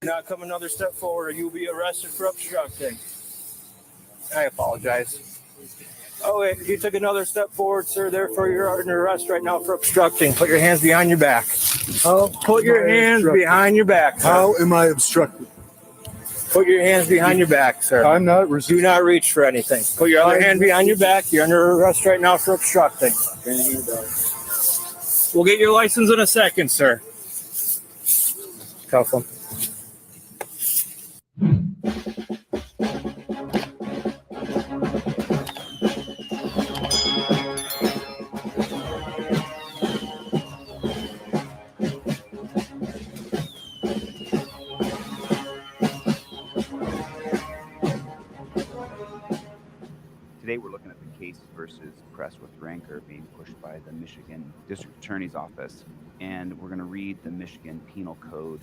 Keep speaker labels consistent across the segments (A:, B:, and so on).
A: Not come another step forward or you'll be arrested for obstructing. I apologize. Oh, wait, you took another step forward, sir. Therefore, you're under arrest right now for obstructing. Put your hands behind your back. Put your hands behind your back, sir.
B: How am I obstructing?
A: Put your hands behind your back, sir.
B: I'm not resisting.
A: Do not reach for anything. Put your other hand behind your back. You're under arrest right now for obstructing. We'll get your license in a second, sir. Cuff him.
C: Today we're looking at the case versus Press with Rancor being pushed by the Michigan District Attorney's Office, and we're going to read the Michigan Penal Code.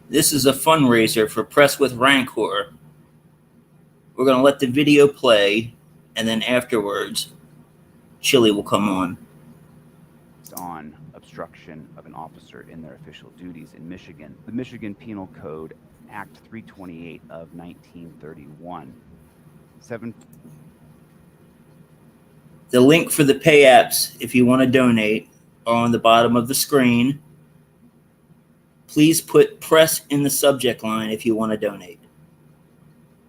D: This is a fundraiser for Press with Rancor. We're going to let the video play, and then afterwards, Chille will come on.
C: On obstruction of an officer in their official duties in Michigan. The Michigan Penal Code, Act 328 of 1931.
D: The link for the pay apps, if you want to donate, are on the bottom of the screen. Please put press in the subject line if you want to donate.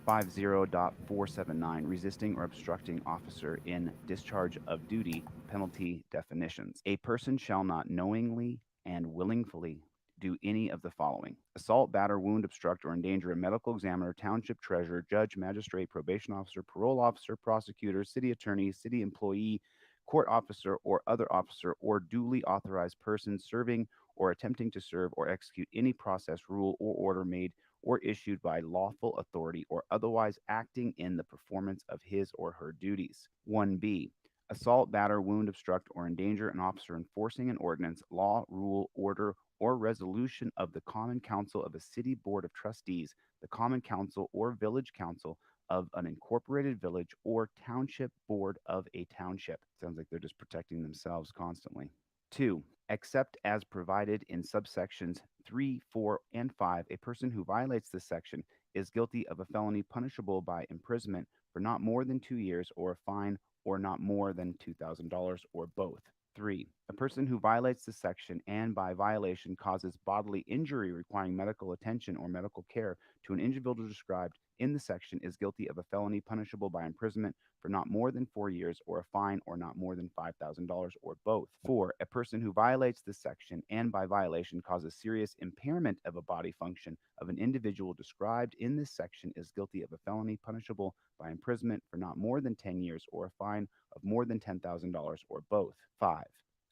C: 50.479, resisting or obstructing officer in discharge of duty, penalty definitions. A person shall not knowingly and willingly do any of the following: assault, batter, wound, obstruct, or endanger a medical examiner, township treasurer, judge, magistrate, probation officer, parole officer, prosecutor, city attorney, city employee, court officer, or other officer, or duly authorized person serving or attempting to serve or execute any process, rule, or order made or issued by lawful authority or otherwise acting in the performance of his or her duties. 1B. Assault, batter, wound, obstruct, or endanger an officer enforcing an ordinance, law, rule, order, or resolution of the Common Council of a City Board of Trustees, the Common Council or Village Council of an incorporated village, or Township Board of a Township. Sounds like they're just protecting themselves constantly. 2. Except as provided in subsections 3, 4, and 5, a person who violates this section is guilty of a felony punishable by imprisonment for not more than 2 years or a fine or not more than $2,000 or both. 3. A person who violates this section and by violation causes bodily injury requiring medical attention or medical care to an individual described in the section is guilty of a felony punishable by imprisonment for not more than 4 years or a fine or not more than $5,000 or both. 4. A person who violates this section and by violation causes serious impairment of a body function of an individual described in this section is guilty of a felony punishable by imprisonment for not more than 10 years or a fine of more than $10,000 or both. 5.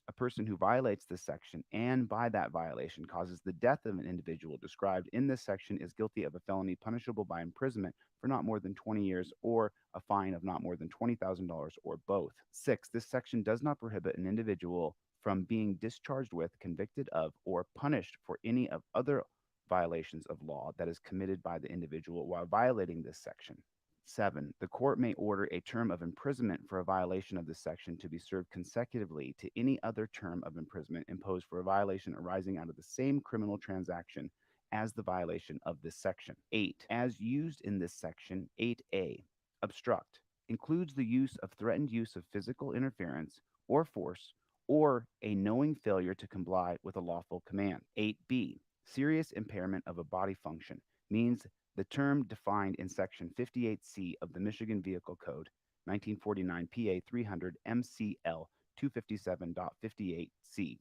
C: A person who violates this section and by that violation causes the death of an individual described in this section is guilty of a felony punishable by imprisonment for not more than 20 years or a fine of not more than $20,000 or both. 6. This section does not prohibit an individual from being discharged with, convicted of, or punished for any of other violations of law that is committed by the individual while violating this section. 7. The court may order a term of imprisonment for a violation of this section to be served consecutively to any other term of imprisonment imposed for a violation arising out of the same criminal transaction as the violation of this section. 8. As used in this section, 8A, obstruct, includes the use of threatened use of physical interference or force or a knowing failure to comply with a lawful command. 8B, serious impairment of a body function, means the term defined in Section 58C of the Michigan Vehicle Code, 1949 PA 300 MCL 257.58C.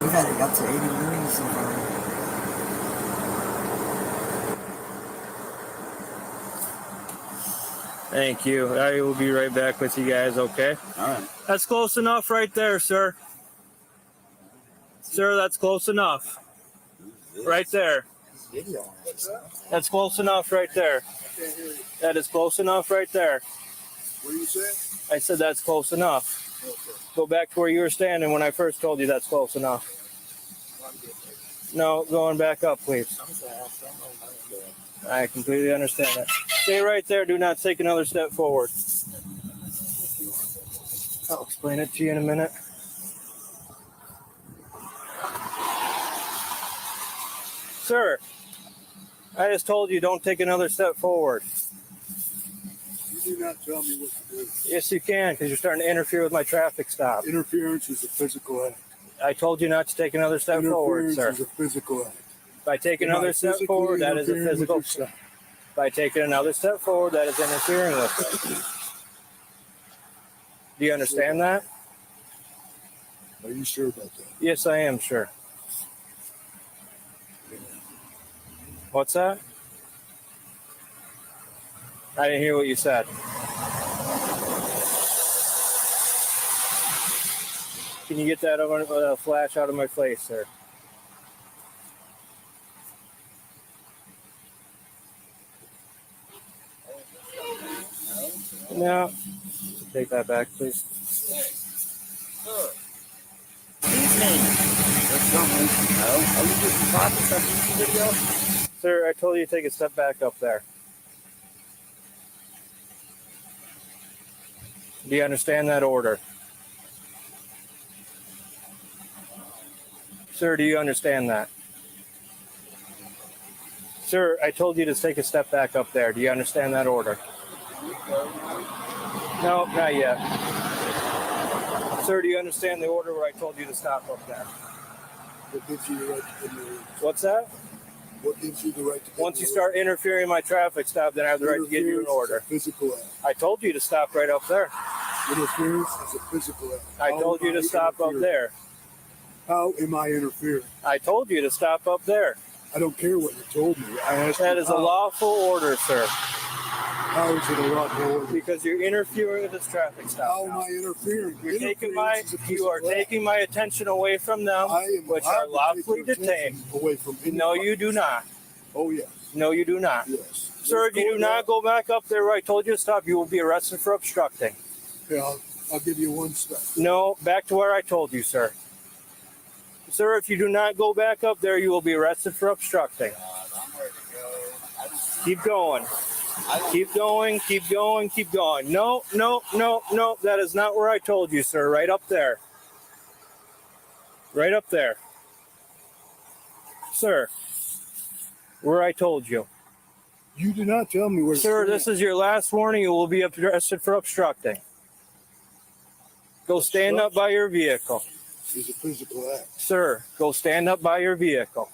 E: We've had it up to 80 million so far.
A: Thank you. I will be right back with you guys, okay?
C: All right.
A: That's close enough right there, sir. Sir, that's close enough. Right there. That's close enough right there. That is close enough right there.
B: What do you say?
A: I said that's close enough. Go back to where you were standing when I first told you that's close enough. No, going back up, please. I completely understand that. Stay right there. Do not take another step forward. I'll explain it to you in a minute. Sir, I just told you don't take another step forward.
B: You do not tell me what to do.
A: Yes, you can, because you're starting to interfere with my traffic stop.
B: Interference is a physical act.
A: I told you not to take another step forward, sir.
B: Interference is a physical act.
A: If I take another step forward, that is a physical. If I take another step forward, that is interfering with it. Do you understand that?
B: Are you sure about that?
A: Yes, I am sure. What's that? I didn't hear what you said. Can you get that flash out of my face, sir? No. Take that back, please. Sir, I told you to take a step back up there. Do you understand that order? Sir, do you understand that? Sir, I told you to take a step back up there. Do you understand that order? No, not yet. Sir, do you understand the order where I told you to stop up there?
B: What gives you the right to give me a order?
A: What's that?
B: What gives you the right to give
A: Once
B: me
A: you
B: a
A: start interfering in my traffic stop, then I have the right to give you an order.
B: Interference is a physical act.
A: I told you to stop right up there.
B: Interference is a physical act.
A: I told you to stop up there.
B: How am I interfering?
A: I told you to stop up there.
B: I don't care what you told me. I asked
A: That
B: you
A: is a
B: how.
A: lawful order, sir,
B: How is it a lawful order?
A: because you're interfering with this traffic stop.
B: How am I interfering?
A: You are
B: Interference is a
A: taking
B: physical act.
A: my attention away from them,
B: I am
A: which
B: allowed
A: are
B: to
A: lawfully
B: take your
A: detained.
B: attention away from anybody.
A: No, you do not.
B: Oh, yes.
A: No, you do not.
B: Yes.
A: Sir, if you do not go back up there where I told you to stop, you will be arrested for obstructing.
B: Yeah, I'll give you one step.
A: No, back to where I told you, sir. Sir, if you do not go back up there, you will be arrested for obstructing. Keep going. Keep going, keep going, keep going. No, no, no, no. That is not where I told you, sir. Right up there. Right up there. Sir, where I told you.
B: You do not tell me where to
A: Sir,
B: stand.
A: this is your last warning. You will be arrested for obstructing. Go stand up by your vehicle.
B: Is a physical act.
A: Sir, go stand up by your vehicle.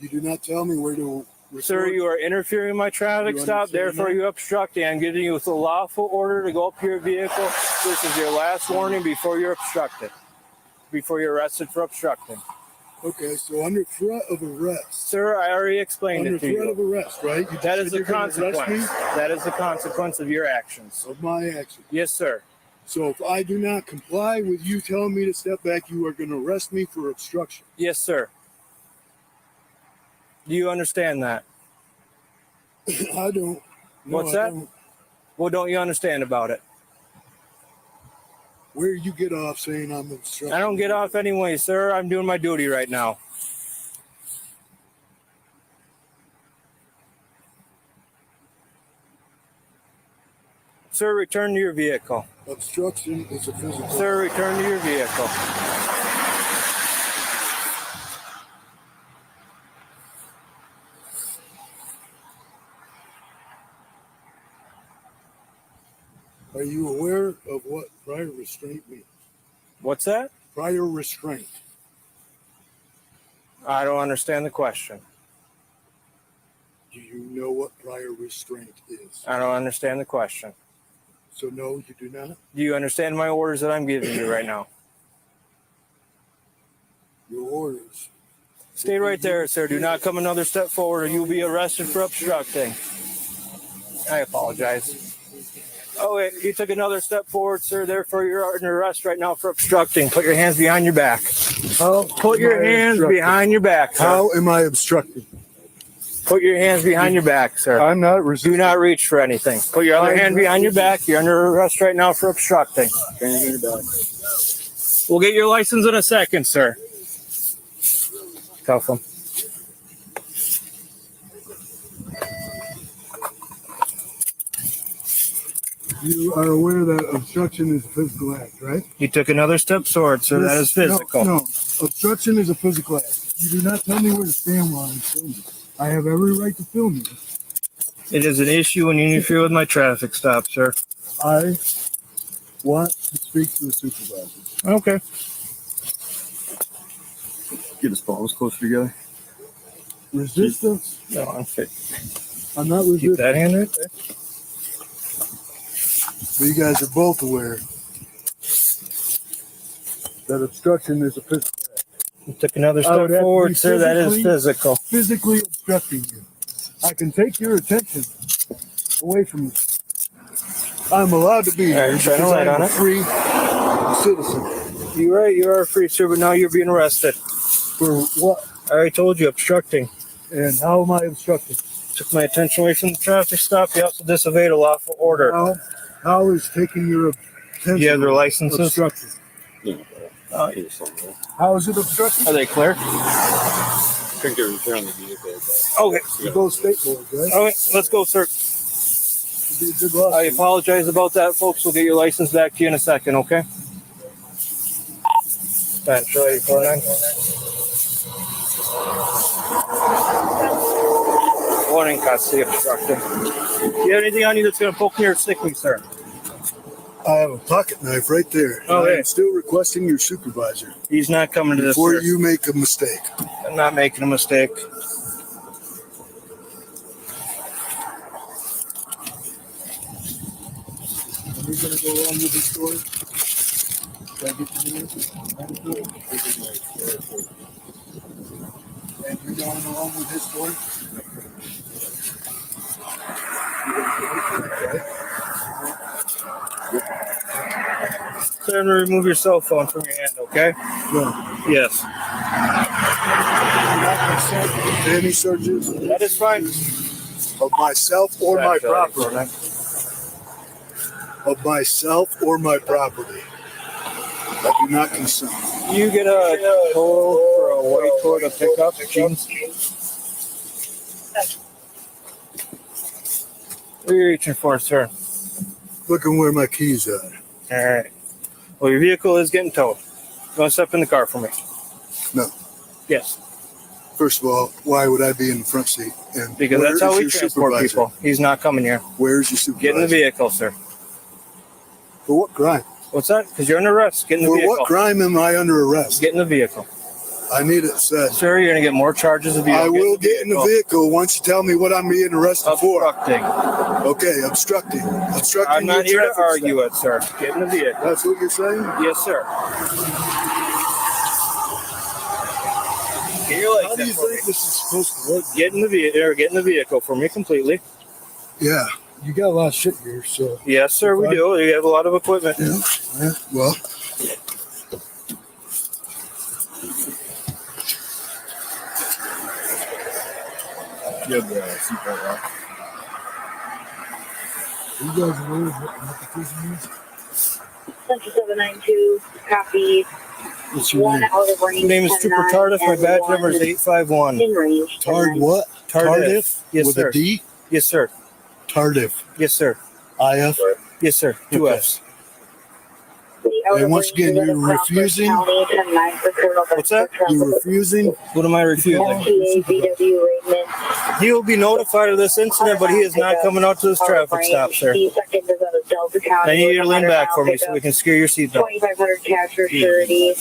B: You do not tell me where to record.
A: Sir, you are interfering in my traffic
B: You
A: stop,
B: understand
A: therefore
B: that?
A: you obstructing. I'm giving you a lawful order to go up to your vehicle. This is your last warning before you're obstructed. Before you're arrested for obstructing.
B: Okay, so under threat of arrest.
A: Sir, I already explained
B: Under
A: it to
B: threat of
A: you.
B: arrest, right? You
A: That
B: said
A: is the
B: you're gonna arrest
A: consequence.
B: me
A: That is the consequence of your actions.
B: of my action.
A: Yes, sir.
B: So if I do not comply with you telling me to step back, you are going to arrest me for obstruction.
A: Yes, sir. Do you understand that?
B: I don't. No,
A: What's
B: I
A: that?
B: don't.
A: What don't you understand about it?
B: Where you get off saying I'm obstructing?
A: I don't get off anyway, sir. I'm doing my duty right now. Sir, return to your vehicle.
B: Obstruction is a physical.
A: Sir, return to your vehicle.
B: Are you aware of what prior restraint means?
A: What's that?
B: Prior restraint.
A: I don't understand the question.
B: Do you know what prior restraint is?
A: I don't understand the question.
B: So no, you do not.
A: Do you understand my orders that I'm giving you right now?
B: Your orders.
A: Stay right there, sir. Do not come another step forward or you'll be arrested for obstructing. I apologize. Oh, wait, you took another step forward, sir. Therefore, you're under arrest right now for obstructing. Put your hands behind your back. Put your hands behind your back, sir.
B: How am I obstructing?
A: Put your hands behind your back, sir.
B: I'm not
A: Do
B: resisting.
A: not reach for anything. Put your other hand behind your back. You're under arrest right now for obstructing. We'll get your license in a second, sir. Cuff him.
B: You are aware that obstruction is a physical act, right?
A: You took another step forward, sir. That is physical.
B: No, obstruction is a physical act. You do not tell me where to stand while I'm filming. I have every right to film you.
A: It is an issue when you interfere with my traffic stop, sir.
B: I want to speak to the supervisor.
A: Okay.
F: Get his palms closer together.
B: Resistance?
A: No, I'm fit.
B: I'm not
A: Keep
B: resisting.
A: that hand right there.
B: But you guys are both aware that obstruction is a physical act.
A: You took another
B: I would
A: step
B: have to be
A: forward, sir. That is physical.
B: Physically obstructing you. I can take your attention away from you. I'm allowed to be
A: All right,
B: here
A: shine a
B: because
A: light
B: I'm
A: on
B: a
A: it.
B: free citizen.
A: You're right. You are free, sir, but now you're being arrested.
B: For what?
A: I already told you, obstructing.
B: And how am I obstructing?
A: Took my attention away from the traffic stop. You also disobeyed a lawful order.
B: How is taking your attention
A: You have their licenses?
B: obstruction? How is it obstruction?
A: Are they clear?
F: Couldn't get repair on the vehicle, but
A: Okay.
B: You go state board, right?
A: Okay, let's go, sir.
B: It'd be a good
A: I
B: lawsuit.
A: apologize about that, folks. We'll get your license back to you in a second, okay? Thanks, Chille, 49. Warning, custody obstructing. Do you have anything on you that's going to poke me or stick me, sir?
B: I have a pocket knife right there.
A: Okay.
B: I'm still requesting your supervisor
A: He's not coming to this,
B: before
A: sir.
B: you make a mistake.
A: I'm not making a mistake.
B: Are we going to go along with this story? Can I get you in? And you're going along with this story?
A: Sir, remove your cell phone from your hand, okay?
B: No.
A: Yes.
B: Not consent to any searches
A: That is fine.
B: of myself or my
A: Thanks, Chille,
B: property.
A: 49.
B: Of myself or my property. I do not consent.
A: You get a total for a white Toyota pickup, jeans. What are you reaching for, sir?
B: Looking where my keys are.
A: All right. Well, your vehicle is getting towed. You want to step in the car for me?
B: No.
A: Yes,
B: First of all, why would I be in the front seat? And
A: because
B: where
A: that's how
B: is
A: we
B: your
A: transport
B: supervisor?
A: people. He's not coming here.
B: Where's your supervisor?
A: Get in the vehicle, sir.
B: For what crime?
A: What's that? Because you're under arrest. Get in the
B: For
A: vehicle.
B: what crime am I under arrest?
A: Get in the vehicle.
B: I need it said.
A: Sir, you're going to get more charges if you
B: I
A: don't
B: will get in the vehicle once you tell me what I'm being arrested for.
A: Obstructing.
B: Okay, obstructing. Obstructing.
A: I'm not
B: your
A: here to
B: traffic
A: argue
B: stop.
A: it, sir. Get in the vehicle.
B: That's what you're saying?
A: Yes, sir. Get your
B: How
A: legs
B: do you
A: in for me.
B: think this is supposed to work?
A: Get in the vehicle. Get in the vehicle for me completely.
B: Yeah, you got a lot of shit here, so.
A: Yes, sir. We do. We have a lot of equipment.
B: Yeah, well.
F: you have the seatbelt lock.
B: You guys aware of what the application is?
G: 792, copy.
B: What's your
G: 1
B: name?
G: out of range.
A: My name is Trooper
G: 10-9,
A: Tardif. My
G: and
A: badge
G: 1
A: number is 851.
G: in range.
B: Tard
G: 10-9.
B: what?
A: Tardif. Yes,
B: With
A: sir.
B: a D?
A: Yes, sir.
B: Tardif.
A: Yes, sir.
B: IF?
A: Yes, sir. Two
B: Okay.
A: F's.
B: And once again, you're refusing?
A: What's that?
B: You're refusing?
A: What am I refusing? He will be notified of this incident, but he is not coming out to this traffic stop, sir. I need you to lean back for me so we can secure your seatbelt.
G: 2,500 cash for surety.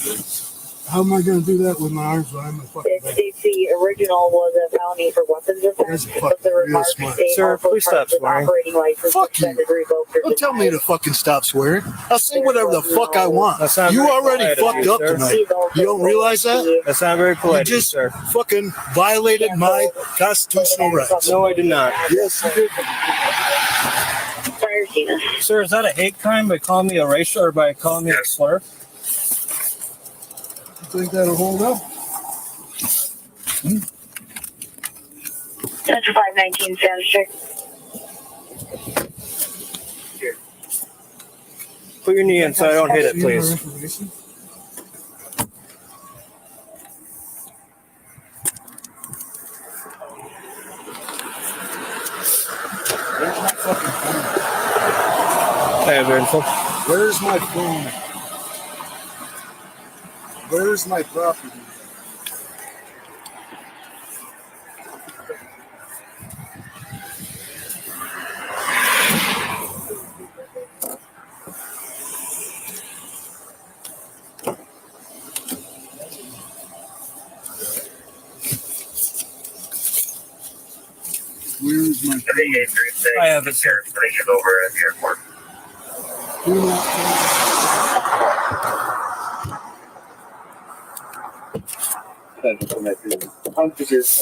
B: How am I going to do that with my arms behind my fucking
G: It
B: back?
G: states the original was a felony for weapons offense,
B: That's
G: but the
B: fucking real
G: remarks
B: smart.
G: state
A: Sir,
G: also
A: please stop
G: charged with
A: swearing.
G: operating license
B: Fuck you.
G: suspended, revoked, or
B: Don't tell me to
G: denied.
B: fucking stop swearing. I'll say whatever the fuck I want.
A: That's not
B: You
A: very
B: already
A: polite of
B: fucked
A: you,
B: up
A: sir.
B: tonight.
G: He's also
B: You don't realize that?
A: That's not very
B: You
A: polite, of you,
B: just
A: sir.
B: fucking violated my constitutional rights.
A: No, I did not.
B: Yes, you did.
G: Prior Tina.
A: Sir, is that a hate crime by calling me a racial or by calling me a slur?
B: You think that'll hold up?
G: That's 519 Sand Street.
A: Put your knee in so I don't hit it,
B: See more
A: please.
B: information? Where's my fucking phone?
A: I have your info.
B: Where's my phone? Where's my property? Where's my phone?
A: I have it, sir.
G: Over at the airport.
B: Do not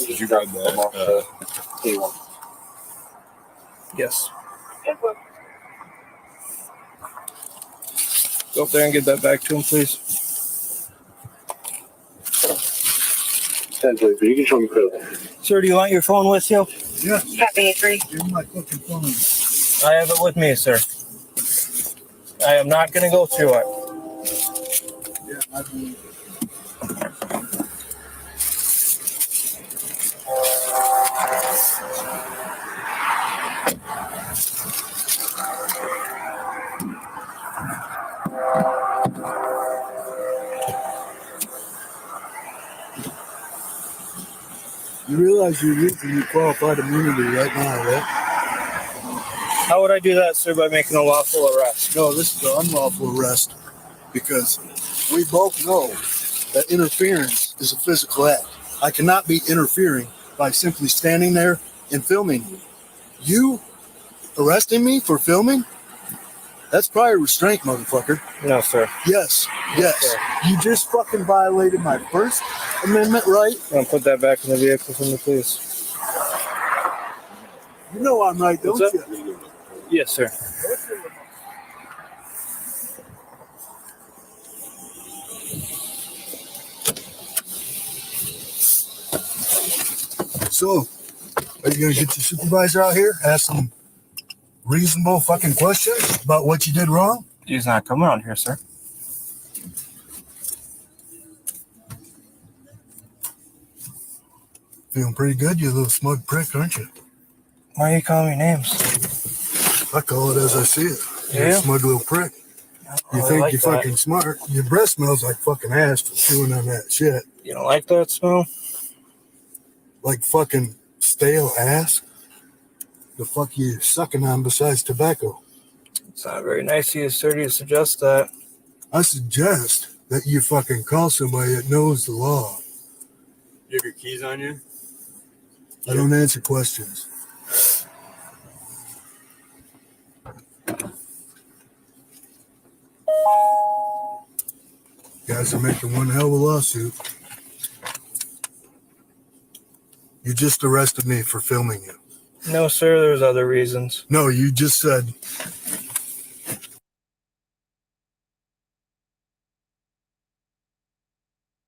F: Did you grab that?
G: K1.
A: Yes. Go up there and get that back to him, please.
F: You can show me clearly.
A: Sir, do you want your phone with you?
B: Yeah,
G: Copy 3.
B: give me my fucking phone.
A: I have it with me, sir. I am not going to go through it.
B: Yeah, I believe. You realize you're using your qualified immunity right now, right?
A: How would I do that, sir, by making a lawful arrest?
B: No, this is the unlawful arrest because we both know that interference is a physical act. I cannot be interfering by simply standing there and filming you. You arresting me for filming? That's prior restraint, motherfucker.
A: No, sir.
B: Yes,
A: Yes,
B: yes. You just fucking violated my First Amendment right.
A: I'm going to put that back in the vehicle for me, please.
B: You know I'm right, don't
A: What's
B: you?
A: Yes, sir.
B: So, are you gonna get your supervisor out here, ask some reasonable fucking questions about what you did wrong?
A: He's not coming out here, sir.
B: Feeling pretty good, you little smug prick, aren't you?
A: Why are you calling me names?
B: I call it as I see it. You're
A: Yeah?
B: a smug little prick. You
A: I
B: think
A: like
B: you're
A: that.
B: fucking smart. Your breath smells like fucking ass from chewing on that shit.
A: You don't like that smell?
B: Like fucking stale ass. The fuck you sucking on besides tobacco?
A: It's not very nice of you, sir, to suggest that.
B: I suggest that you fucking call somebody that knows the law.
F: You have your keys on you?
B: I don't answer questions. You guys are making one hell of a lawsuit. You just arrested me for filming you.
A: No, sir, there's other reasons.
B: No, you just said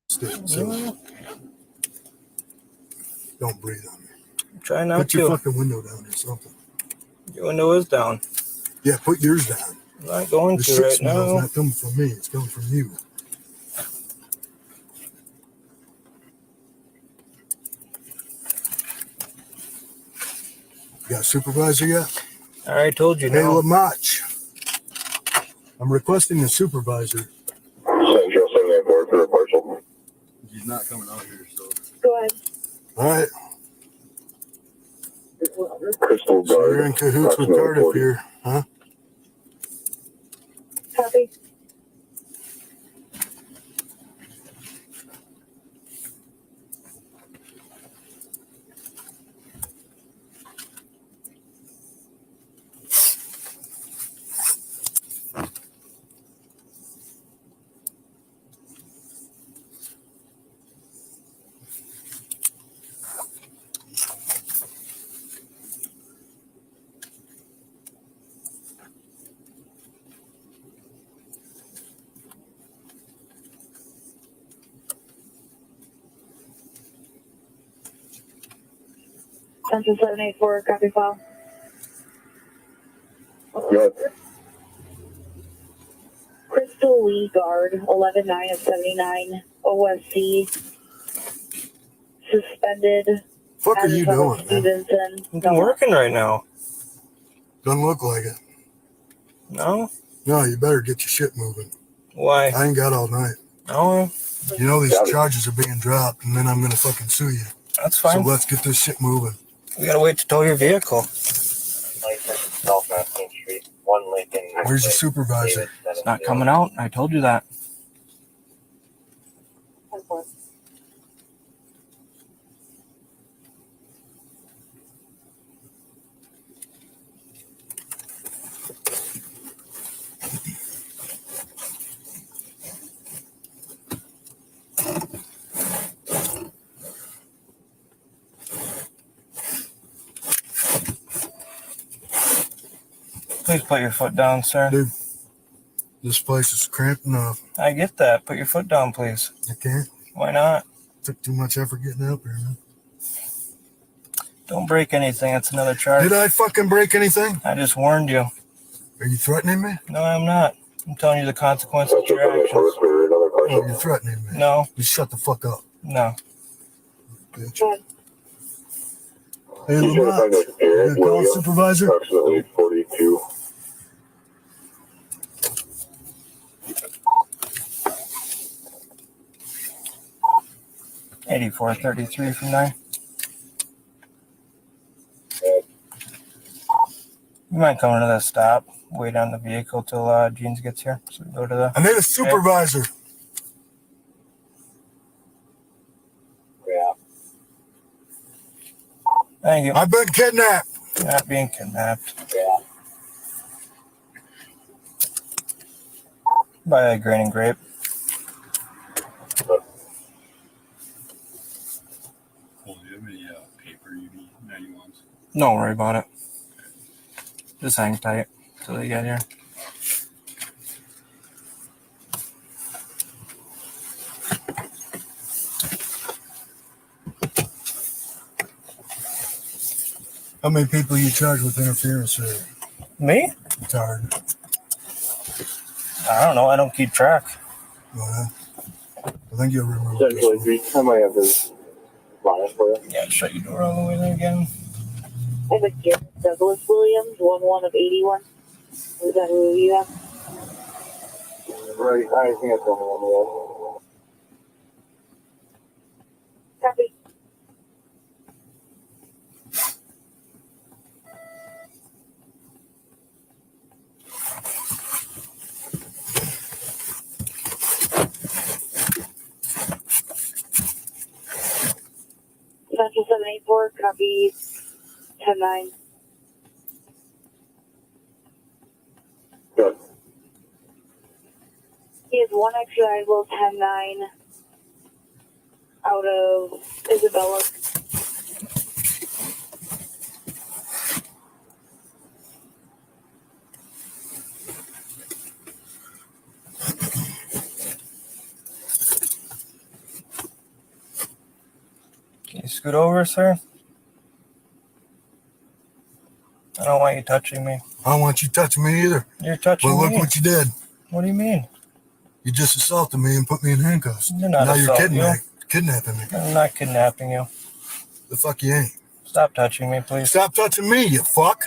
B: so don't breathe on me.
A: Try not
B: Put your
A: to.
B: fucking window down or something.
A: Your window is down.
B: Yeah, put yours down.
A: I'm not going
B: The
A: to
B: shit
A: right
B: smell's
A: now.
B: not coming from me. It's coming from you. You got a supervisor yet?
A: I already told you
B: Hey,
A: no.
B: Lamach. I'm requesting a supervisor.
F: Central 784 for a partial. He's not coming out here, so.
G: Go ahead.
B: All right.
F: Crystal
B: So you're in
F: Guard.
B: cahoots with Cardiff here, huh?
G: Copy. Central 784, copy file.
F: Good.
G: Crystal Lee Guard, 11-9 of 79, OSC, suspended.
B: Fuck are you doing, man?
G: Stevenson.
A: I'm working right now.
B: Doesn't look like it.
A: No?
B: No, you better get your shit moving.
A: Why?
B: I ain't got all night.
A: No,
B: You know these charges are being dropped, and then I'm gonna fucking sue you.
A: that's
B: So
A: fine.
B: let's get this shit moving.
A: We gotta wait to tow your vehicle.
F: South 19th Street, 1 Lincoln.
B: Where's your supervisor?
A: It's not coming out. I told you that. Please put your foot down, sir.
B: Dude, this place is cramped enough.
A: I get that. Put your foot down, please.
B: I can't.
A: Why not?
B: Took too much effort getting up here, man.
A: Don't break anything. That's another charge.
B: Did I fucking break anything?
A: I just warned you.
B: Are you threatening me?
A: No, I'm not. I'm telling you the consequences of your actions.
B: Oh, you're threatening me.
A: No,
B: Just shut the fuck up,
A: no.
B: bitch. Hey, Lamont, you gonna call the supervisor?
F: Approximately 42.
A: $84.33 from 9. You might come to the stop, wait on the vehicle till Jeans gets here. So we go to the.
B: I need a supervisor.
F: Yeah.
A: Thank you.
B: I've been kidnapped.
A: You're not being kidnapped.
F: Yeah.
A: By a grain and grape.
H: Well, do you have any paper you need? No, you want?
A: Don't worry about it. Just hang tight till they get here.
B: How many people you charge with interference here?
A: Me?
B: Tired.
A: I don't know. I don't keep track.
B: Well, I think you'll remember this one.
F: 1043. I might have his line for you.
A: Yeah, shut your door all the way there again.
G: I have a Douglas Williams, 1 of 81. Is that who you have?
F: Right. I think that's the only one
G: Copy. Central 784, copy 10-9.
F: Good.
G: He has one extraditable 10-9 out of Isabella.
A: Can you scoot over, sir? I don't want you touching me.
B: I don't want you touching me either.
A: You're touching
B: Well, look
A: me.
B: what you did.
A: What do you mean?
B: You just assaulted me and put me in handcuffs.
A: You're not
B: now you're
A: assaulting you.
B: kidnapping me.
A: I'm not kidnapping you.
B: The fuck you ain't.
A: Stop touching me, please.
B: Stop touching me, you fuck.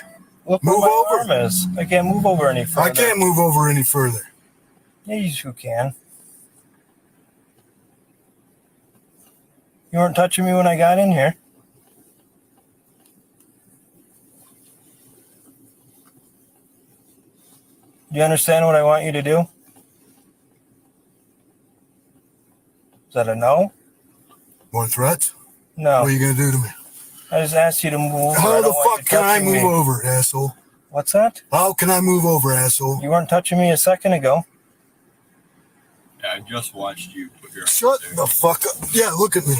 A: Look
B: Move
A: where my
B: over.
A: arm is. I can't move over any further.
B: I can't move over any further.
A: Yes, you can. You weren't touching me when I got in here. Do you understand what I want you to do? Is that a no?
B: More threats?
A: No.
B: What are you gonna do to me?
A: I just asked you to move over.
B: How
A: I
B: the
A: don't want
B: fuck
A: you
B: can I
A: touching
B: move
A: me.
B: over, asshole?
A: What's that?
B: How can I move over, asshole?
A: You weren't touching me a second ago.
H: Yeah, I just watched you put your.
B: Shut the fuck up. Yeah, look at me.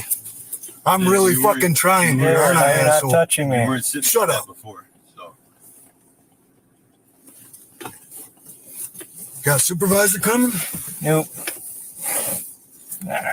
B: I'm
H: Yeah,
B: really
H: you weren't-
B: fucking trying
H: you
B: here,
A: You're
B: aren't I,
A: not
B: asshole?
A: touching
H: You
A: me.
H: weren't sitting
B: Shut
H: like
B: up.
H: that before, so.
B: Got a supervisor coming?
A: Nope. Nah.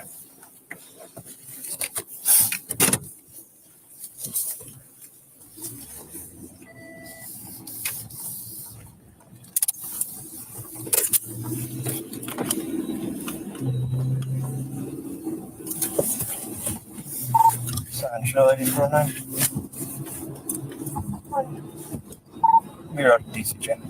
A: Sign Chille for 9. We're out of DC, Jen.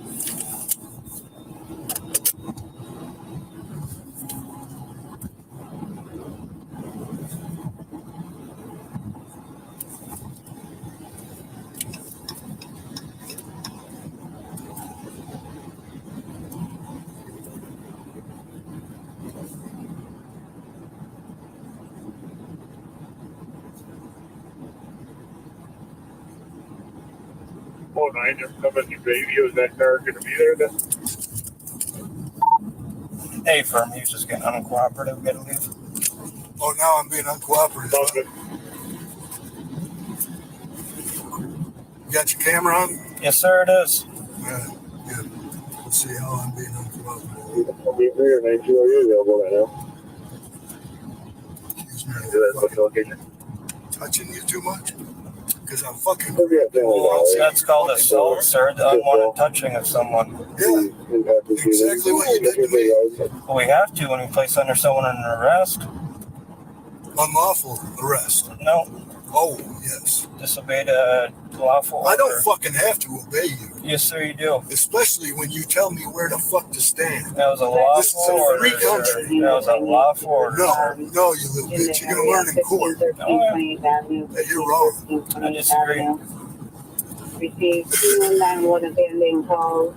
F: 9 just coming to baby. Is that car going to be there then?
A: Hey, firm, he's just getting uncooperative. Gotta leave.
B: Oh, now I'm being uncooperative.
F: Something.
B: You got your camera on?
A: Yes, sir, it is.
B: Yeah, good. Let's see how I'm being uncooperative.
F: I'll be here 92. Are you available right now?
B: Excuse me.
F: Is that what the location?
B: Touching you too much? Because I'm fucking.
A: Well, that's called assault, sir. The unwanted touching of someone.
B: Yeah, exactly what you did to me.
A: Well, we have to when we place under someone under arrest.
B: Unlawful arrest.
A: No,
B: Oh, yes.
A: disobeyed a lawful order.
B: I don't fucking have to obey you.
A: Yes, sir, you do.
B: Especially when you tell me where the fuck to stand.
A: That was a
B: This is
A: lawful
B: a
A: order,
B: free
A: sir.
B: country.
A: That was a lawful order,
B: No,
A: sir.
B: no, you little bitch. You're gonna learn in court. That you're wrong.
A: I disagree.
G: Received 2 911 abandoned calls.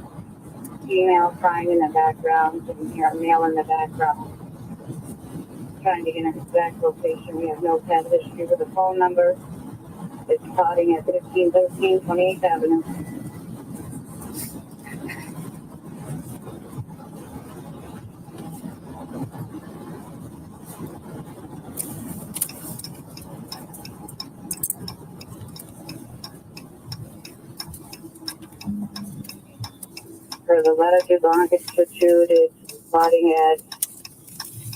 G: Female crying in the background. And here, male in the background. Trying to get an exact location. We have no past history with the phone number. It's spotting at 1513 28th Avenue. For the latitude, longitude, it's spotting at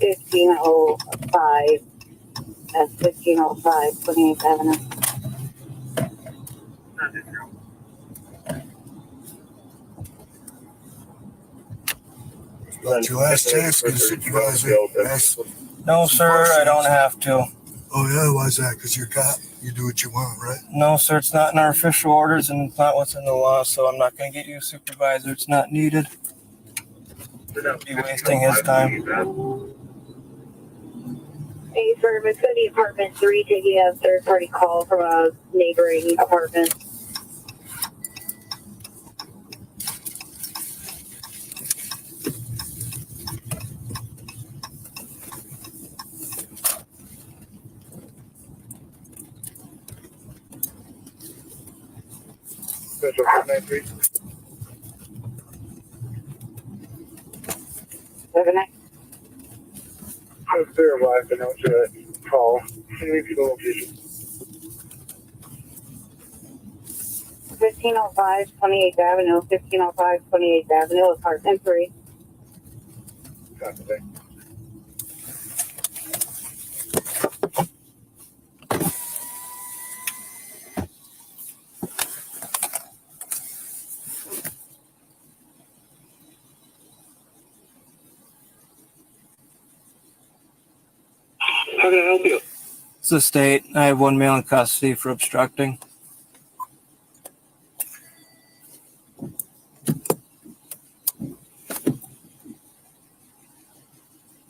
G: 1505. That's 1505 28th Avenue.
B: But your last chance to get a supervisor.
A: No, sir, I don't have to.
B: Oh, yeah, why's that? Because you're a cop. You do what you want, right?
A: No, sir, it's not in our official orders and it's not what's in the law, so I'm not going to get you a supervisor. It's not needed. Be wasting his time.
G: Hey, firm, it's going to be apartment 3 taking a third-party call from a neighboring apartment.
F: Special 493.
G: Have a nice.
F: I'm clear of life, and I want you to call. Can you repeat the location?
G: 1505 28th Avenue, 1505 28th Avenue, apartment 3.
F: Copy, thank you. How can I help you?
A: It's the state. I have 1 male in custody for obstructing.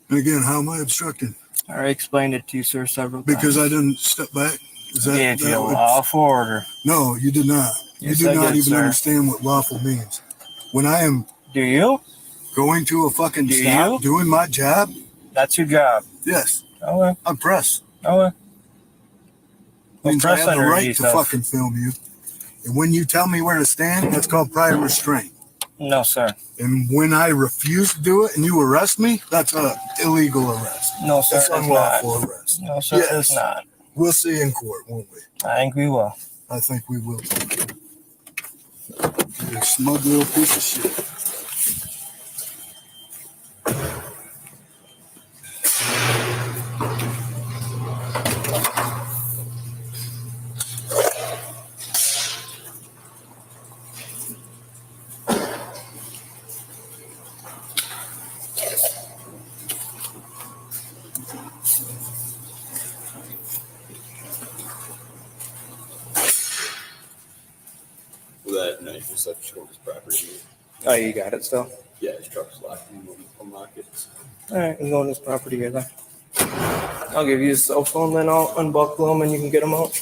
B: And again, how am I obstructing?
A: I already explained it to you, sir, several times.
B: Because I didn't step back? Is that,
A: Gave you
B: that
A: a
B: what-
A: lawful order.
B: No, you did not.
A: Yes,
B: you do
A: I
B: not
A: did,
B: even
A: sir.
B: understand what lawful means. When I am
A: Do you?
B: going to a fucking
A: Do
B: stop
A: you?
B: doing my job,
A: That's your job.
B: yes,
A: Okay.
B: I'm press.
A: Okay.
B: Means I
A: press
B: have the right
A: underneath
B: to
A: us.
B: fucking film you. And when you tell me where to stand, that's called prior restraint.
A: No, sir.
B: And when I refuse to do it and you arrest me, that's a illegal arrest.
A: No, sir,
B: That's
A: it is not.
B: unlawful arrest.
A: No, sir, it
B: Yes.
A: is not.
B: We'll see in court, won't we?
A: I think we will.
B: I think we will. You're a smug little piece of shit.
H: That night, just left Short's property.
A: Oh, you got it still?
H: Yeah, his truck's locked and we'll unlock it.
A: All right, we'll go on this property together. I'll give you his cell phone, then I'll unbuckle him and you can get him out.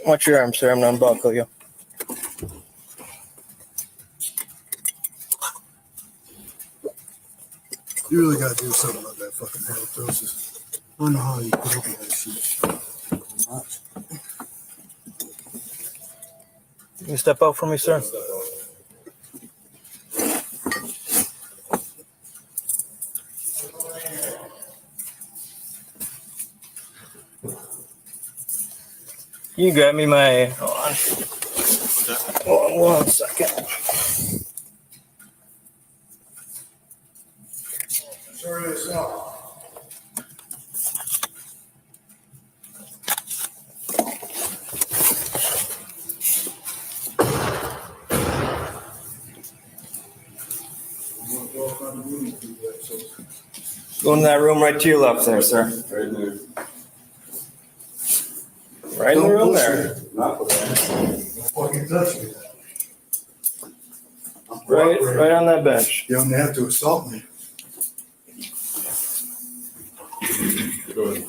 A: Watch your arm, sir. I'm gonna unbuckle you.
B: You really gotta do something about that fucking halitosis. I don't know how you put up with that shit.
E: Much.
A: Can you step out for me, sir? Can you grab me my... Hold on 1 second.
B: Sorry, it's not.
A: Go in that room right to your left there, sir.
H: Right there.
A: Right in the room there.
B: Don't fucking touch me. I'm
A: Right
B: cooperating.
A: on that bench.
B: You don't have to assault me.
H: Go ahead.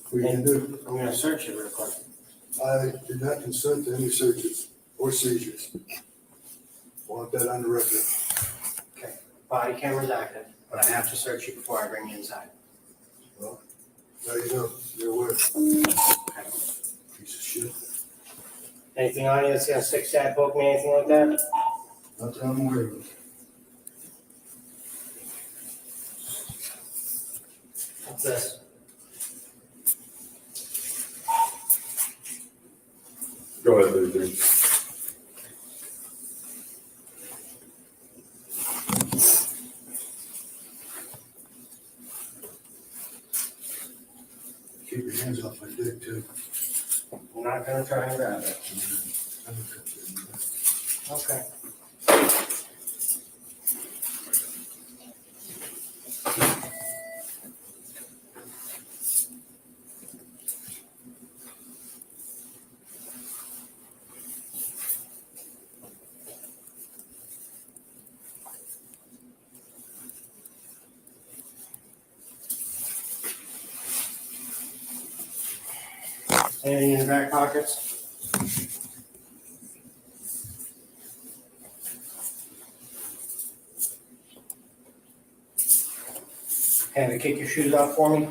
B: What are you gonna do?
E: I'm gonna search it real quick.
B: I did not consent to any searches or seizures. Want that on the record.
E: Okay. Body camera's active, but I have to search you before I bring you inside.
B: Now you know, you're aware.
E: Okay.
B: Piece of shit.
E: Anything on you that's gonna stick, stab, poke me, anything like that?
B: Not that I'm aware of.
E: What's this?
H: Go ahead, dude.
B: Keep your hands off my dick, too.
E: I'm not gonna try and grab it. Okay. Anything in the back pockets? Have you kick your shoes off for me?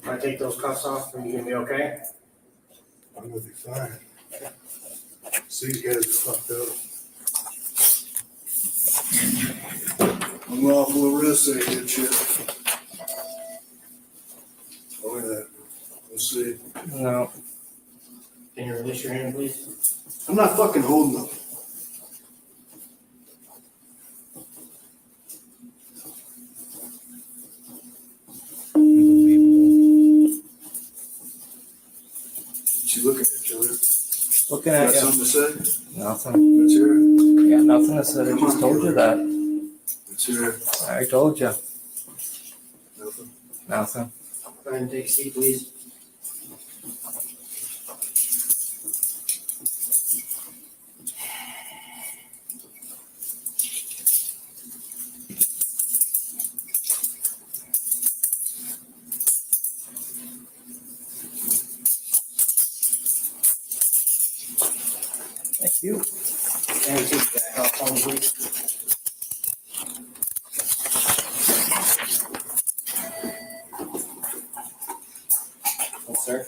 E: If I take those cuffs off, are you gonna be okay?
B: I'm gonna be fine. These guys are fucked up. I'm awful at risk, they did shit. Oh, yeah. We'll see.
A: No.
E: Can you release your hand, please?
B: I'm not fucking holding them.
C: Unbelievable.
B: What you looking at, Chille?
A: Looking
B: Got
A: at you.
B: something to say?
A: Nothing.
B: Let's hear it.
A: Yeah, nothing to say. I just told you that.
B: Let's hear it.
A: I told you.
B: Nothing.
A: Nothing.
E: Go ahead and take a seat, please.
A: Thank you.
E: And take that help phone, please. Yes, sir.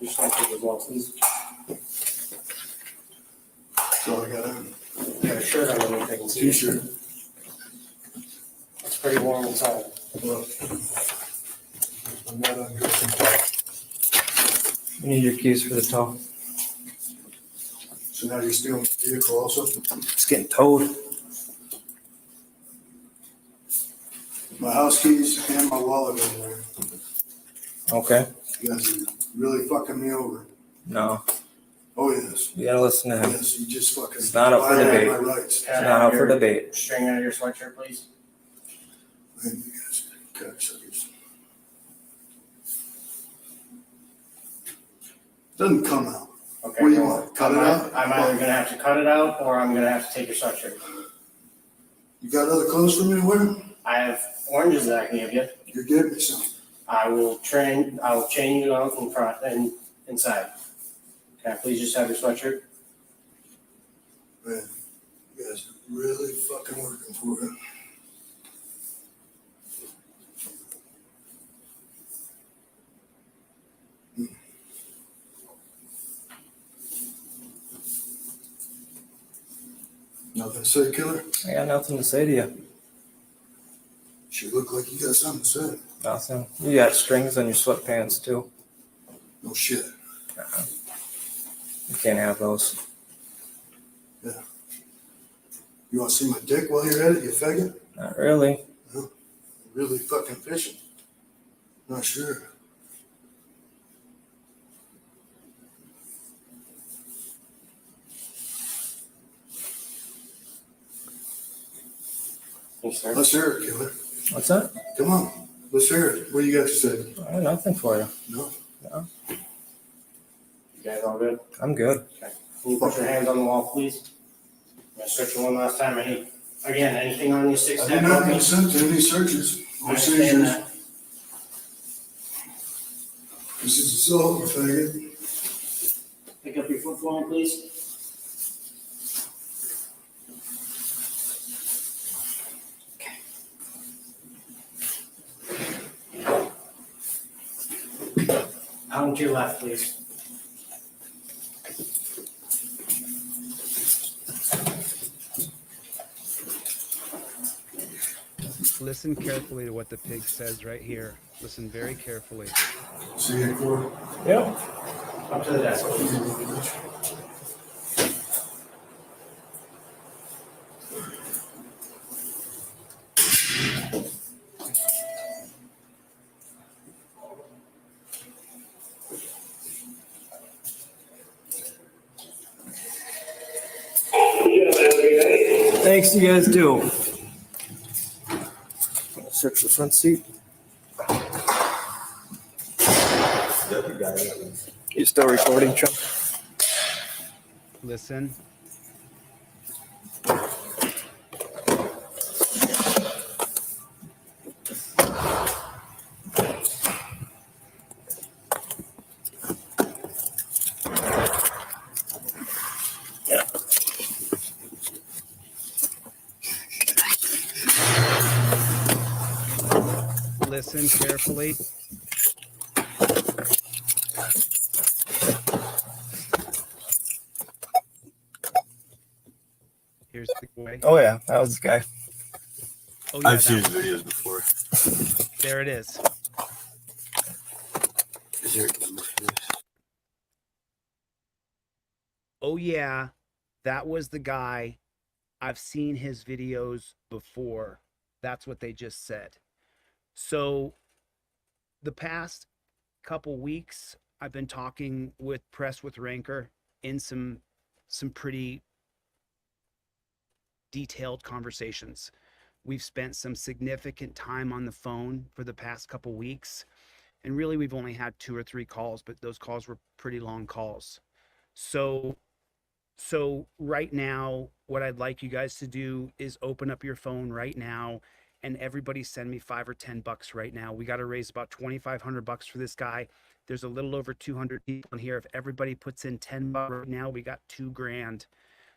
E: Your sniper as well, please.
B: That's all I got on.
E: You got a shirt on underneath, I can see.
B: T-shirt.
E: It's pretty warm inside.
B: Look. I'm not undressing.
A: You need your keys for the tow.
B: So now you're stealing the vehicle also?
A: It's getting towed.
B: My house keys and my wallet in there.
A: Okay.
B: You guys are really fucking me over.
A: No.
B: Oh, yes.
A: You gotta listen to him.
B: Yes, you just fucking
A: It's not up for
B: violate
A: debate.
B: my rights.
A: It's not up for debate.
E: String out of your sweatshirt, please.
B: Man, you guys cocksuckers. Doesn't come out.
E: Okay.
B: What do you want? Cut it out?
E: I'm either gonna have to cut it out or I'm gonna have to take your sweatshirt.
B: You got other clothes for me to wear?
E: I have oranges that I can give you.
B: You give me some.
E: I will chain you out in front and inside. Can I please just have your sweatshirt?
B: Man, you guys are really fucking working for it. Nothing to say, killer?
A: I got nothing to say to you.
B: You look like you got something to say.
A: Nothing. You got strings on your sweatpants too.
B: No shit.
A: You can't have those.
B: Yeah. You want to see my dick while you're at it, you faggot?
A: Not really.
B: No. Really fucking fishing. Not sure.
E: Yes, sir.
B: Let's hear it, killer.
A: What's that?
B: Come on. Let's hear it. What do you got to say?
A: I have nothing for you.
B: No.
A: No,
E: You guys all good?
A: I'm good.
E: Can you put your hands on the wall, please? I'm gonna search you one last time. Again, anything on your six
B: I
E: tag?
B: did not consent to any searches
E: I
B: or
E: understand
B: seizures.
E: that.
B: This is assault, you faggot.
E: Pick up your foot for me, please. Out to your left, please.
I: Listen carefully to what the pig says right here. Listen very carefully.
B: See you, Corey.
A: Yep.
E: Up to the desk.
A: Thanks, you guys do. Search the front seat. You still recording, Chuck?
I: Listen. Listen carefully. Here's the way.
A: Oh yeah, that was the guy.
I: Oh, yeah,
H: I've seen his
I: that one.
H: videos before.
I: There it is.
H: Is there a number for this?
I: Oh yeah, that was the guy. I've seen his videos before. That's what they just said. So the past couple weeks, I've been talking with Press with Rancor in some pretty detailed conversations. We've spent some significant time on the phone for the past couple weeks. And really, we've only had 2 or 3 calls, but those calls were pretty long calls. So right now, what I'd like you guys to do is open up your phone right now and everybody send me $5 or $10 right now. We got to raise about $2,500 for this guy. There's a little over 200 people in here. If everybody puts in $10 right now, we got $2,000.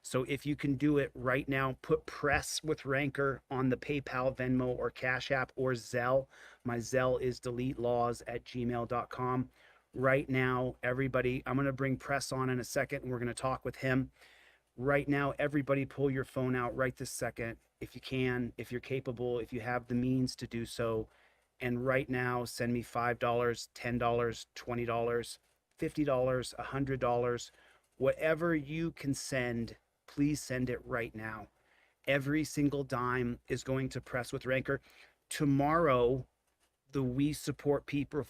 I: So if you can do it right now, put Press with Rancor on the PayPal, Venmo, or Cash App or Zelle. My Zelle is deletelaws@gmail.com. Right now, everybody, I'm going to bring Press on in a second and we're going to talk with him. Right now, everybody pull your phone out right this second. If you can, if you're capable, if you have the means to do so. And right now, send me $5, $10, $20, $50, $100, whatever you can send, please send it right now. Every single dime is going to Press with Rancor. Tomorrow, the We Support People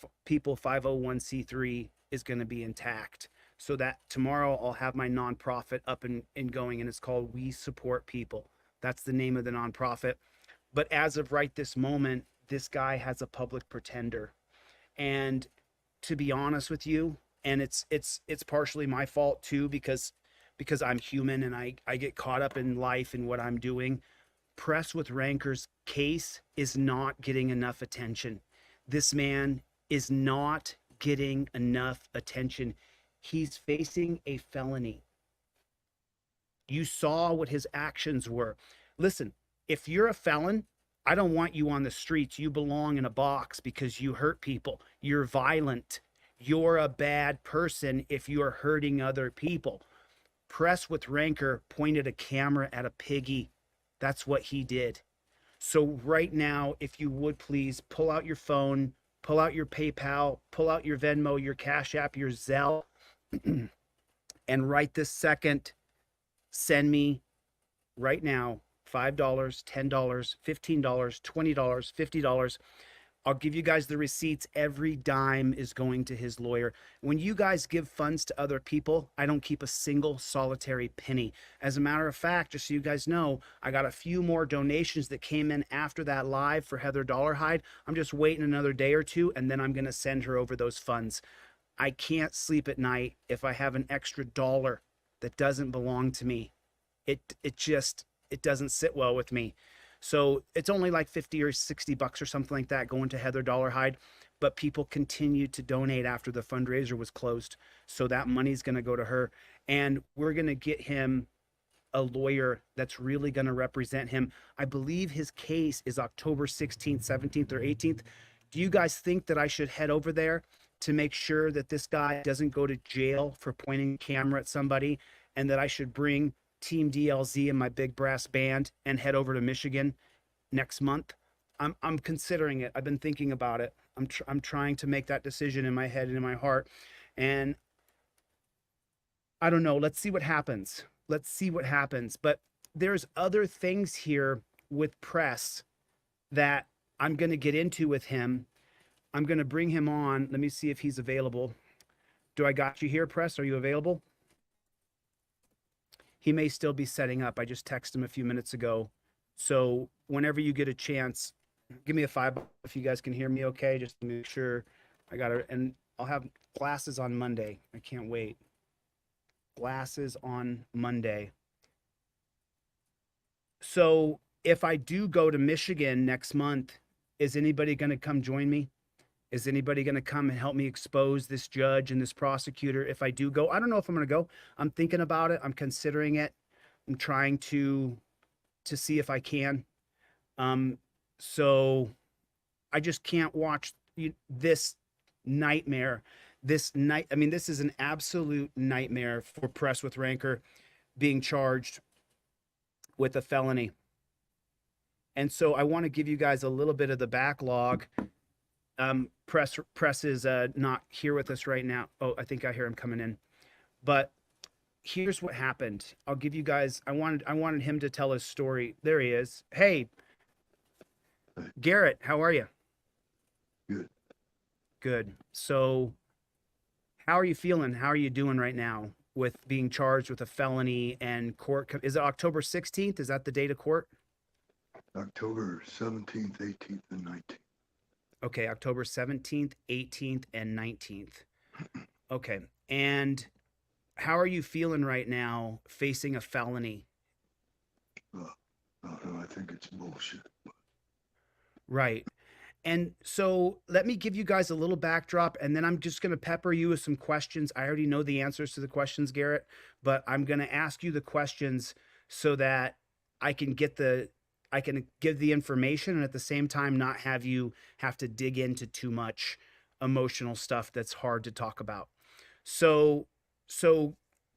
I: 501c3 is going to be intact. So that tomorrow I'll have my nonprofit up and going, and it's called We Support People. That's the name of the nonprofit. But as of right this moment, this guy has a public pretender. And to be honest with you, and it's partially my fault too, because I'm human and I get caught up in life and what I'm doing. Press with Rancor's case is not getting enough attention. This man is not getting enough attention. He's facing a felony. You saw what his actions were. Listen, if you're a felon, I don't want you on the streets. You belong in a box because you hurt people. You're violent. You're a bad person if you're hurting other people. Press with Rancor pointed a camera at a piggy. That's what he did. So right now, if you would please pull out your phone, pull out your PayPal, pull out your Venmo, your Cash App, your Zelle, and right this second, send me right now $5, $10, $15, $20, $50. I'll give you guys the receipts. Every dime is going to his lawyer. When you guys give funds to other people, I don't keep a single solitary penny. As a matter of fact, just so you guys know, I got a few more donations that came in after that live for Heather Dollarhide. I'm just waiting another day or two, and then I'm going to send her over those funds. I can't sleep at night if I have an extra dollar that doesn't belong to me. It doesn't sit well with me. So it's only like 50 or 60 bucks or something like that going to Heather Dollarhide, but people continued to donate after the fundraiser was closed. So that money's going to go to her, and we're going to get him a lawyer that's really going to represent him. I believe his case is October 16th, 17th, or 18th. Do you guys think that I should head over there to make sure that this guy doesn't go to jail for pointing a camera at somebody, and that I should bring Team DLZ and my big brass band and head over to Michigan next month? I'm considering it. I've been thinking about it. I'm trying to make that decision in my head and in my heart, and I don't know. Let's see what happens. But there's other things here with Press that I'm going to get into with him. I'm going to bring him on. Let me see if he's available. Do I got you here, Press? Are you available? He may still be setting up. I just texted him a few minutes ago. So whenever you get a chance, give me a $5 if you guys can hear me okay, just to make sure I got it. And I'll have glasses on Monday. I can't wait. Glasses on Monday. So if I do go to Michigan next month, is anybody going to come join me? Is anybody going to come and help me expose this judge and this prosecutor if I do go? I don't know if I'm going to go. I'm thinking about it. I'm considering it. I'm trying to see if I can. So I just can't watch this nightmare. This is an absolute nightmare for Press with Rancor being charged with a felony. And so I want to give you guys a little bit of the backlog. Press is not here with us right now. Oh, I think I hear him coming in. But here's what happened. I'll give you guys, I wanted him to tell his story. There he is. Hey, Garrett, how are you?
B: Good.
I: Good. So how are you feeling? How are you doing right now with being charged with a felony and court? Is it October 16th? Is that the date of court?
B: October 17th, 18th, and 19th.
I: Okay, October 17th, 18th, and 19th. Okay. And how are you feeling right now facing a felony?
B: I think it's bullshit.
I: Right. And so let me give you guys a little backdrop, and then I'm just going to pepper you with some questions. I already know the answers to the questions, Garrett, but I'm going to ask you the questions so that I can give the information and at the same time not have you have to dig into too much emotional stuff that's hard to talk about. So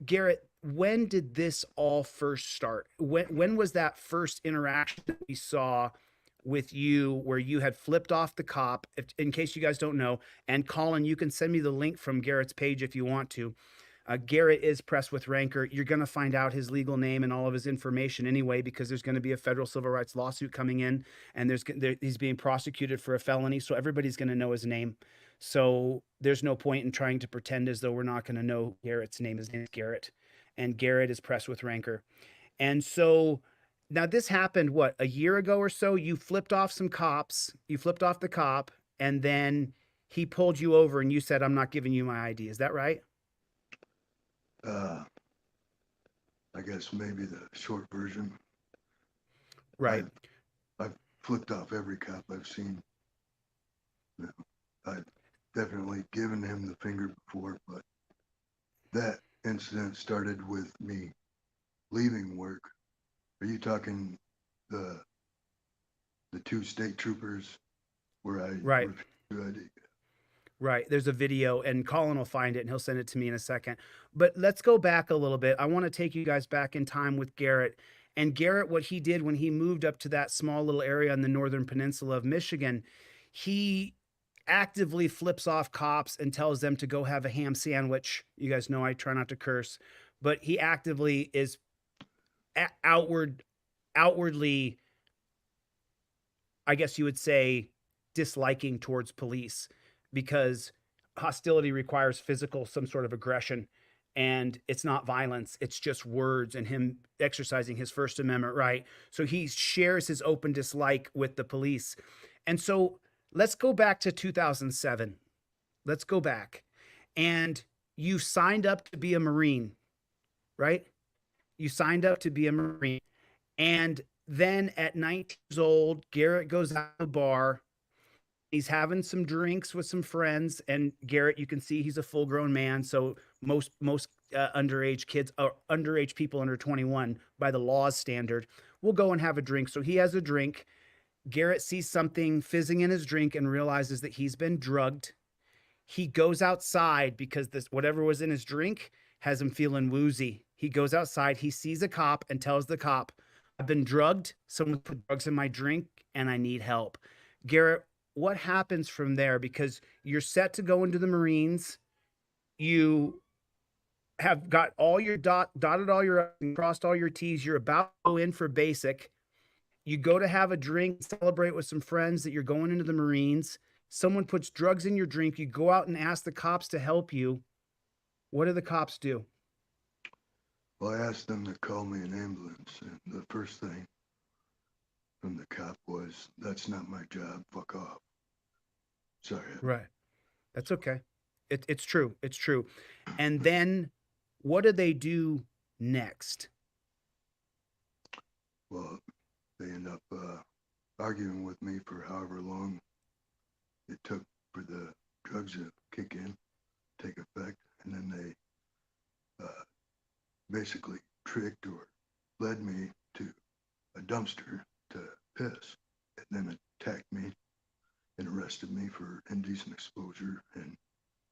I: Garrett, when did this all first start? When was that first interaction that we saw with you where you had flipped off the cop? In case you guys don't know, and Colin, you can send me the link from Garrett's page if you want to. Garrett is Press with Rancor. You're going to find out his legal name and all of his information anyway, because there's going to be a federal civil rights lawsuit coming in, and he's being prosecuted for a felony. So everybody's going to know his name. So there's no point in trying to pretend as though we're not going to know Garrett's name. His name is Garrett, and Garrett is Press with Rancor. And so Now this happened, what, a year ago or so? You flipped off some cops, you flipped off the cop, and then he pulled you over and you said, I'm not giving you my ID. Is that right?
B: I guess maybe the short version.
I: Right.
B: I've flipped off every cop I've seen. You know, I've definitely given him the finger before, but that incident started with me leaving work. Are you talking the two state troopers where I
I: Right.
B: refused ID?
I: Right. There's a video, and Colin will find it and he'll send it to me in a second. But let's go back a little bit. I want to take you guys back in time with Garrett. And Garrett, what he did when he moved up to that small little area on the northern peninsula of Michigan, he actively flips off cops and tells them to go have a ham sandwich. You guys know I try not to curse, but he actively is outwardly, I guess you would say, disliking towards police, because hostility requires physical, some sort of aggression, and it's not violence. It's just words and him exercising his First Amendment right. So he shares his open dislike with the police. And so let's go back to 2007. Let's go back. And you signed up to be a Marine, right? You signed up to be a Marine. And then at 19 years old, Garrett goes out to a bar. He's having some drinks with some friends, and Garrett, you can see he's a full-grown man. So most underage kids or underage people under 21 by the law's standard will go and have a drink. So he has a drink. Garrett sees something fizzing in his drink and realizes that he's been drugged. He goes outside because this whatever was in his drink has him feeling woozy. He goes outside. He sees a cop and tells the cop, "I've been drugged. Someone put drugs in my drink, and I need help." Garrett, what happens from there? Because you're set to go into the Marines. You have got all your dotted all your and crossed all your T's. You're about to go in for basic. You go to have a drink, celebrate with some friends that you're going into the Marines. Someone puts drugs in your drink. You go out and ask the cops to help you. What do the cops do?
B: Well, I asked them to call me an ambulance, and the first thing from the cop was, "That's not my job, fuck off." Sorry.
I: Right. That's okay. It's true. It's true. And then what do they do next?
B: Well, they end up arguing with me for however long it took for the drugs to kick in, take effect, and then they basically tricked or led me to a dumpster to piss, and then attacked me and arrested me for indecent exposure, and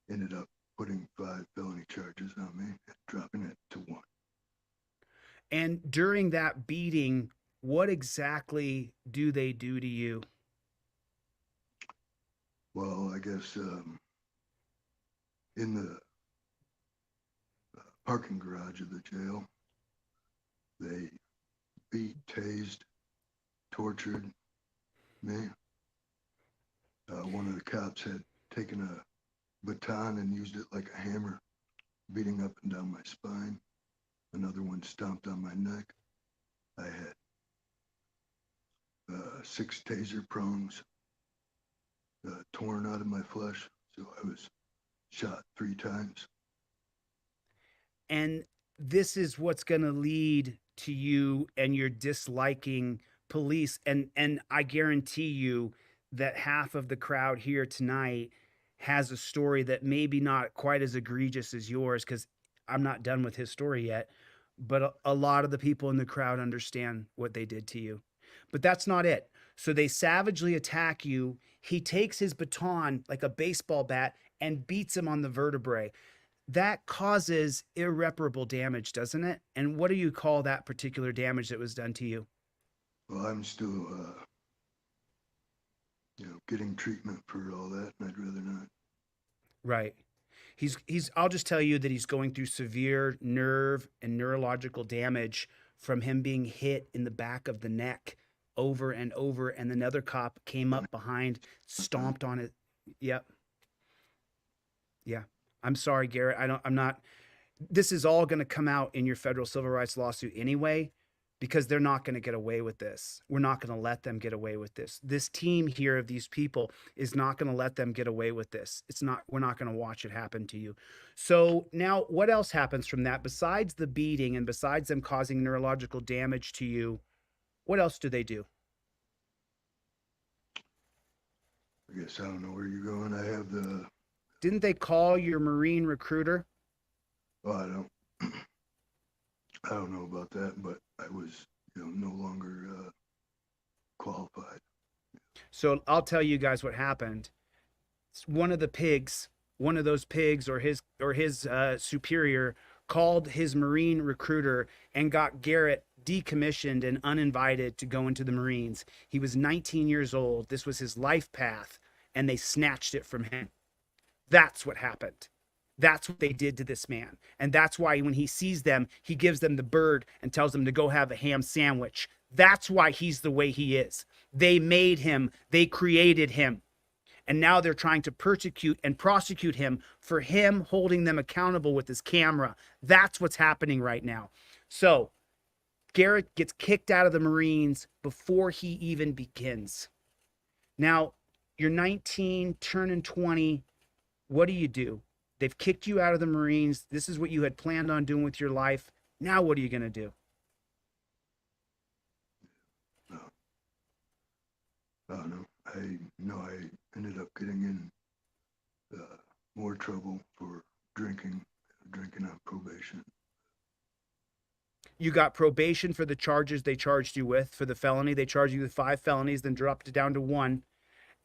B: ended up putting 5 felony charges on me and dropping it to 1.
I: And during that beating, what exactly do they do to you?
B: Well, I guess in the parking garage of the jail, they beat, tased, tortured me. One of the cops had taken a baton and used it like a hammer, beating up and down my spine. Another one stomped on my neck. I had 6 taser prongs torn out of my flesh, so I was shot 3 times.
I: And this is what's going to lead to you and your disliking police. And I guarantee you that half of the crowd here tonight has a story that maybe not quite as egregious as yours, because I'm not done with his story yet. But a lot of the people in the crowd understand what they did to you. But that's not it. So they savagely attack you. He takes his baton like a baseball bat and beats him on the vertebrae. That causes irreparable damage, doesn't it? And what do you call that particular damage that was done to you?
B: Well, I'm still, getting treatment for all that, and I'd rather not.
I: Right. I'll just tell you that he's going through severe nerve and neurological damage from him being hit in the back of the neck over and over. And another cop came up behind, stomped on it. Yep. Yeah. I'm sorry, Garrett. I'm not, this is all going to come out in your federal civil rights lawsuit anyway. because they're not going to get away with this. We're not going to let them get away with this. This team here of these people is not going to let them get away with this. We're not going to watch it happen to you. So now what else happens from that besides the beating and besides them causing neurological damage to you? What else do they do?
B: I guess I don't know where you're going. I have the.
I: Didn't they call your Marine recruiter?
B: Well, I don't know about that, but I was, no longer qualified.
I: So I'll tell you guys what happened. One of those pigs or his superior called his Marine recruiter and got Garrett decommissioned and uninvited to go into the Marines. He was 19 years old. This was his life path, and they snatched it from him. That's what happened. That's what they did to this man. And that's why when he sees them, he gives them the bird and tells them to go have a ham sandwich. That's why he's the way he is. They made him. They created him. And now they're trying to persecute and prosecute him for him holding them accountable with his camera. That's what's happening right now. So Garrett gets kicked out of the Marines before he even begins. Now, you're 19, turning 20. What do? They've kicked you out of the Marines. This is what you had planned on doing with your life. Now what are you going to do?
B: I don't know. I ended up getting in more trouble for drinking on probation.
I: You got probation for the charges they charged you with. For the felony, they charged you with 5 felonies, then dropped it down to 1.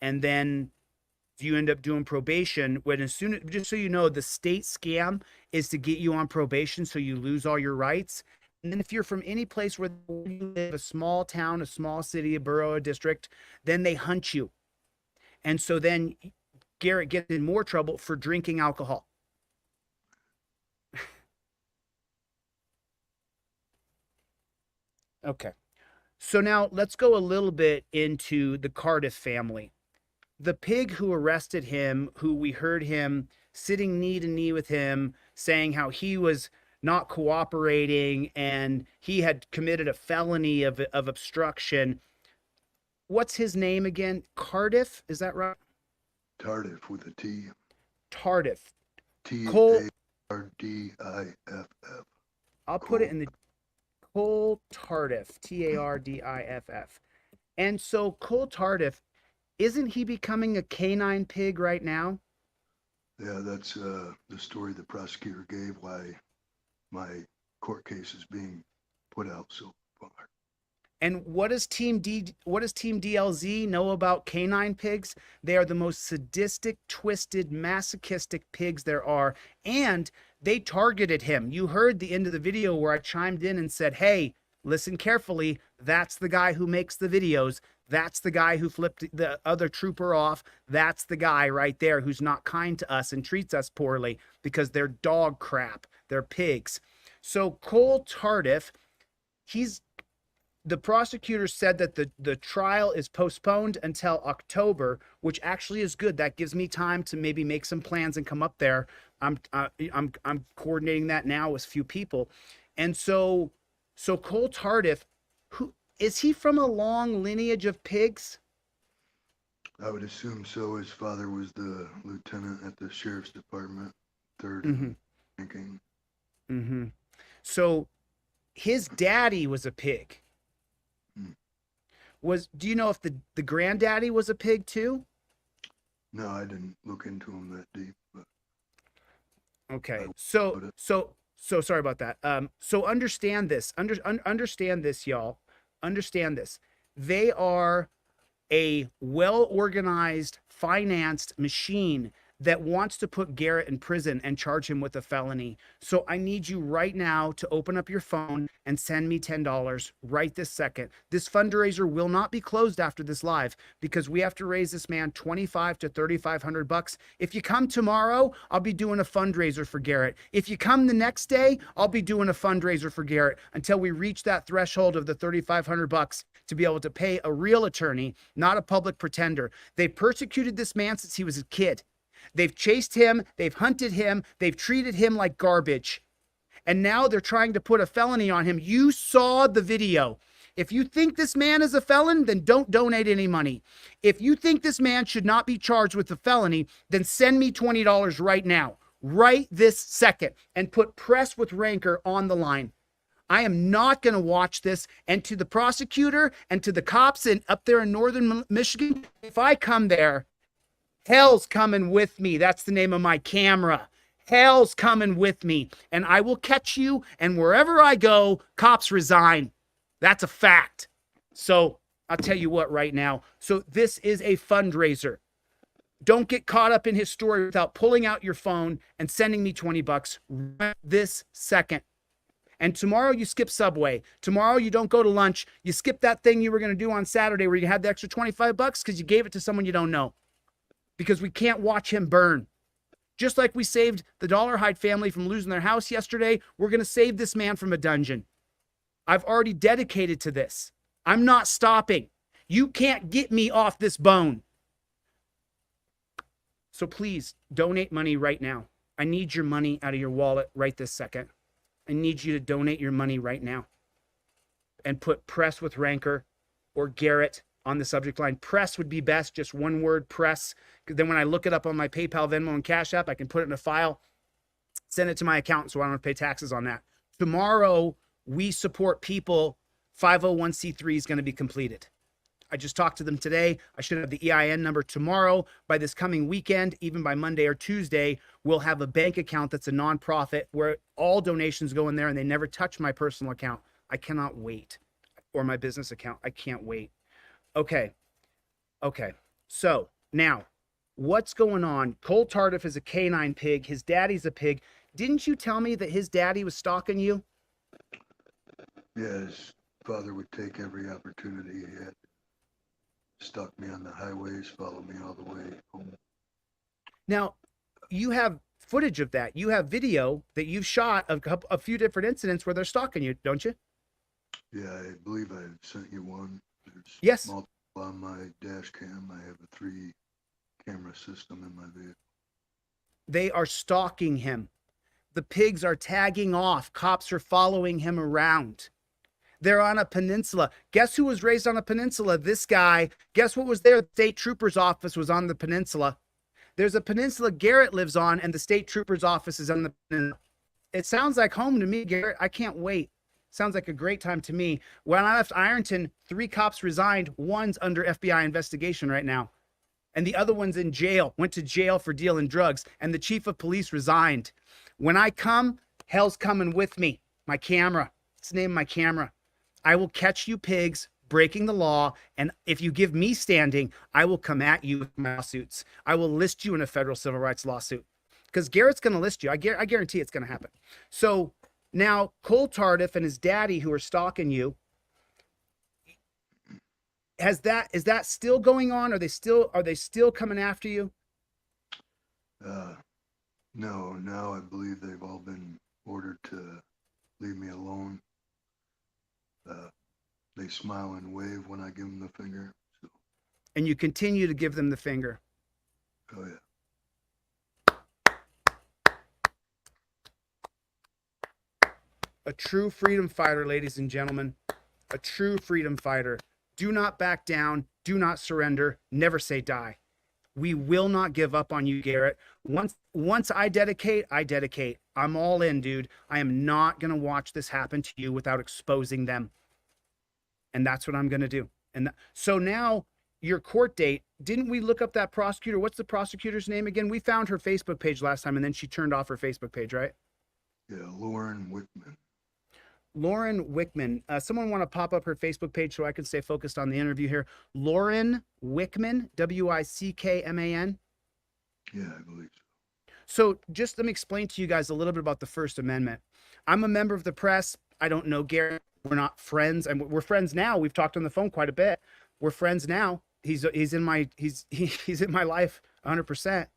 I: And then you end up doing probation just so you know, the state scam is to get you on probation so you lose all your rights. And then if you're from any place where you live, a small town, a small city, a borough, a district, then they hunt you. And so then Garrett gets in more trouble for drinking alcohol. Okay. So now let's go a little bit into the Cardiff family. The pig who arrested him, who we heard him sitting knee to knee with him, saying how he was not cooperating and he had committed a felony of obstruction. What's his name again? Cardiff? Is that right?
B: Tardif with a T.
I: Tardif.
B: Tardiff.
I: I'll put it in the Cole Tardif. Tardiff. And so Cole Tardif, isn't he becoming a canine pig right now?
B: Yeah, that's the story the prosecutor gave why my court case is being put out so far.
I: And what does Team DLZ know about canine pigs? They are the most sadistic, twisted, masochistic pigs there are. And they targeted him. You heard the end of the video where I chimed in and said, hey, listen carefully. That's the guy who makes the videos. That's the guy who flipped the other trooper off. That's the guy right there who's not kind to us and treats us poorly because they're dog crap. They're pigs. So Cole Tardif, the prosecutor said that the trial is postponed until October, which actually is good. That gives me time to maybe make some plans and come up there. I'm coordinating that now with a few people. And so Cole Tardif, who is he from a long lineage of pigs?
B: I would assume so. His father was the lieutenant at the sheriff's department, third ranking.
I: Mm-hmm. So his daddy was a pig. Do you know if the granddaddy was a pig too?
B: No, I didn't look into him that deep. But
I: okay, so sorry about that. So understand this. Understand this, y'all. Understand this. They are a well-organized, financed machine that wants to put Garrett in prison and charge him with a felony. So I need you right now to open up your phone and send me $10 right this second. This fundraiser will not be closed after this live because we have to raise this man $2,500 to $3,500. If you come tomorrow, I'll be doing a fundraiser for Garrett. If you come the next day, I'll be doing a fundraiser for Garrett until we reach that threshold of the $3,500 to be able to pay a real attorney, not a public pretender. They persecuted this man since he was a kid. They've chased him, they've hunted him, they've treated him like garbage. And now they're trying to put a felony on him. You saw the video. If you think this man is a felon, then don't donate any money. If you think this man should not be charged with a felony, then send me $20 right now, right this second, and put Press with Rancor on the line. I am not going to watch this. And to the prosecutor and to the cops up there in northern Michigan, if I come there, hell's coming with me. That's the name of my camera. Hell's coming with me. And I will catch you. And wherever I go, cops resign. That's a fact. So I'll tell you what right now. So this is a fundraiser. Don't get caught up in his story without pulling out your phone and sending me $20 right this second. And tomorrow you skip Subway. Tomorrow you don't go to lunch. You skip that thing you were going to do on Saturday where you had the extra $25 because you gave it to someone you don't know. Because we can't watch him burn. Just like we saved the Dollarhide family from losing their house yesterday, we're going to save this man from a dungeon. I've already dedicated to this. I'm not stopping. You can't get me off this bone. So please donate money right now. I need your money out of your wallet right this second. I need you to donate your money right now and put Press with Rancor or Garrett on the subject line. Press would be best, just one word, Press. Then when I look it up on my PayPal, Venmo, and Cash App, I can put it in a file, send it to my accountant so I don't have to pay taxes on that. Tomorrow, we support people. 501c3 is going to be completed. I just talked to them today. I should have the EIN number tomorrow. By this coming weekend, even by Monday or Tuesday, we'll have a bank account that's a nonprofit where all donations go in there and they never touch my personal account. I cannot wait. Or my business account. I can't wait. Okay. So now, what's going on? Cole Tardif is a canine pig. His daddy's a pig. Didn't you tell me that his daddy was stalking you?
B: Yeah, his father would take every opportunity he had. Stalk me on the highways, follow me all the way home.
I: Now, you have footage of that. You have video that you've shot of a few different incidents where they're stalking you, don't you?
B: Yeah, I believe I sent you one. There's
I: Yes.
B: multiple on my dash cam. I have a 3-camera system in my vehicle.
I: They are stalking him. The pigs are tagging off. Cops are following him around. They're on a peninsula. Guess who was raised on a peninsula? This guy. Guess what was there? The state trooper's office was on the peninsula. There's a peninsula Garrett lives on, and the state trooper's office is on the peninsula. It sounds like home to me, Garrett. I can't wait. Sounds like a great time to me. When I left Ironton, 3 cops resigned. One's under FBI investigation right now. And the other one's in jail, went to jail for dealing drugs. And the chief of police resigned. When I come, hell's coming with me. My camera. It's the name of my camera. I will catch you pigs breaking the law. And if you give me standing, I will come at you with my lawsuits. I will list you in a federal civil rights lawsuit. Because Garrett's going to list you. I guarantee it's going to happen. So now Cole Tardif and his daddy who are stalking you, is that still going on? Are they still coming after you?
B: No, now I believe they've all been ordered to leave me alone. They smile and wave when I give them the finger. So.
I: And you continue to give them the finger.
B: Oh, yeah.
I: A true freedom fighter, ladies and gentlemen. A true freedom fighter. Do not back down. Do not surrender. Never say die. We will not give up on you, Garrett. Once I dedicate, I dedicate. I'm all in, dude. I am not going to watch this happen to you without exposing them. And that's what I'm going to do. And so now your court date, didn't we look up that prosecutor? What's the prosecutor's name again? We found her Facebook page last time and then she turned off her Facebook page, right?
B: Yeah, Lauren Wickman.
I: Lauren Wickman. Someone want to pop up her Facebook page so I can stay focused on the interview here. Lauren Wickman, Wickman.
B: Yeah, I believe so.
I: So just let me explain to you guys a little bit about the First Amendment. I'm a member of the press. I don't know Garrett. We're not friends, and we're friends now. We've talked on the phone quite a bit. We're friends now. He's in my life 100%.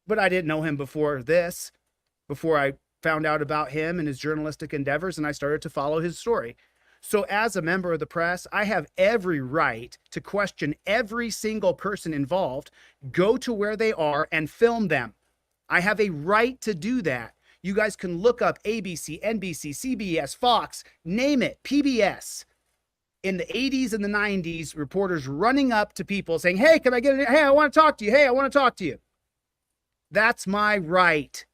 I: But I didn't know him before I found out about him and his journalistic endeavors, and I started to follow his story. So as a member of the press, I have every right to question every single person involved, go to where they are and film them. I have a right to do that. You guys can look up ABC, NBC, CBS, Fox, name it, PBS. In the 80s and the 90s, reporters running up to people saying, hey, can I get in? Hey, I want to talk to you. Hey, I want to talk to you. That's my right.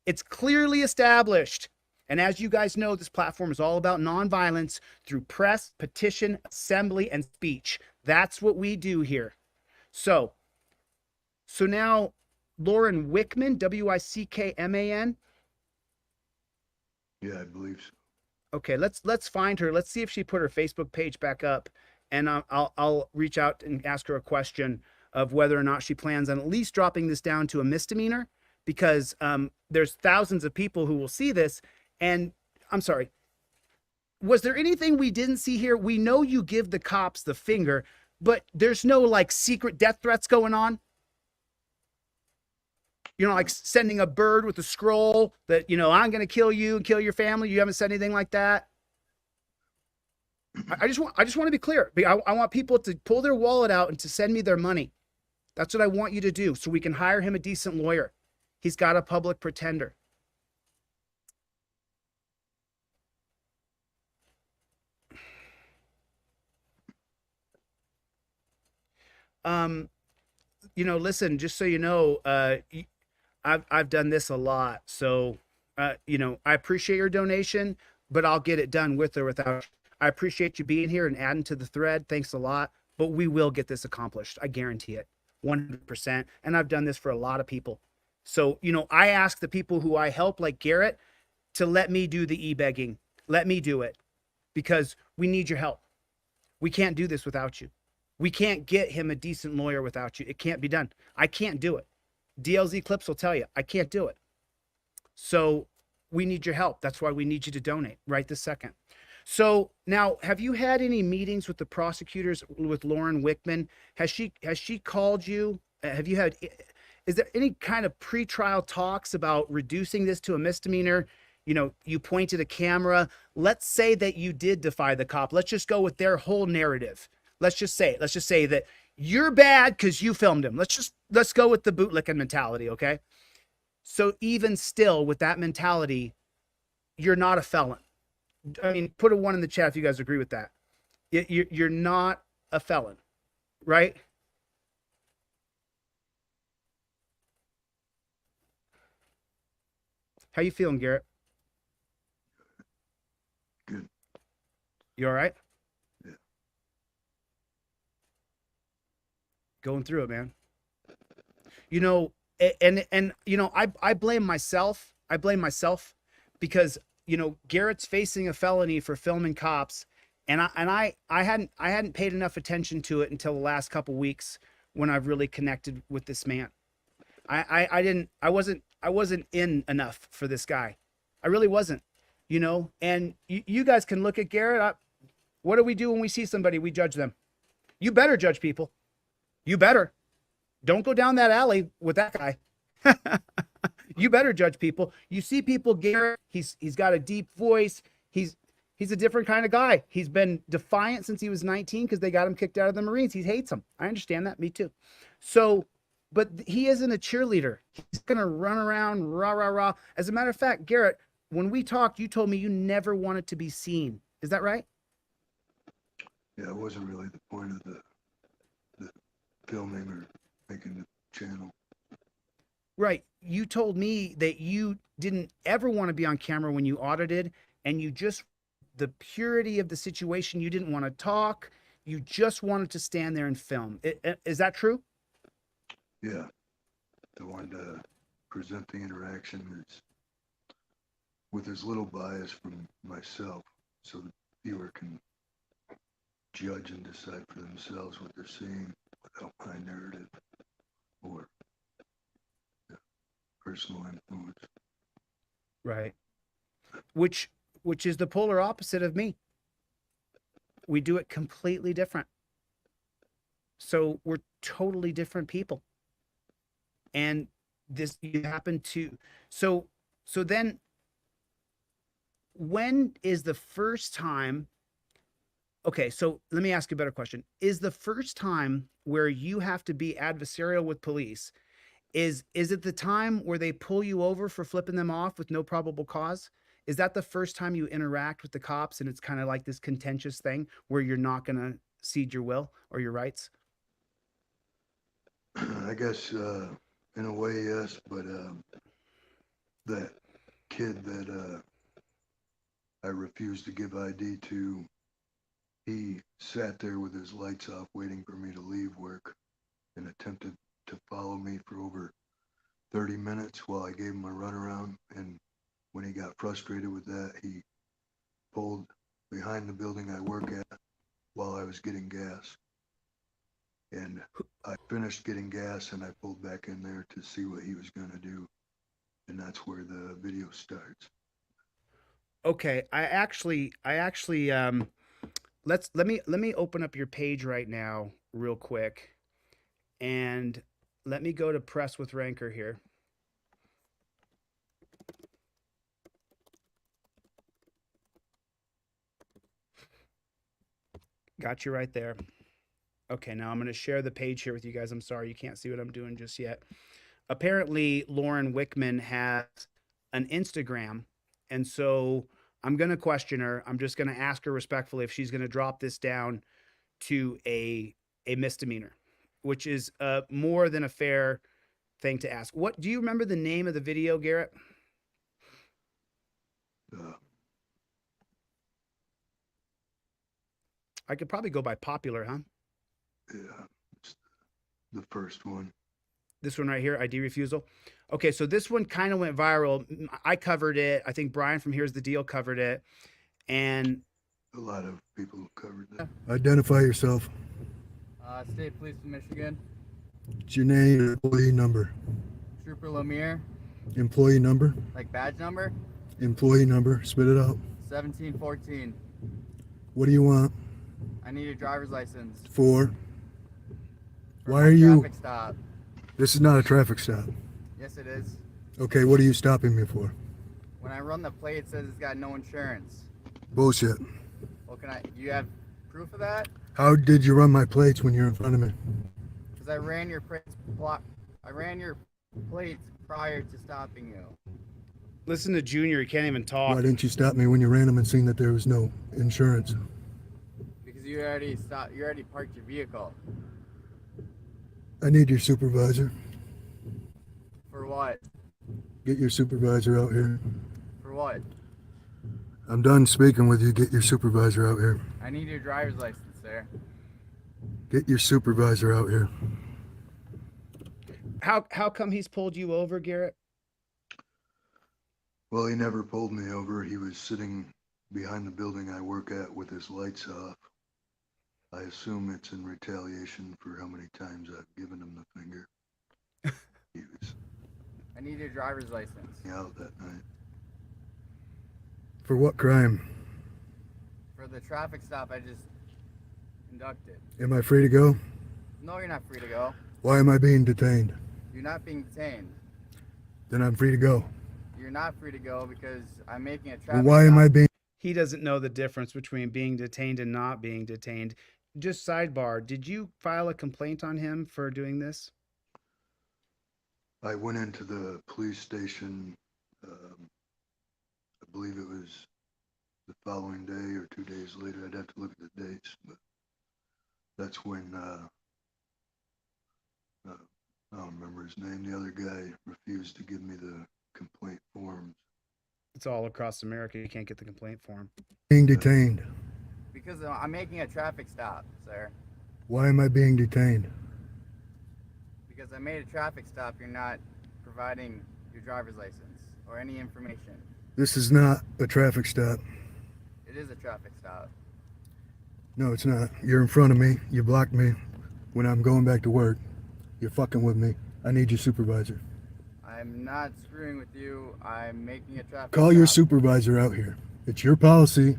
I: It's clearly established. And as you guys know, this platform is all about nonviolence through press, petition, assembly, and speech. That's what we do here. So now Lauren Wickman, Wickman.
B: Yeah, I believe so.
I: Okay, let's find her. Let's see if she put her Facebook page back up, and I'll reach out and ask her a question of whether or not she plans on at least dropping this down to a misdemeanor, because there's thousands of people who will see this. And I'm sorry, was there anything we didn't see here? We know you give the cops the finger, but there's no like secret death threats going on. You know, like sending a bird with a scroll that, you know, I'm going to kill you and kill your family. You haven't said anything like that. I just want to be clear. I want people to pull their wallet out and to send me their money. That's what I want you to do, so we can hire him a decent lawyer. He's got a public pretender. You know, listen, just so you know, I've done this a lot. So, you know, I appreciate your donation, but I'll get it done with or without. I appreciate you being here and adding to the thread. Thanks a lot. But we will get this accomplished. I guarantee it 100%. And I've done this for a lot of people. So, you know, I ask the people who I help, like Garrett, to let me do the e-begging. Let me do it, because we need your help. We can't do this without you. We can't get him a decent lawyer without you. It can't be done. I can't do it. DLZ Clips will tell you, I can't do it. So we need your help. That's why we need you to donate right this second. So now, have you had any meetings with the prosecutors, with Lauren Wickman? Has she called you? Is there any kind of pretrial talks about reducing this to a misdemeanor? You know, you pointed a camera. Let's say that you did defy the cop. Let's just go with their whole narrative. Let's just say that you're bad because you filmed him. Let's go with the bootlicking mentality, okay? So even still, with that mentality, you're not a felon. I mean, put a 1 in the chat if you guys agree with that. You're not a felon, right? How you feeling, Garrett?
B: Good.
I: You all right?
B: Yeah.
I: Going through it, man. You know, and you know, I blame myself. I blame myself because, you know, Garrett's facing a felony for filming cops, and I hadn't paid enough attention to it until the last couple weeks when I've really connected with this man. I wasn't in enough for this guy. I really wasn't, you know. And you guys can look at Garrett. What do we do when we see somebody? We judge them. You better judge people. You better. Don't go down that alley with that guy. You better judge people. You see people, Garrett, he's got a deep voice. He's a different kind of guy. He's been defiant since he was 19 because they got him kicked out of the Marines. He hates them. I understand that. Me too. So, but he isn't a cheerleader. He's going to run around, rah, rah, rah. As a matter of fact, Garrett, when we talked, you told me you never wanted to be seen. Is that right?
B: Yeah, it wasn't really the point of the filming or making the channel.
I: Right. You told me that you didn't ever want to be on camera when you audited, and you just, the purity of the situation, you didn't want to talk. You just wanted to stand there and film. Is that true?
B: Yeah. I wanted to present the interaction with as little bias from myself, so the viewer can judge and decide for themselves what they're seeing without my narrative or personal influence.
I: Right. Which is the polar opposite of me. We do it completely different. So we're totally different people. And this, you happen to, so then when is the first time, okay, so let me ask you a better question. Is the first time where you have to be adversarial with police Is it the time where they pull you over for flipping them off with no probable cause? Is that the first time you interact with the cops and it's kind of like this contentious thing where you're not going to cede your will or your rights?
J: I guess in a way, yes, but that kid that I refused to give ID to, he sat there with his lights off waiting for me to leave work and attempted to follow me for over 30 minutes while I gave him a runaround. And when he got frustrated with that, he pulled behind the building I work at while I was getting gas. And I finished getting gas and I pulled back in there to see what he was going to do. And that's where the video starts.
I: Okay, let me open up your page right now real quick, and let me go to Press with Rancor here. Got you right there. Okay, now I'm going to share the page here with you guys. I'm sorry you can't see what I'm doing just yet. Apparently, Lauren Wickman has an Instagram, and so I'm going to question her. I'm just going to ask her respectfully if she's going to drop this down to a misdemeanor, which is more than a fair thing to ask. What do you remember the name of the video, Garrett? I could probably go by popular, huh?
J: Yeah, it's the first one.
I: This one right here, ID refusal. Okay, so this one kind of went viral. I covered it. I think Brian from Here's the Deal covered it. And
J: a lot of people covered that.
B: Identify yourself.
K: State Police of Michigan.
B: What's your name and employee number?
K: Trooper Lemire.
B: Employee number?
K: Like badge number?
B: Employee number. Spit it out.
K: 1714.
B: What do you want?
K: I need a driver's license.
B: For?
K: For
B: Why are you?
K: Traffic stop.
B: This is not a traffic stop.
K: Yes, it is.
B: Okay, what are you stopping me for?
K: When I run the plate, it says it's got no insurance.
B: Bullshit.
K: Well, do you have proof of that?
B: How did you run my plates when you're in front of me?
K: Because I ran your plates prior to stopping you.
I: Listen to Junior, he can't even talk.
B: Why didn't you stop me when you ran them and seen that there was no insurance?
K: Because you already stopped. You already parked your vehicle.
B: I need your supervisor.
K: For what?
B: Get your supervisor out here.
K: For what?
B: I'm done speaking with you. Get your supervisor out here.
K: I need your driver's license, sir.
B: Get your supervisor out here.
I: How come he's pulled you over, Garrett?
J: Well, he never pulled me over. He was sitting behind the building I work at with his lights off. I assume it's in retaliation for how many times I've given him the finger. He was
K: I need your driver's license.
J: out that night.
B: For what crime?
K: For the traffic stop I just conducted.
B: Am I free to go?
K: No, you're not free to go.
B: Why am I being detained?
K: You're not being detained.
B: Then I'm free to go.
K: You're not free to go because I'm making a
B: Well,
K: traffic
B: why am I being?
I: He doesn't know the difference between being detained and not being detained. Just sidebar, did you file a complaint on him for doing this?
J: I went into the police station, I believe it was the following day or 2 days later. I'd have to look at the dates, but that's when, I don't remember his name, the other guy refused to give me the complaint forms.
I: It's all across America. You can't get the complaint form.
B: Being detained.
K: because I'm making a traffic stop, sir.
B: Why am I being detained?
K: Because I made a traffic stop, you're not providing your driver's license or any information.
B: This is not a traffic stop.
K: It is a traffic stop.
B: No, it's not. You're in front of me. You blocked me when I'm going back to work. You're fucking with me. I need your supervisor.
K: I'm not screwing with you. I'm making a traffic
B: Call
K: stop.
B: your supervisor out here. It's your policy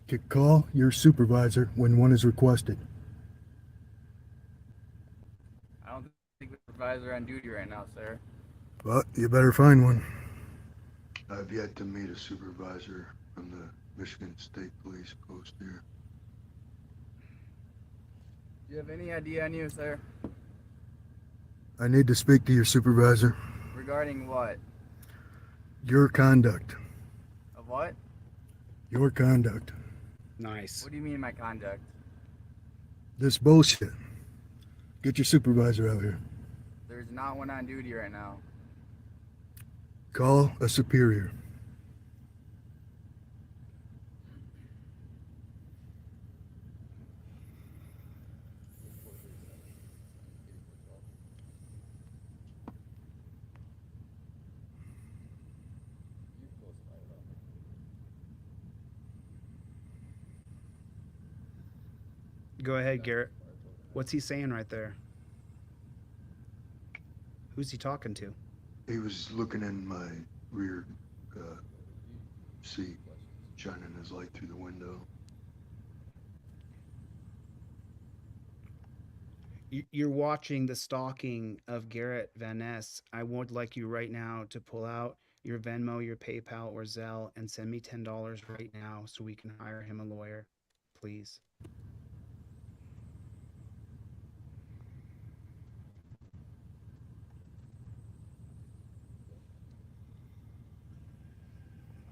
B: to call your supervisor when one is requested.
K: I don't think the supervisor on duty right now, sir.
B: But you better find one.
J: I've yet to meet a supervisor from the Michigan State Police post here.
K: Do you have any idea on you, sir?
J: I need to speak to your supervisor.
K: Regarding what?
J: Your conduct.
K: Of what?
J: Your conduct.
I: Nice.
K: What do you mean my conduct?
J: This bullshit. Get your supervisor out here.
K: There's not one on duty right now.
J: Call a superior.
I: Go ahead, Garrett. What's he saying right there? Who's he talking to?
J: He was looking in my rear seat, shining his light through the window.
I: You're watching the stalking of Garrett Van Ness. I would like you right now to pull out your Venmo, your PayPal, or Zelle and send me $10 right now so we can hire him a lawyer, please.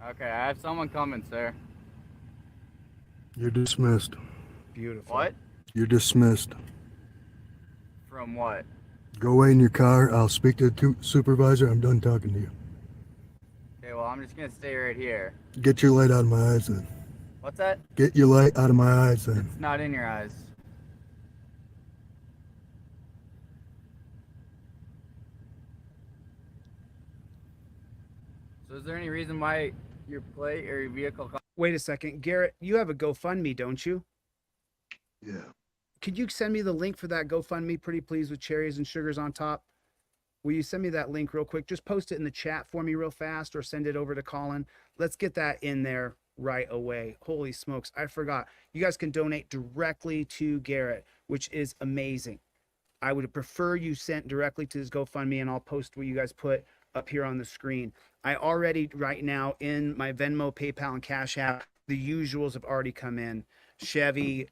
K: Okay, I have someone coming, sir.
J: You're dismissed.
I: Beautiful.
K: What?
J: You're dismissed.
K: From what?
J: Go away in your car. I'll speak to the supervisor. I'm done talking to you.
K: Okay, well, I'm just gonna stay right here.
J: Get your light out of my eyes then.
K: What's that?
J: Get your light out of my eyes then.
K: It's not in your eyes. So is there any reason why your plate or your vehicle...
I: Wait a second. Garrett, you have a GoFundMe, don't you?
J: Yeah.
I: Could you send me the link for that GoFundMe, pretty please, with cherries and sugars on top? Will you send me that link real quick? Just post it in the chat for me real fast or send it over to Colin. Let's get that in there right away. Holy smokes, I forgot. You guys can donate directly to Garrett, which is amazing. I would prefer you sent directly to his GoFundMe, and I'll post what you guys put up here on the screen. I already, right now, in my Venmo, PayPal, and Cash App, the usuals have already come in. Chevy,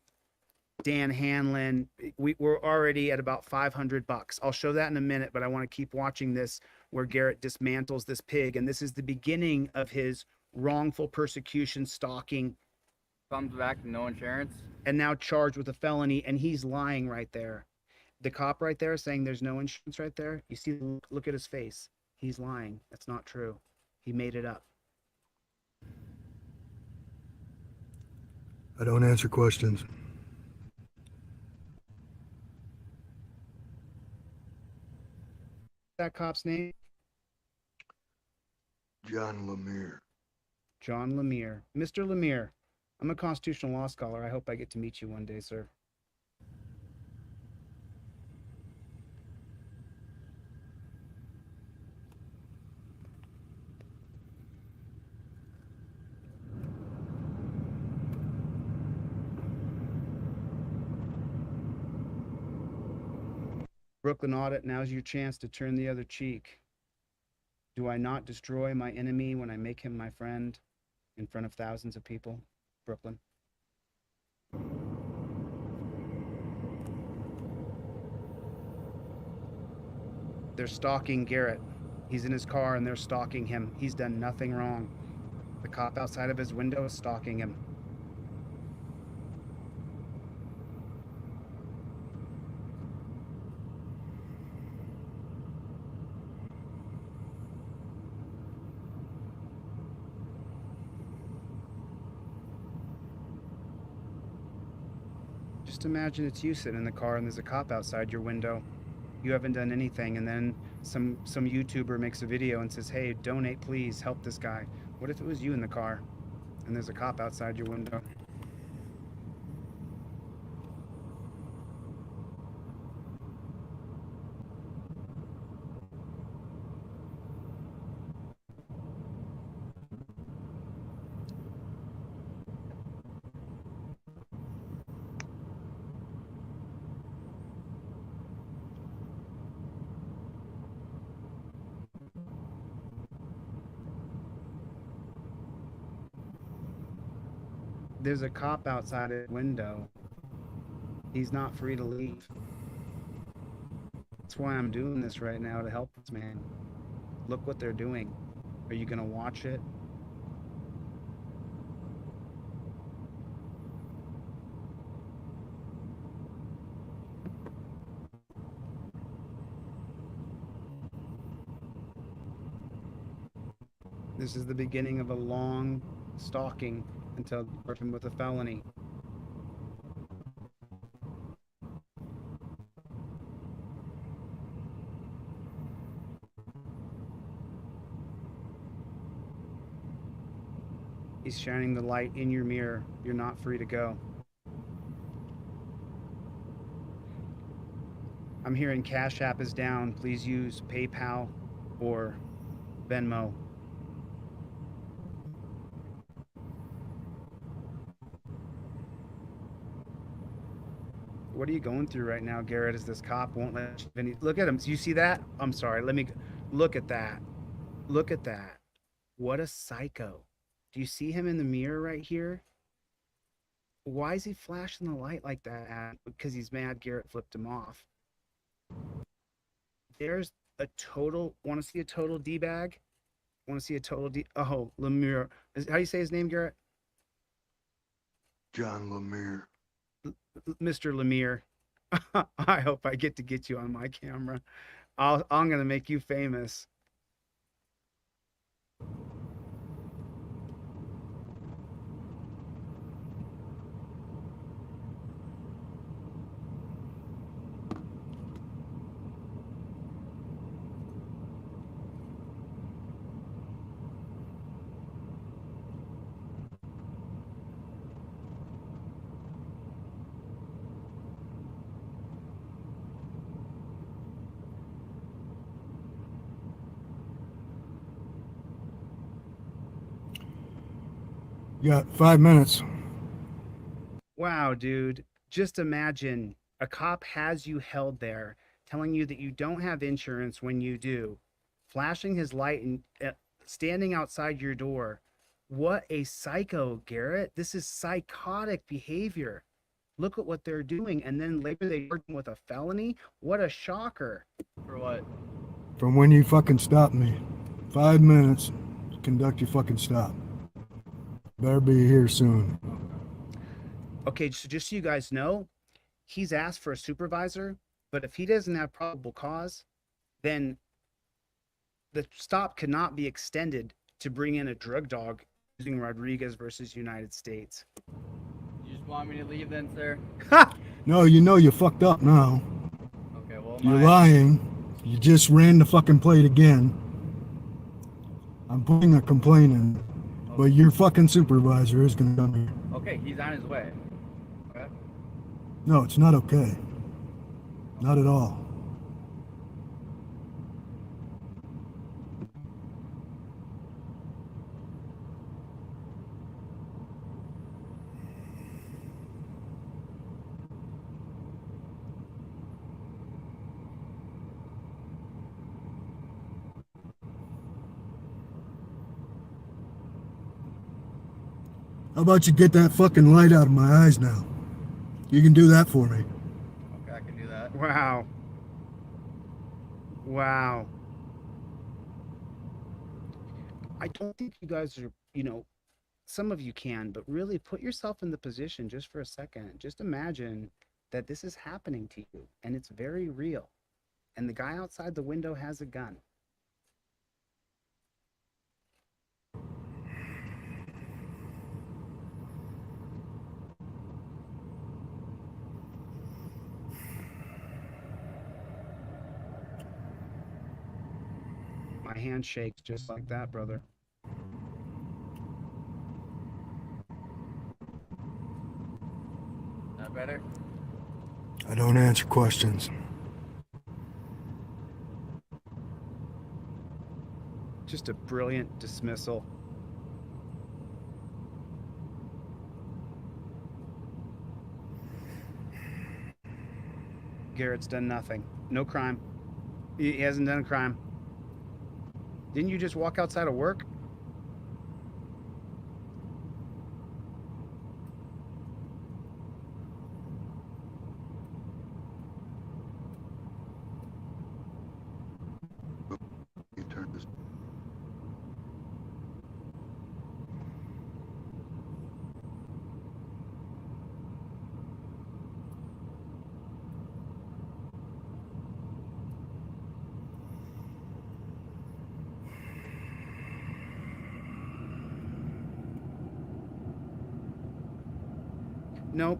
I: Dan Hanlon, we're already at about $500. I'll show that in a minute, but I want to keep watching this where Garrett dismantles this pig, and this is the beginning of his wrongful persecution, stalking.
K: Comes back to no insurance.
I: And now charged with a felony, and he's lying right there. The cop right there saying there's no insurance right there. You see, look at his face. He's lying. That's not true. He made it up.
J: I don't answer questions.
I: That cop's name?
J: John Lemire.
I: John Lemire. Mr. Lemire, I'm a constitutional law scholar. I hope I get to meet you one day, sir. Brooklyn Audit, now's your chance to turn the other cheek. Do I not destroy my enemy when I make him my friend in front of thousands of people? Brooklyn. They're stalking Garrett. He's in his car and they're stalking him. He's done nothing wrong. The cop outside of his window is stalking him. Just imagine it's you sitting in the car and there's a cop outside your window. You haven't done anything, and then some YouTuber makes a video and says, hey, donate please, help this guy. What if it was you in the car and there's a cop outside your window? There's a cop outside his window. He's not free to leave. That's why I'm doing this right now, to help this man. Look what they're doing. Are you gonna watch it? This is the beginning of a long stalking until they charge him with a felony. He's shining the light in your mirror. You're not free to go. I'm hearing Cash App is down. Please use PayPal or Venmo. What are you going through right now, Garrett? As this cop won't let you any, look at him. You see that? I'm sorry. Let me look at that. Look at that. What a psycho. Do you see him in the mirror right here? Why is he flashing the light like that? Because he's mad Garrett flipped him off. There's a total, want to see a total D-bag? Want to see a total D? Oh, Lemire. How do you say his name, Garrett?
J: John Lemire.
I: Mr. Lemire. I hope I get to get you on my camera. I'm going to make you famous.
B: You got 5 minutes.
I: Wow, dude. Just imagine a cop has you held there, telling you that you don't have insurance when you do, flashing his light and standing outside your door. What a psycho, Garrett. This is psychotic behavior. Look at what they're doing. And then later they charge him with a felony. What a shocker.
K: For what?
B: From when you fucking stopped me. 5 minutes to conduct your fucking stop. Better be here soon.
I: Okay, so just so you guys know, he's asked for a supervisor, but if he doesn't have probable cause, then the stop cannot be extended to bring in a drug dog using Rodriguez versus United States.
K: You just want me to leave then, sir?
B: No, you know you fucked up now.
K: Okay, well,
B: You're lying. You just ran the fucking plate again. I'm putting a complaint in, but your fucking supervisor is gonna come here.
K: Okay, he's on his way. Okay.
B: No, it's not okay. Not at all. How about you get that fucking light out of my eyes now? You can do that for me.
K: Okay, I can do that.
I: Wow. Wow. I don't think you guys are, some of you can, but really put yourself in the position just for a second. Just imagine that this is happening to you and it's very real. And the guy outside the window has a gun. My hand shakes just like that, brother.
K: That better?
B: I don't answer questions.
I: Just a brilliant dismissal. Garrett's done nothing. No crime. He hasn't done a crime. Didn't you just walk outside of work? Nope.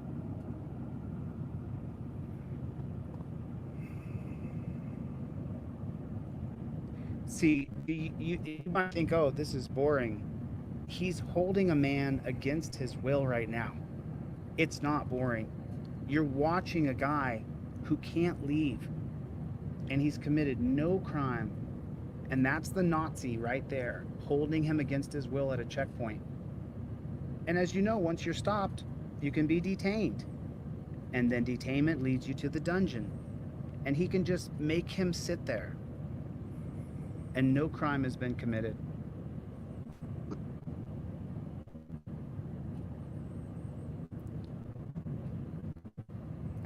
I: See, you might think, oh, this is boring. He's holding a man against his will right now. It's not boring. You're watching a guy who can't leave, and he's committed no crime. And that's the Nazi right there, holding him against his will at a checkpoint. And as you know, once you're stopped, you can be detained. And then detainment leads you to the dungeon. And he can just make him sit there. And no crime has been committed.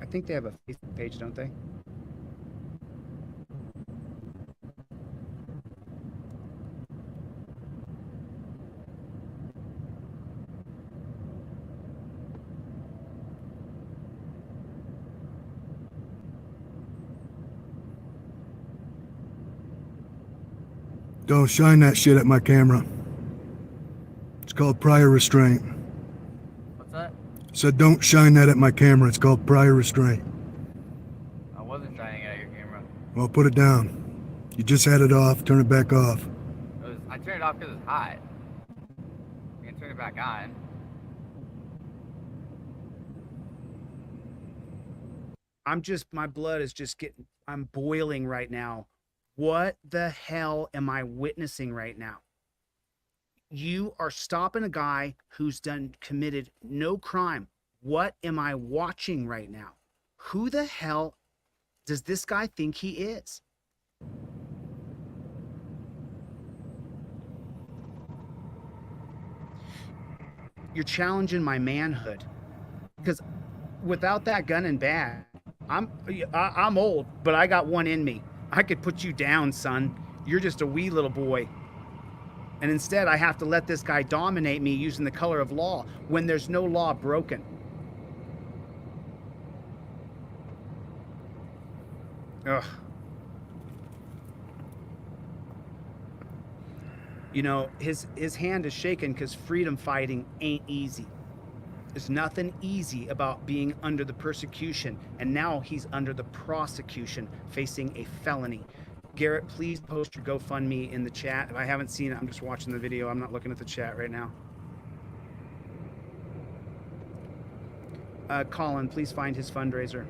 I: I think they have a Facebook page, don't they?
J: Don't shine that shit at my camera. It's called prior restraint.
K: What's that?
J: Said don't shine that at my camera. It's called prior restraint.
K: I wasn't shining at your camera.
J: Well, put it down. You just had it off. Turn it back off.
K: I turned it off because it's hot. You can turn it back on.
I: My blood is just I'm boiling right now. What the hell am I witnessing right now? You are stopping a guy who's committed no crime. What am I watching right now? Who the hell does this guy think he is? You're challenging my manhood. Because without that gun and bag, I'm old, but I got one in me. I could put you down, son. You're just a wee little boy. And instead, I have to let this guy dominate me using the color of law when there's no law broken. Ugh. You know, his hand is shaking because freedom fighting ain't easy. There's nothing easy about being under the persecution, and now he's under the prosecution, facing a felony. Garrett, please post your GoFundMe in the chat. If I haven't seen it, I'm just watching the video. I'm not looking at the chat right now. Colin, please find his fundraiser.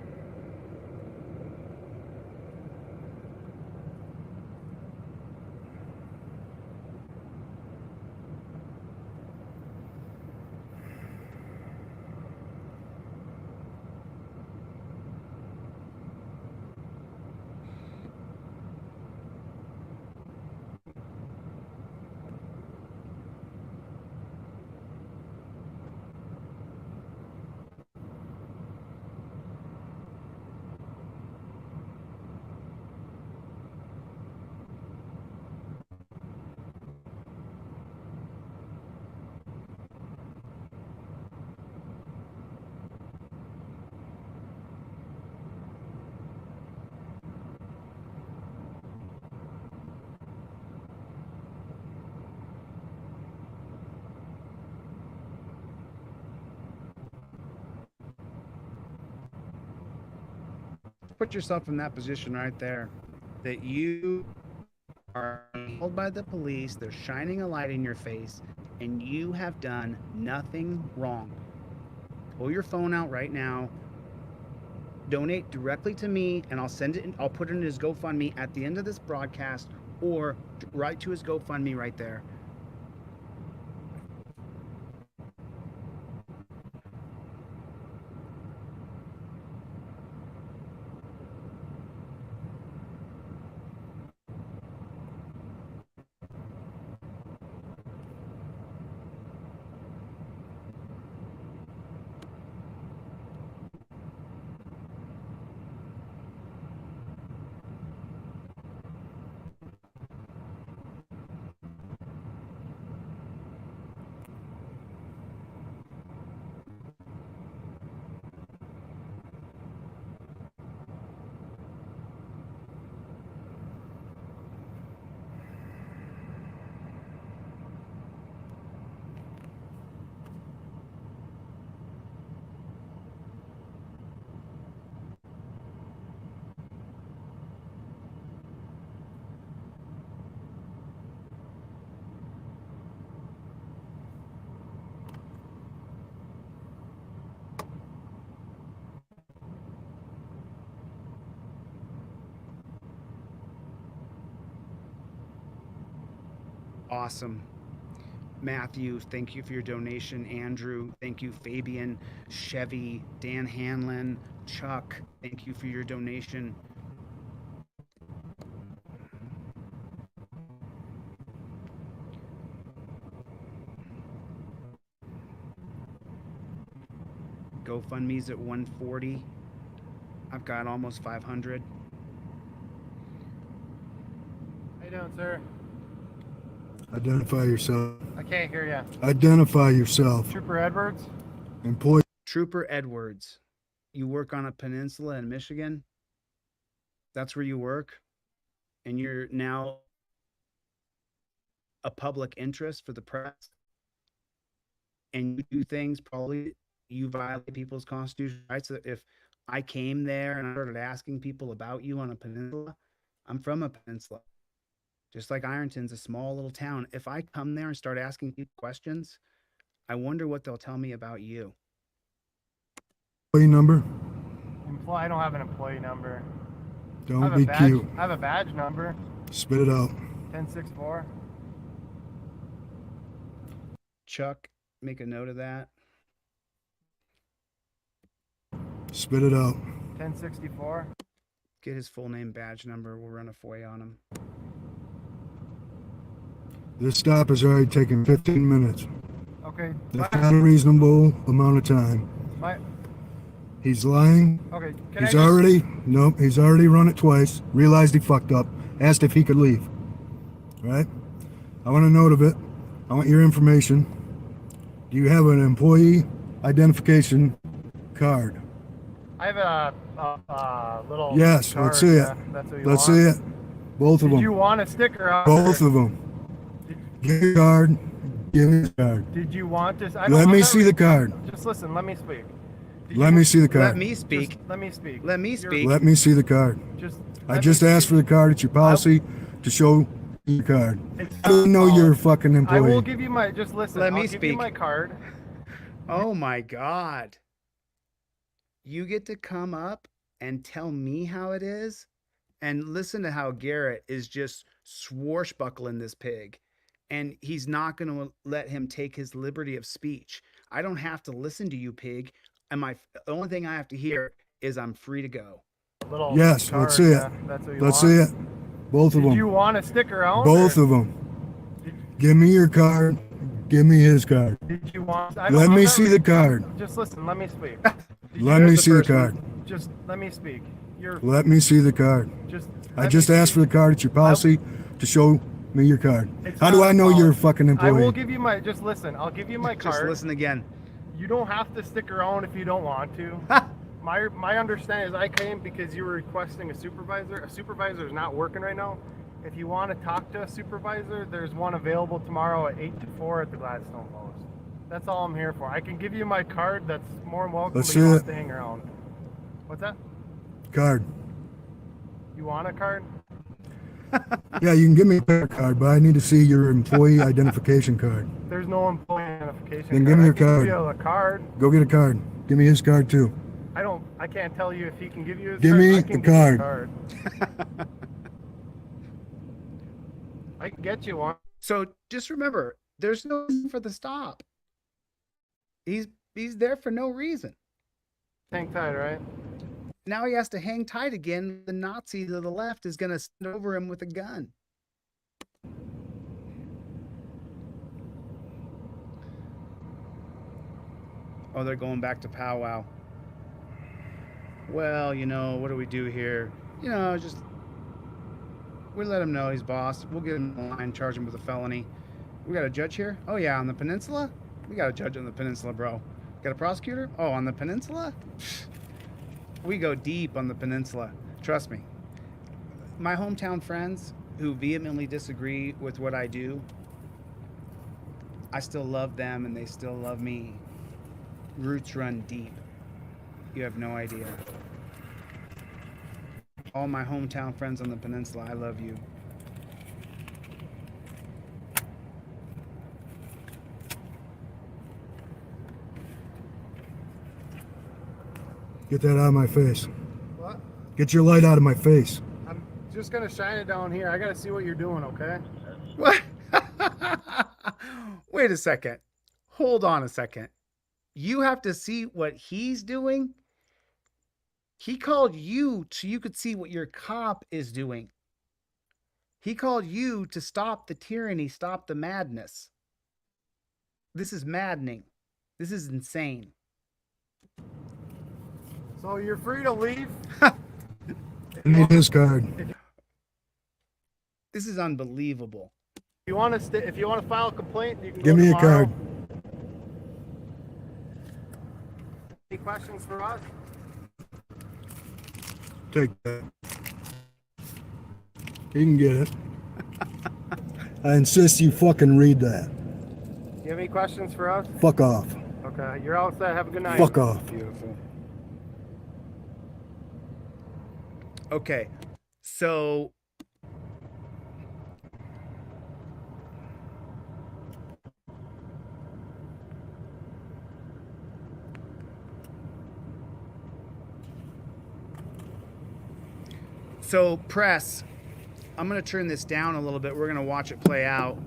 I: Put yourself in that position right there, that you are held by the police, they're shining a light in your face, and you have done nothing wrong. Pull your phone out right now, donate directly to me, and I'll send it, I'll put it in his GoFundMe at the end of this broadcast, or right to his GoFundMe right there. Awesome. Matthew, thank you for your donation. Andrew, thank you. Fabian, Chevy, Dan Hanlon, Chuck, thank you for your donation. GoFundMe's at 140. I've got almost 500.
L: How you doing, sir?
J: Identify yourself.
L: I can't hear you.
J: Identify yourself.
L: Trooper Edwards?
J: Employee.
I: Trooper Edwards, you work on a peninsula in Michigan? That's where you work? And you're now a public interest for the press? And you do things, probably you violate people's constitutional rights. So if I came there and I started asking people about you on a peninsula, I'm from a peninsula. Just like Ironton's a small little town. If I come there and start asking people questions, I wonder what they'll tell me about you.
J: Employee number.
L: I don't have an employee number.
J: Don't be cute.
L: I have a badge number.
J: Spit it out.
L: 1064.
I: Chuck, make a note of that.
J: Spit it out.
L: 1064.
I: Get his full name, badge number. We'll run a FOIA on him.
J: This stop has already taken 15 minutes.
L: Okay.
J: That's not a reasonable amount of time. He's lying.
L: Okay.
J: He's already run it twice. Realized he fucked up. Asked if he could leave. Right? I want a note of it. I want your information. Do you have an employee identification card?
L: I have a little.
J: Yes,
L: card.
J: let's see it.
L: That's what you
J: Let's
L: want.
J: see it. Both of them.
L: Did you want a sticker on
J: Both of them. Give me your card. Give me the card.
L: Did you want this?
J: Let me see the card.
L: Just listen. Let me speak.
J: Let me see the card.
I: Let me speak.
L: Let me speak.
I: Let me speak.
J: Let me see the card. I just asked for the card. It's your policy to show your card. I don't know you're a fucking employee.
L: I will give you my. Just listen.
I: Let me
L: I'll give
I: speak.
L: you my card.
I: Oh my God. You get to come up and tell me how it is? And listen to how Garrett is just swashbuckling this pig. And he's not going to let him take his liberty of speech. I don't have to listen to you, pig. And the only thing I have to hear is I'm free to go.
J: Yes, let's see it.
L: That's what you
J: Let's
L: want.
J: see it. Both of them.
L: Did you want a sticker on?
J: Both of them. Give me your card. Give me his card.
L: Did you want?
J: Let me see the card.
L: Just listen. Let me speak.
J: Let me see the card.
L: Just let me speak.
J: Let me see the card. I just asked for the card. It's your policy to show me your card. How do I know you're a fucking employee?
L: I will give you my. Just listen. I'll give you my card.
I: Just listen again.
L: You don't have to stick around if you don't want to. My understanding is I came because you were requesting a supervisor. A supervisor is not working right now. If you want to talk to a supervisor, there's one available tomorrow at 8 to 4 at the Gladstone Post. That's all I'm here for. I can give you my card. That's more than welcome.
J: Let's
L: but you don't
J: see
L: have
J: it.
L: to hang around. What's that?
J: Card.
L: You want a card?
J: Yeah, you can give me a card, but I need to see your employee identification card.
L: There's no employee identification.
J: Then give me your
L: I can
J: card.
L: give you a card.
J: Go get a card. Give me his card too.
L: I can't tell you if he can give you his
J: Give
L: card.
J: me
L: I can
J: the
L: give you a
J: card.
L: I can get you one.
I: So just remember, there's no reason for the stop. He's there for no reason.
L: Hang tight, right?
I: Now he has to hang tight again. The Nazi to the left is going to stand over him with a gun. Oh, they're going back to powwow. Well, what do we do here? Just we let him know he's boss. We'll get him in line, charge him with a felony. We got a judge here? Oh, yeah, on the peninsula? We got a judge on the peninsula, bro. Got a prosecutor? Oh, on the peninsula? We go deep on the peninsula. Trust me. My hometown friends who vehemently disagree with what I do, I still love them and they still love me. Roots run deep. You have no idea. All my hometown friends on the peninsula, I love you.
J: Get that out of my face.
L: What?
J: Get your light out of my face.
L: I'm just gonna shine it down here. I gotta see what you're doing, okay?
I: What? Wait a second. Hold on a second. You have to see what he's doing? He called you so you could see what your cop is doing. He called you to stop the tyranny, stop the madness. This is maddening. This is insane.
L: So you're free to leave.
B: I need his card.
I: This is unbelievable.
L: If you want to file a complaint, you can
B: Give
L: go
B: me a
L: tomorrow.
B: card.
L: Any questions for us?
B: Take that. You can get it. I insist you fucking read that.
L: Do you have any questions for us?
B: Fuck off.
L: Okay, you're all set. Have a good night.
B: Fuck off.
I: Beautiful. Okay, so press, I'm going to turn this down a little bit. We're going to watch it play out.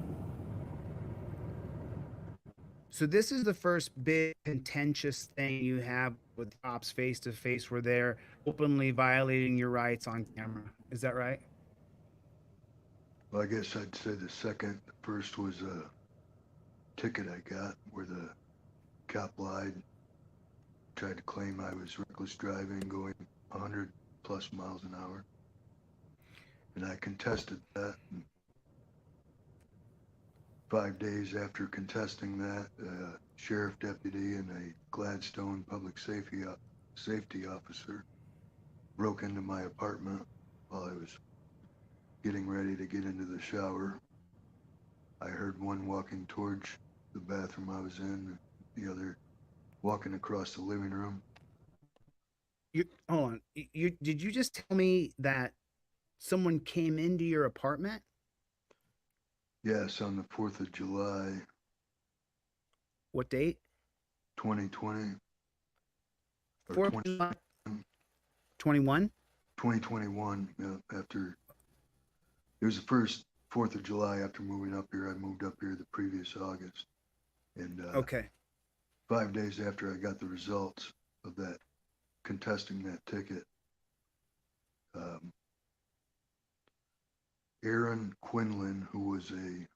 I: So this is the first big contentious thing you have with cops face to face where they're openly violating your rights on camera. Is that right?
J: Well, I guess I'd say the second. The first was a ticket I got where the cop lied, tried to claim I was reckless driving, going 100+ miles an hour. And I contested that. And 5 days after contesting that, a sheriff deputy and a Gladstone public safety officer broke into my apartment while I was getting ready to get into the shower. I heard one walking towards the bathroom I was in, the other walking across the living room.
I: Hold on. Did you just tell me that someone came into your apartment?
J: Yes, on the 4th of July.
I: What date?
J: 2020.
I: 4th of July? 21?
J: 2021, yeah, after, it was the first 4th of July after moving up here. I moved up here the previous August. And
I: okay.
J: 5 days after I got the results of that, contesting that ticket, Aaron Quinlan, who was a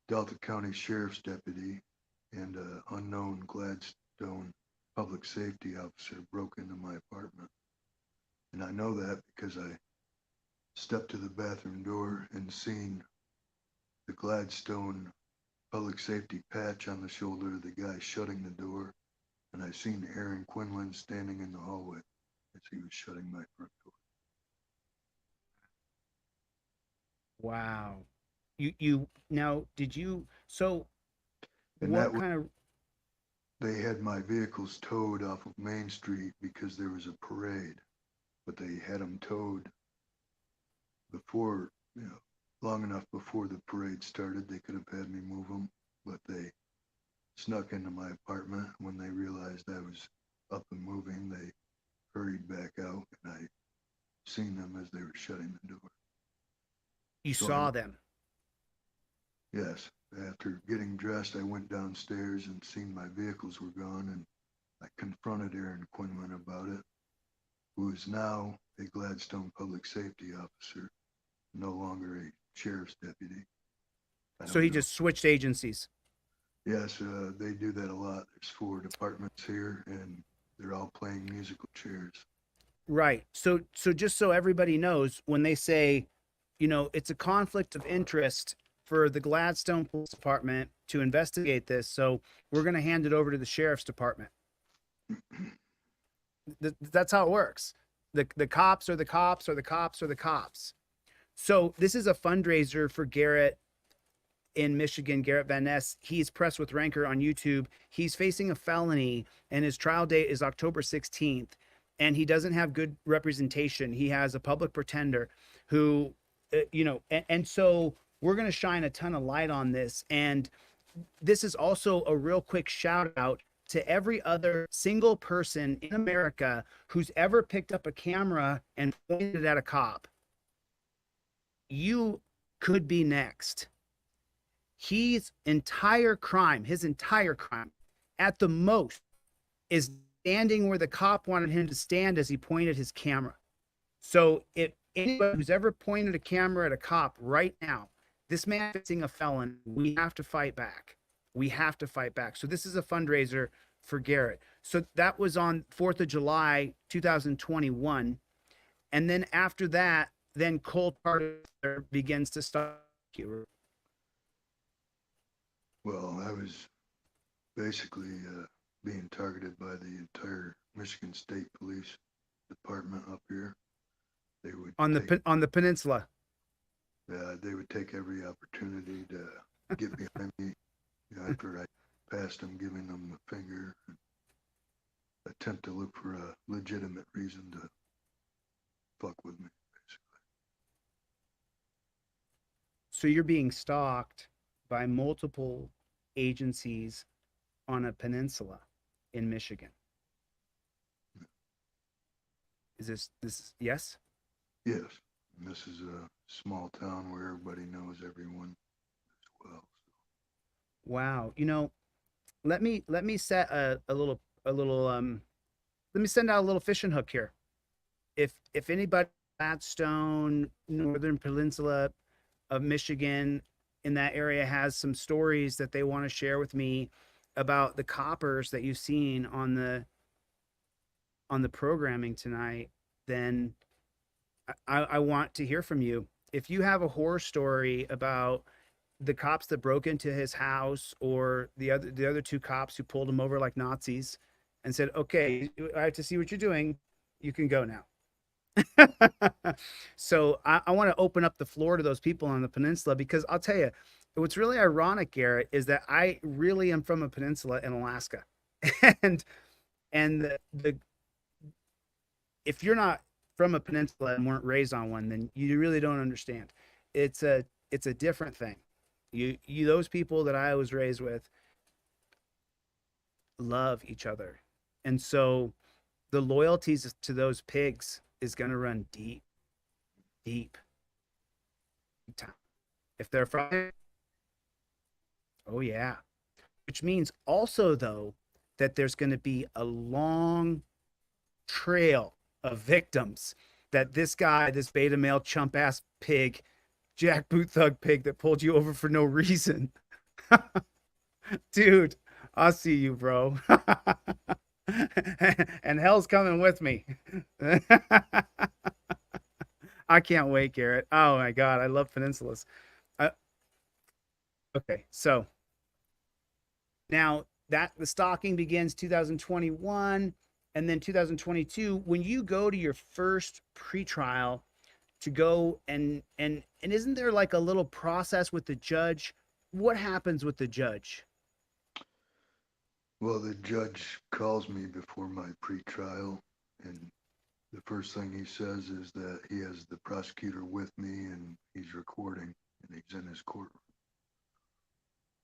J: Delta County Sheriff's deputy and an unknown Gladstone public safety officer, broke into my apartment. And I know that because I stepped to the bathroom door and seen the Gladstone public safety patch on the shoulder of the guy shutting the door. And I seen Aaron Quinlan standing in the hallway as he was shutting my front door.
I: Wow. You now, did you, so
J: And
I: what kind of,
J: they had my vehicles towed off of Main Street because there was a parade, but they had them towed before, long enough before the parade started. They could have had me move them, but they snuck into my apartment. When they realized I was up and moving, they hurried back out, and I seen them as they were shutting the door.
I: you saw them?
J: Yes. After getting dressed, I went downstairs and seen my vehicles were gone, and I confronted Aaron Quinlan about it, who is now a Gladstone public safety officer, no longer a sheriff's deputy.
I: So he just switched agencies?
J: Yes, they do that a lot. There's 4 departments here, and they're all playing musical chairs.
I: Right. So just so everybody knows, when they say, it's a conflict of interest for the Gladstone Police Department to investigate this, so we're going to hand it over to the Sheriff's Department. That's how it works. The cops are the cops or the cops are the cops. So this is a fundraiser for Garrett in Michigan, Garrett Van Ness. He's Pressed with Rancor on YouTube. He's facing a felony, and his trial date is October 16th. And he doesn't have good representation. He has a public pretender who, and so we're going to shine a ton of light on this. And this is also a real quick shout out to every other single person in America who's ever picked up a camera and pointed it at a cop. You could be next. His entire crime, at the most, is standing where the cop wanted him to stand as he pointed his camera. So if anybody who's ever pointed a camera at a cop right now, this man facing a felon, we have to fight back. We have to fight back. So this is a fundraiser for Garrett. So that was on 4th of July, 2021. And then after that, then Cole Carter begins to stop you.
J: Well, I was basically being targeted by the entire Michigan State Police Department up here. They would
I: on the peninsula.
J: They would take every opportunity to get behind me after I passed them, giving them the finger, and attempt to look for a legitimate reason to fuck with me, basically.
I: So you're being stalked by multiple agencies on a peninsula in Michigan. Is this yes?
J: Yes. And this is a small town where everybody knows everyone as well.
I: Wow. Let me set a little let me send out a little fishing hook here. If anybody Gladstone, Northern Peninsula of Michigan, in that area has some stories that they want to share with me about the coppers that you've seen on the programming tonight, then I want to hear from you. If you have a horror story about the cops that broke into his house, or the other two cops who pulled him over like Nazis and said, "Okay, I have to see what you're doing. You can go now." So I want to open up the floor to those people on the peninsula, because I'll tell you, what's really ironic, Garrett, is that I really am from a peninsula in Alaska, and the if you're not from a peninsula and weren't raised on one, then you really don't understand. It's a different thing. You those people that I was raised with love each other, and so the loyalties to those pigs is going to run deep. If they're from, oh yeah, which means also though that there's going to be a long trail of victims that this guy, this beta male chump ass pig, jackboot thug pig that pulled you over for no reason. Dude, I'll see you, bro. And hell's coming with me. I can't wait, Garrett. Oh my God, I love peninsulas. Okay, so now that the stalking begins 2021, and then 2022, when you go to your first pretrial to go and isn't there like a little process with the judge? What happens with the judge?
J: Well, the judge calls me before my pretrial, and the first thing he says is that he has the prosecutor with me and he's recording and he's in his courtroom.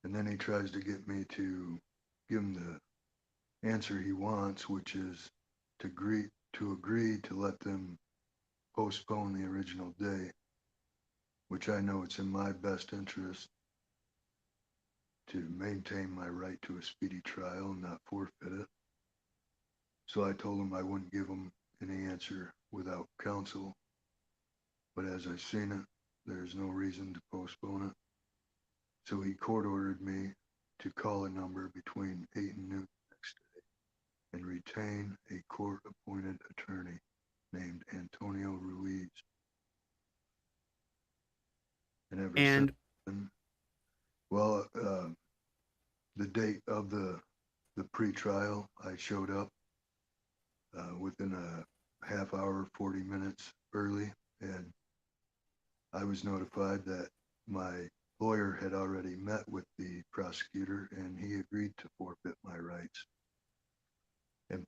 J: And then he tries to get me to give him the answer he wants, which is to agree to let them postpone the original day, which I know it's in my best interest to maintain my right to a speedy trial and not forfeit it. So I told him I wouldn't give him any answer without counsel, but as I've seen it, there's no reason to postpone it. So he court ordered me to call a number between 8 and noon next day and retain a court-appointed attorney named Antonio Ruiz. And ever since then, well, the date of the pre-trial, I showed up within a half hour, 40 minutes early, and I was notified that my lawyer had already met with the prosecutor and he agreed to forfeit my rights and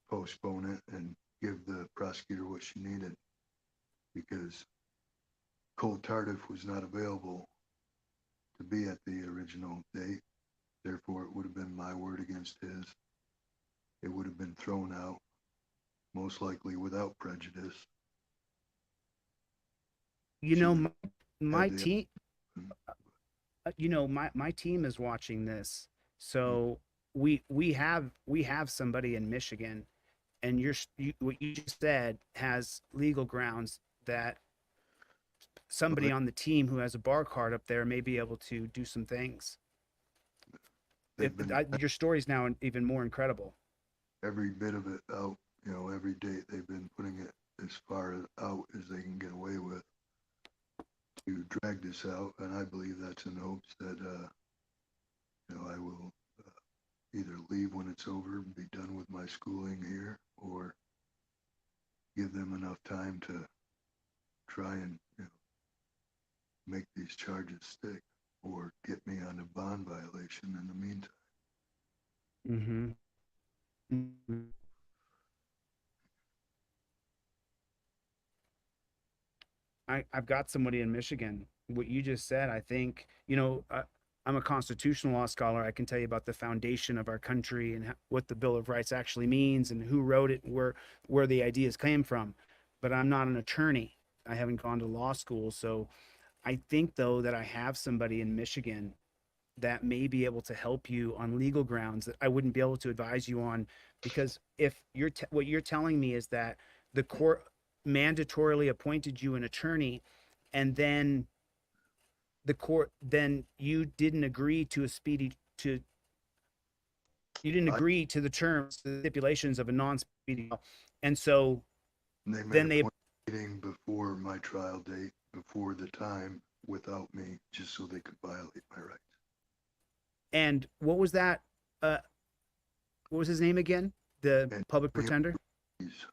J: postpone it and give the prosecutor what she needed, because Cole Tardif was not available to be at the original date. Therefore, it would have been my word against his. It would have been thrown out, most likely without prejudice.
I: You know, my team, you know, my team is watching this, so we have somebody in Michigan, and what you just said has legal grounds that somebody on the team who has a bar card up there may be able to do some things. Your story's now even more incredible.
J: Every bit of it out, you know, every date they've been putting it as far out as they can get away with to drag this out, and I believe that's in hopes that, you know, I will either leave when it's over, be done with my schooling here, or give them enough time to try and, you know, make these charges stick, or get me on a bond violation in the meantime.
I: Mm-hmm. I've got somebody in Michigan. What you just said, I think, you know, I'm a constitutional law scholar. I can tell you about the foundation of our country and what the Bill of Rights actually means and who wrote it, and where the ideas came from. But I'm not an attorney. I haven't gone to law school. So I think, though, that I have somebody in Michigan that may be able to help you on legal grounds that I wouldn't be able to advise you on, because if what you're telling me is that the court mandatorily appointed you an attorney, and then you didn't agree to you didn't agree to the terms, the stipulations of a non-speedy, and so
J: then they meeting before my trial date, before the time, without me, just so they could violate my rights.
I: And what was that? What was his name again? The public pretender?
J: Ruiz.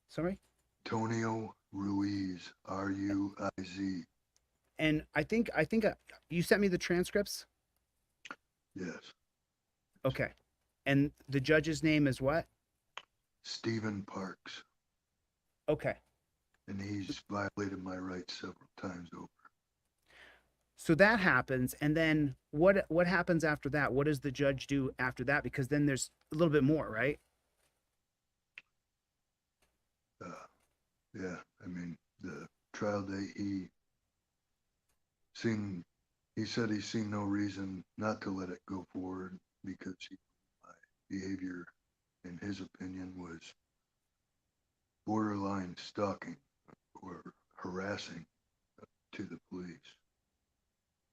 I: Sorry?
J: Antonio Ruiz, R-U-I-Z.
I: And I think you sent me the transcripts?
J: Yes.
I: Okay. And the judge's name is what?
J: Stephen Parks.
I: Okay.
J: And he's violated my rights several times over.
I: So that happens, and then what happens after that? What does the judge do after that? Because then there's a little bit more, right?
J: Yeah, I mean, the trial date, he said he's seen no reason not to let it go forward because my behavior, in his opinion, was borderline stalking or harassing to the police,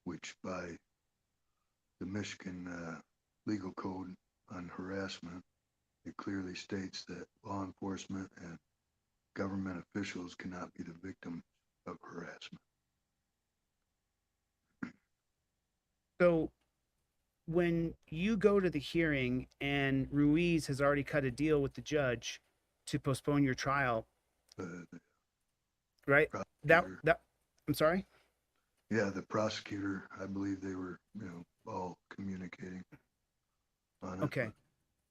J: which by the Michigan legal code on harassment, it clearly states that law enforcement and government officials cannot be the victim of harassment.
I: So when you go to the hearing and Ruiz has already cut a deal with the judge to postpone your trial, right? That I'm sorry?
J: Yeah, the prosecutor, I believe they were, you know, all communicating on it.
I: Okay.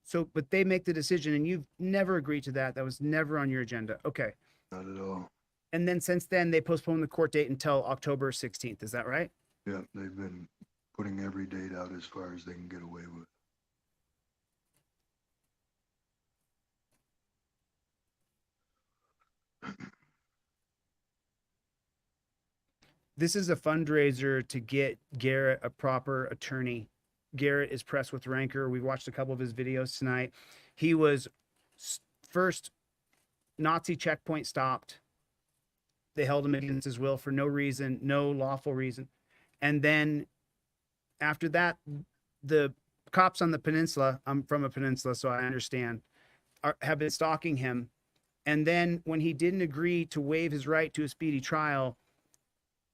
I: So, but they make the decision and you've never agreed to that. That was never on your agenda. Okay.
J: Not at all.
I: And then since then, they postponed the court date until October 16th. Is that right?
J: Yeah, they've been putting every date out as far as they can get away with.
I: This is a fundraiser to get Garrett a proper attorney. Garrett is pressed with rancor. We've watched a couple of his videos tonight. He was first Nazi checkpoint stopped. They held him against his will for no reason, no lawful reason. And then after that, the cops on the peninsula, I'm from a peninsula, so I understand, have been stalking him. And then when he didn't agree to waive his right to a speedy trial,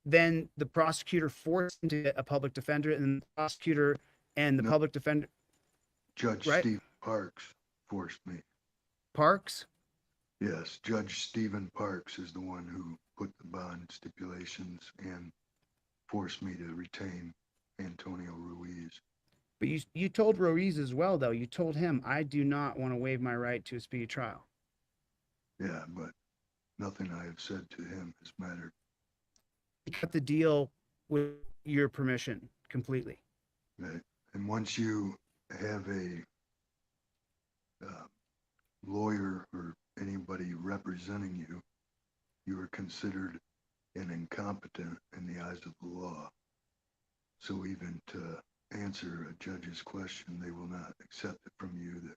I: then the prosecutor forced him to get a public defender, and the prosecutor and the public defender.
J: Judge Stephen Parks forced me.
I: Parks?
J: Yes, Judge Stephen Parks is the one who put the bond stipulations and forced me to retain Antonio Ruiz.
I: But you told Ruiz as well, though. You told him, I do not want to waive my right to a speedy trial.
J: Yeah, but nothing I have said to him has mattered.
I: He cut the deal with your permission completely.
J: Right. And once you have a lawyer or anybody representing you, you are considered an incompetent in the eyes of the law. So even to answer a judge's question, they will not accept it from you. That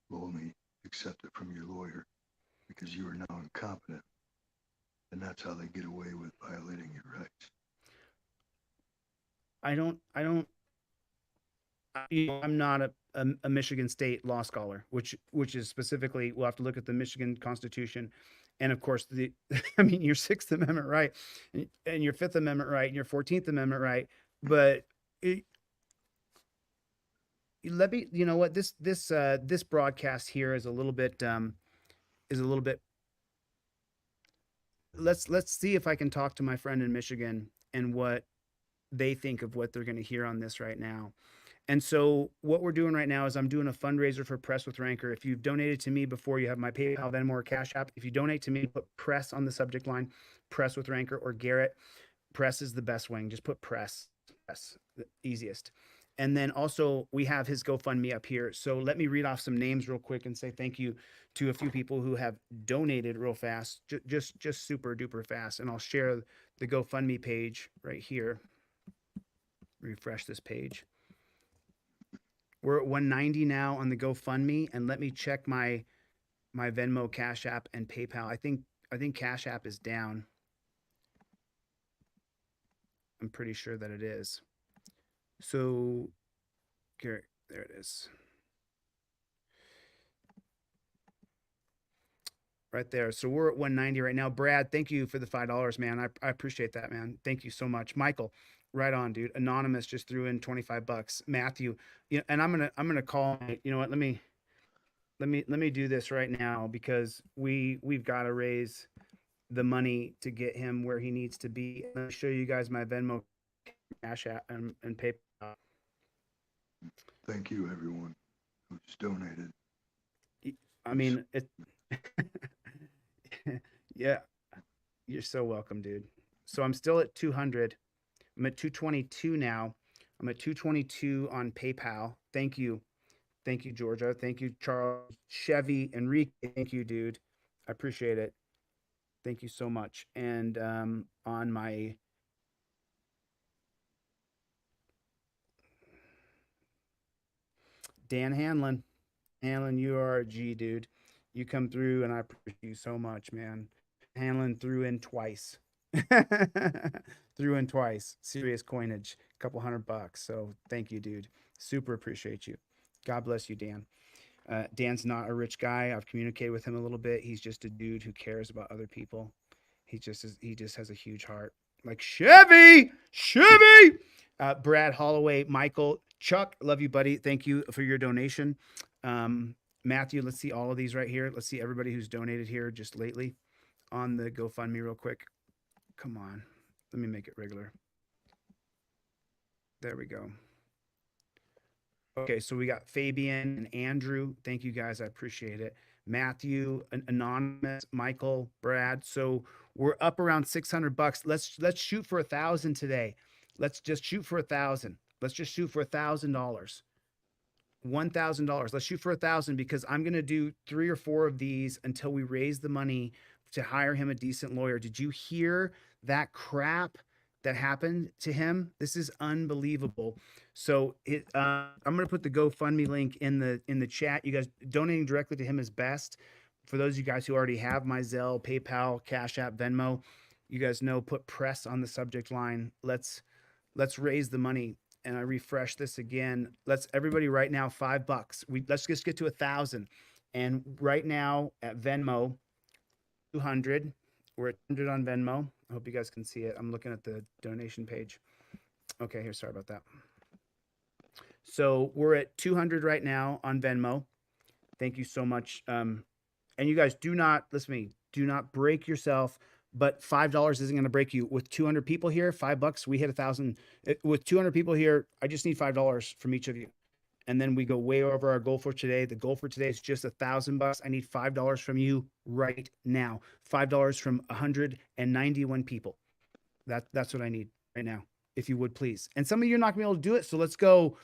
J: will only accept it from your lawyer because you are now incompetent. And that's how they get away with violating your rights.
I: I'm not a Michigan State law scholar, which is specifically, we'll have to look at the Michigan Constitution. And of course, I mean, your Sixth Amendment right and your Fifth Amendment right and your 14th Amendment right. But let me, you know what, this broadcast here is a little bit, let's see if I can talk to my friend in Michigan and what they think of what they're going to hear on this right now. And so what we're doing right now is I'm doing a fundraiser for Press with Ranker. If you've donated to me before, you have my PayPal, Venmo, or Cash App. If you donate to me, put press on the subject line, Press with Ranker or Garrett. Press is the best wing. Just put press, the easiest. And then also we have his GoFundMe up here. So let me read off some names real quick and say thank you to a few people who have donated real fast, just super duper fast. And I'll share the GoFundMe page right here. Refresh this page. We're at 190 now on the GoFundMe, and let me check my Venmo, Cash App, and PayPal. I think Cash App is down. I'm pretty sure that it is. So, here, there it is. Right there. So we're at 190 right now. Brad, thank you for the $5, man. I appreciate that, man. Thank you so much. Michael, right on, dude. Anonymous just threw in $25. Matthew, you know, and I'm gonna call. You know what? Let me do this right now because we've got to raise the money to get him where he needs to be. Let me show you guys my Venmo, Cash App, and PayPal.
J: Thank you, everyone who's donated.
I: I mean, it. Yeah, you're so welcome, dude. So I'm still at 200. I'm at 222 now. I'm at 222 on PayPal. Thank you. Thank you, Georgia. Thank you, Charles, Chevy, Enrique. Thank you, dude. I appreciate it. Thank you so much. And on my Dan Hanlon. Hanlon, you are a G, dude. You come through, and I appreciate you so much, man. Hanlon threw in twice. Threw in twice. Serious coinage. A couple $100. So thank you, dude. Super appreciate you. God bless you, Dan. Dan's not a rich guy. I've communicated with him a little bit. He's just a dude who cares about other people. He just has a huge heart. Like Chevy. Brad Holloway, Michael, Chuck, love you, buddy. Thank you for your donation. Matthew, let's see all of these right here. Let's see everybody who's donated here just lately on the GoFundMe real quick. Come on. Let me make it regular. There we go. Okay, so we got Fabian and Andrew. Thank you guys. I appreciate it. Matthew, Anonymous, Michael, Brad. So we're up around $600. Let's shoot for 1,000 today. Let's just shoot for 1,000. Let's just shoot for $1,000. $1,000. Let's shoot for 1,000 because I'm going to do 3 or 4 of these until we raise the money to hire him a decent lawyer. Did you hear that crap that happened to him? This is unbelievable. So I'm going to put the GoFundMe link in the chat. You guys donating directly to him is best. For those of you guys who already have my Zelle, PayPal, Cash App, Venmo, you guys know, put press on the subject line. Let's raise the money. And I refresh this again. Let's everybody right now, $5. Let's just get to 1,000. And right now at Venmo, 200. We're at 100 on Venmo. I hope you guys can see it. I'm looking at the donation page. Okay, here, sorry about that. So we're at 200 right now on Venmo. Thank you so much. And you guys do not, listen to me, do not break yourself. But $5 isn't going to break you. With 200 people here, $5, we hit 1,000. With 200 people here, I just need $5 from each of you. And then we go way over our goal for today. The goal for today is just $1,000. I need $5 from you right now. $5 from 191 people. That's what I need right now, if you would please. And some of you are not going to be able to do it. So let's go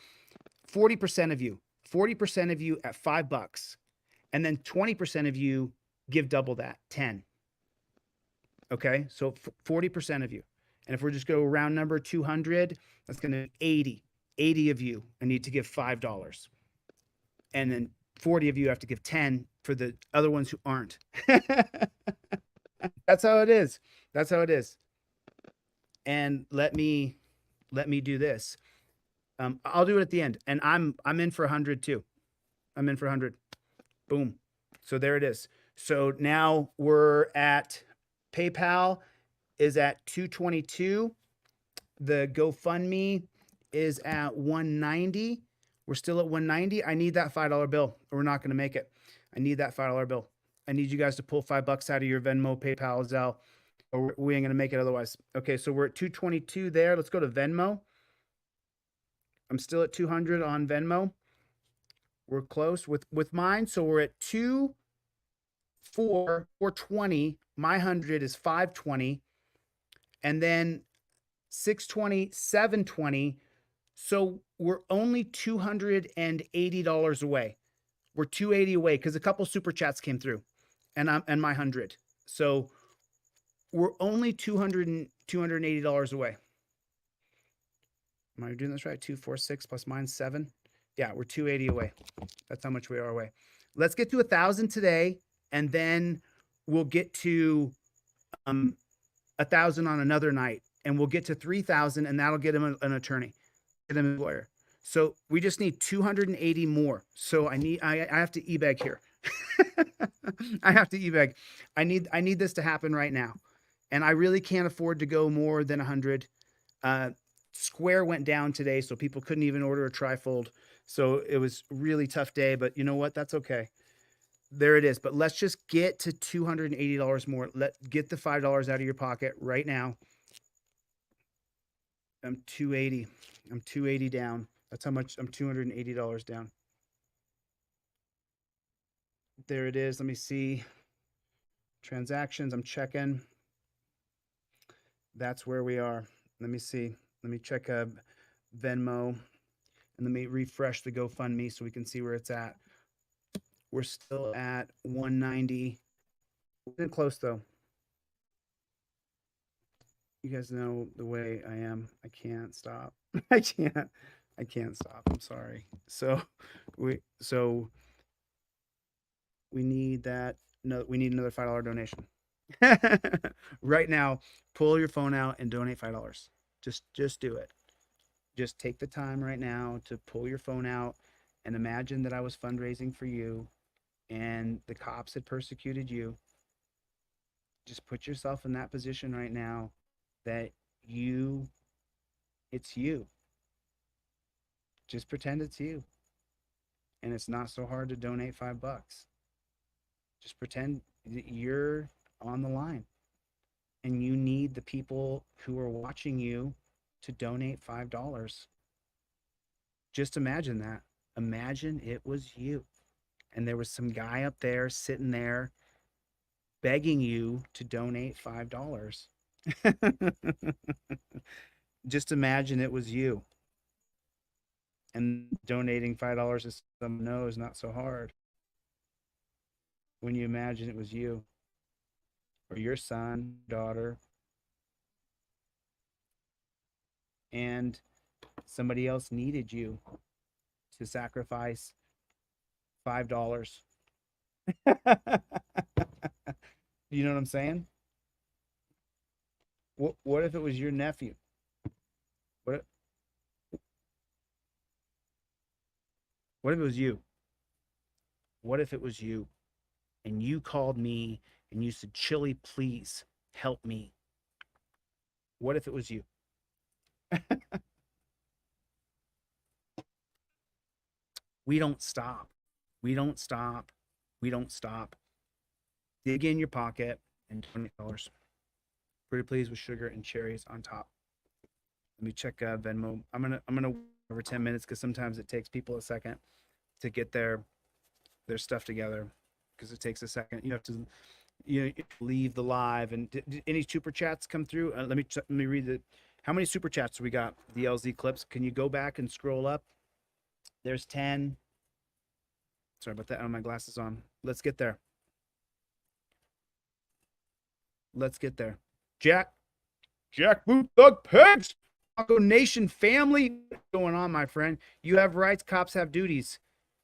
I: 40% of you. 40% of you at $5. And then 20% of you give double that, 10. Okay, so 40% of you. And if we're just go round number 200, that's going to be 80 of you. I need to give $5. And then 40 of you have to give 10 for the other ones who aren't. That's how it is. That's how it is. And let me do this. I'll do it at the end. And I'm in for 100 too. I'm in for 100. Boom. So there it is. So now we're at PayPal is at 222. The GoFundMe is at 190. We're still at 190. I need that $5 bill or we're not going to make it. I need that $5 bill. I need you guys to pull $5 out of your Venmo, PayPal, Zelle, or we ain't going to make it otherwise. Okay, so we're at 222 there. Let's go to Venmo. I'm still at 200 on Venmo. We're close with mine. So we're at 420. My 100 is 520. And then 620, 720. So we're only $280 away. We're 280 away because a couple super chats came through and my 100. So we're only $280 away. Am I doing this right? 246 plus mine 7. Yeah, we're 280 away. That's how much we are away. Let's get to 1,000 today, and then we'll get to 1,000 on another night, and we'll get to 3,000, and that'll get him an attorney, get him a lawyer. So we just need 280 more. So I have to e-bag here. I have to e-bag. I need this to happen right now, and I really can't afford to go more than 100. Square went down today, so people couldn't even order a trifold. So it was a really tough day, but you know what? That's okay. There it is. But let's just get to $280 more. Get the $5 out of your pocket right now. I'm 280. I'm 280 down. That's how much. I'm $280 down. There it is. Let me see. Transactions. I'm checking. That's where we are. Let me see. Let me check Venmo. And let me refresh the GoFundMe so we can see where it's at. We're still at 190. We're getting close though. You guys know the way I am. I can't stop. I can't stop. I'm sorry. So we need that. No, we need another $5 donation. Right now, pull your phone out and donate $5. Just do it. Just take the time right now to pull your phone out and imagine that I was fundraising for you and the cops had persecuted you. Just put yourself in that position right now that it's you. Just pretend it's you. And it's not so hard to donate $5. Just pretend that you're on the line and you need the people who are watching you to donate $5. Just imagine that. Imagine it was you. And there was some guy up there sitting there begging you to donate $5. Just imagine it was you. And donating $5 to someone know is not so hard. When you imagine it was you or your son, daughter, and somebody else needed you to sacrifice $5. You know what I'm saying? What if it was your nephew? What if it was you? What if it was you? And you called me and you said, Chille, please help me. What if it was you? We don't stop. We don't stop. We don't stop. Dig in your pocket and $20. Pretty please with sugar and cherries on top. Let me check Venmo. I'm gonna over 10 minutes because sometimes it takes people a second to get their stuff together because it takes a second. You have to leave the live. And did any super chats come through? Let me read how many super chats do we got? The LZ clips. Can you go back and scroll up? There's 10. Sorry about that. I have my glasses on. Let's get there. Let's get there. Jack, Jackboot Thug Pigs. Bronco Nation family. What's going on, my friend? You have rights, cops have duties.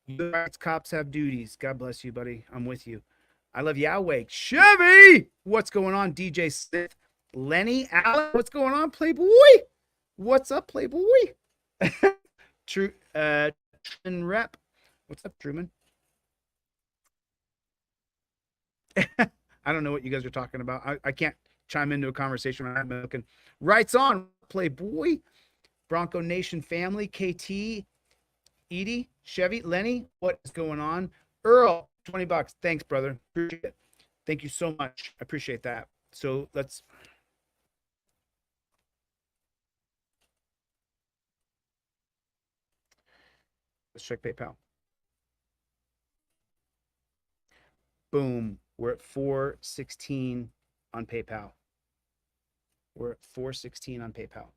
I: You have rights, cops have duties. God bless you, buddy. I'm with you. I love Yahweh. Chevy! What's going on, DJ Smith? Lenny Allen, what's going on, Playboy? What's up, Playboy? True, Truman Rep. What's up, Truman? I don't know what you guys are talking about. I can't chime into a conversation when I'm looking. Rights on, Playboy. Bronco Nation family, KT, Edie, Chevy, Lenny, what is going on? Earl, $20. Thanks, brother. Appreciate it. Thank you so much. I appreciate that. So let's check PayPal. Boom. We're at 416 on PayPal. We're at 416 on PayPal.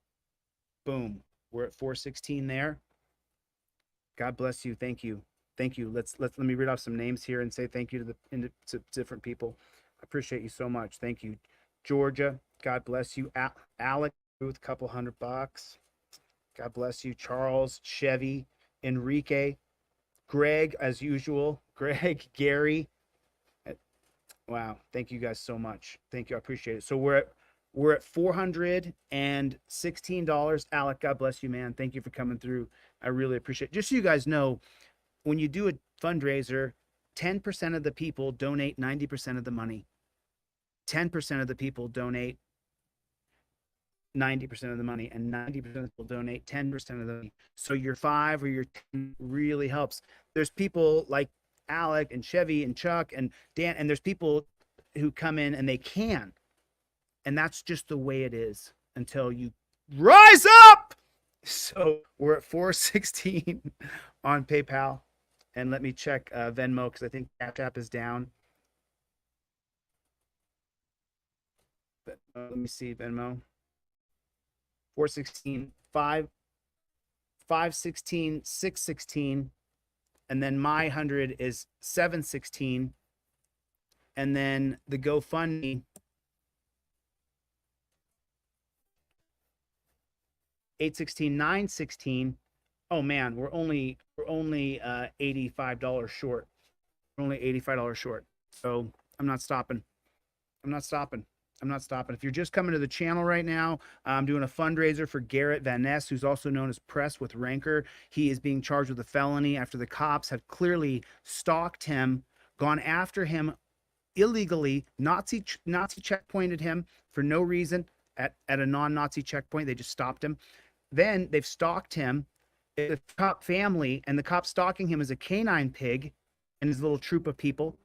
I: Boom. We're at 416 there. God bless you. Thank you. Thank you. Let me read off some names here and say thank you to different people. I appreciate you so much. Thank you. Georgia, God bless you. Alec with a couple $100. God bless you. Charles, Chevy, Enrique, Greg, as usual. Greg, Gary. Wow. Thank you guys so much. Thank you. I appreciate it. So we're at $416. Alec, God bless you, man. Thank you for coming through. I really appreciate it. Just so you guys know, when you do a fundraiser, 10% of the people donate 90% of the money. 10% of the people donate 90% of the money, and 90% of the people donate 10% of the money. So your 5 or your 10 really helps. There's people like Alec and Chevy and Chuck and Dan, and there's people who come in and they can. And that's just the way it is until you rise up. So we're at 416 on PayPal. And let me check Venmo because I think Cashapp is down. But, let me see Venmo. 416, 516, 616. And then my 100 is 716. And then the GoFundMe, 816, 916. Oh man, we're only $85 short. We're only $85 short. So I'm not stopping. If you're just coming to the channel right now, I'm doing a fundraiser for Garrett Van Ness, who's also known as Press with Rancor. He is being charged with a felony after the cops have clearly stalked him, gone after him illegally, Nazi checkpointed him for no reason at a non-Nazi checkpoint. They just stopped him. Then they've stalked him. The cop family and the cop stalking him is a canine pig and his little troop of people.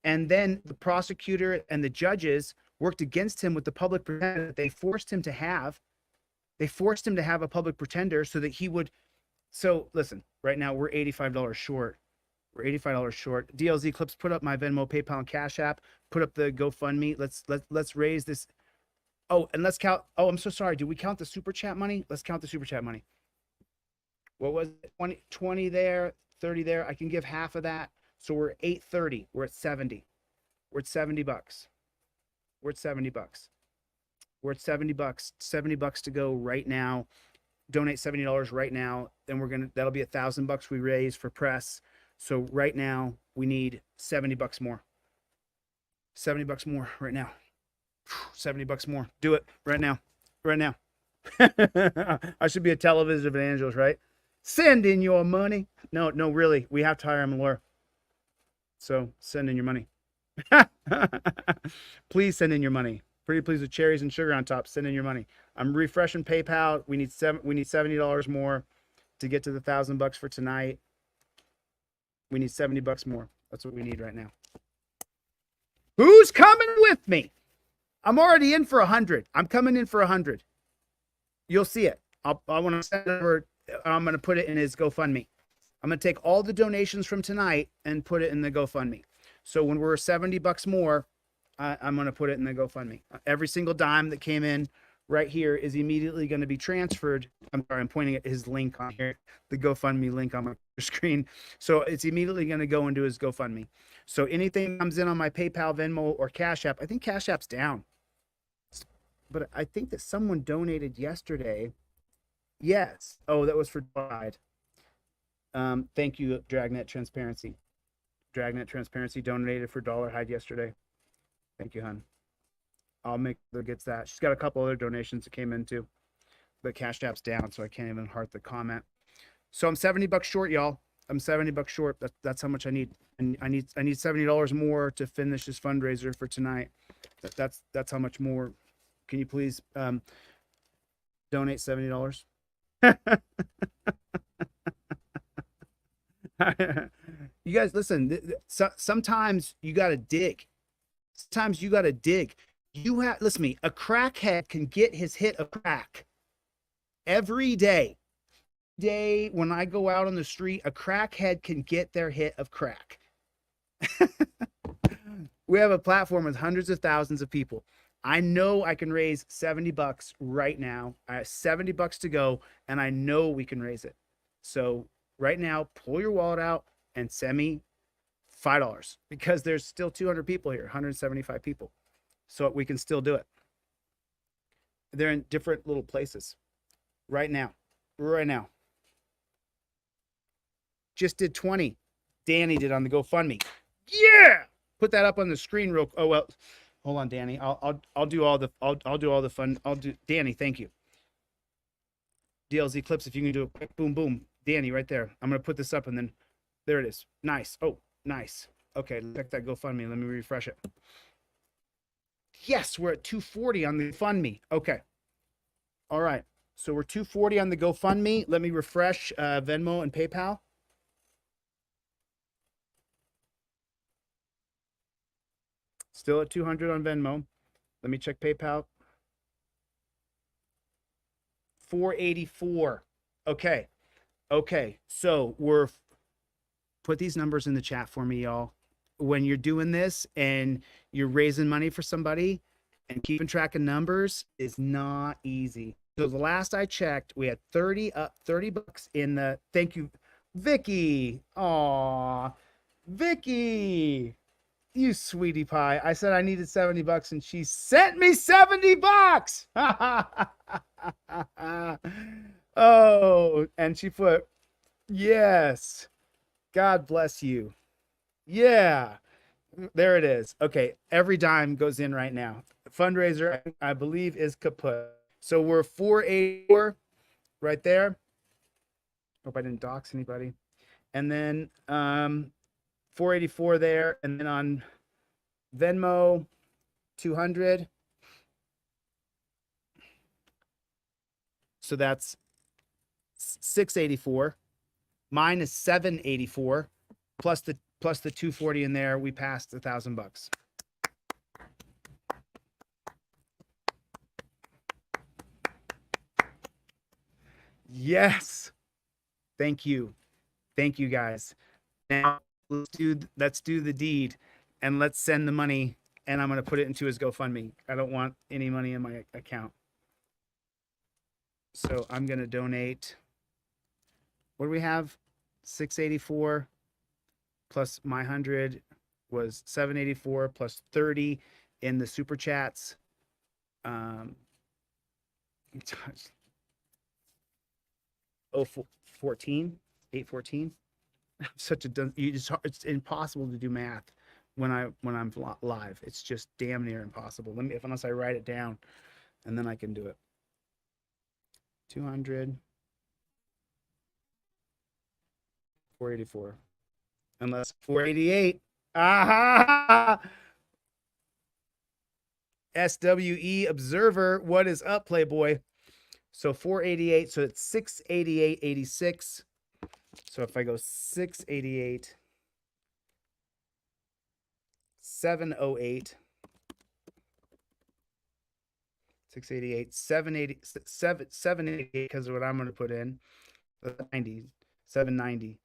I: And then the prosecutor and the judges worked against him with the public pretender that they forced him to have. They forced him to have a public pretender so that he would. So listen, right now we're $85 short. We're $85 short. DLZ Clips, put up my Venmo, PayPal, and Cash App. Put up the GoFundMe. Let's raise this. Oh, and let's count. Oh, I'm so sorry. Did we count the super chat money? Let's count the super chat money. What was it? 20 there, 30 there. I can give half of that. So we're at 830. We're at 70. We're at $70. We're at $70. We're at $70. $70 to go right now. Donate $70 right now. Then that'll be $1,000 we raise for press. So right now we need $70 more. $70 more right now. $70 more. Do it right now. Right now. I should be a television evangelist, right? Send in your money. No, really. We have to hire him a lawyer. So send in your money. Please send in your money. Pretty please with cherries and sugar on top. Send in your money. I'm refreshing PayPal. We need $70 more to get to the $1,000 for tonight. We need $70 more. That's what we need right now. Who's coming with me? I'm already in for 100. I'm coming in for 100. You'll see it. I want to send over. I'm going to put it in his GoFundMe. I'm going to take all the donations from tonight and put it in the GoFundMe. So when we're $70 more, I'm going to put it in the GoFundMe. Every single dime that came in right here is immediately going to be transferred. I'm sorry, I'm pointing at his link on here, the GoFundMe link on my screen. So it's immediately going to go into his GoFundMe. So anything comes in on my PayPal, Venmo, or Cash App, I think Cash App's down. but I think that someone donated yesterday. Yes. Oh, that was for Pride. Thank you, Dragnet Transparency. Dragnet Transparency donated for Dollar Hide yesterday. Thank you, hon. I'll make sure gets that. She's got a couple other donations that came in too. But Cash App's down, so I can't even heart the comment. So I'm $70 short, y'all. I'm $70 short. That's how much I need. And I need $70 more to finish this fundraiser for tonight. That's how much more. Can you please donate $70? You guys, listen. Sometimes you gotta dig. Sometimes you gotta dig. You have listen to me. A crackhead can get his hit of crack every day. When I go out on the street, a crackhead can get their hit of crack. We have a platform with hundreds of thousands of people. I know I can raise $70 right now. I have $70 to go, and I know we can raise it. So right now, pull your wallet out and send me $5 because there's still 200 people here, 175 people. So we can still do it. They're in different little places right now. Just did 20. Danny did on the GoFundMe. Yeah. Put that up on the screen real. Oh well. Hold on, Danny. I'll do all the fun. Danny, thank you. DLZ clips, if you can do a quick boom boom. Danny, right there. I'm gonna put this up and then there it is. Nice. Oh, nice. Okay, check that GoFundMe. Let me refresh it. Yes, we're at 240 on the GoFundMe. Okay. All right. So we're 240 on the GoFundMe. Let me refresh Venmo and PayPal. Still at 200 on Venmo. Let me check PayPal. 484. Okay. So put these numbers in the chat for me, y'all. When you're doing this and you're raising money for somebody and keeping track of numbers is not easy. So the last I checked, we had $30 in the, thank you, Vicky. Aw, Vicky. You sweetie pie. I said I needed $70 and she sent me $70. Oh, and she put, yes. God bless you. Yeah. There it is. Okay. Every dime goes in right now. The fundraiser, I believe, is kaput. So we're 484 right there. Hope I didn't dox anybody. And then 484 there, and then on Venmo 200. So that's 684. Mine is 784 plus the 240 in there. We passed $1,000. Yes. Thank you guys. Now let's do the deed and let's send the money, and I'm going to put it into his GoFundMe. I don't want any money in my account. So I'm going to donate. What do we have? 684 plus my 100 was 784 plus 30 in the super chats. 814. Such a it's impossible to do math when I'm live. It's just damn near impossible. Unless I write it down, and then I can do it. 200, 484, unless 488. Aha! SWE Observer, what is up, Playboy? So 488, so it's 688.86. So if I go 688, 708, 688, 788 because of what I'm going to put in, 790,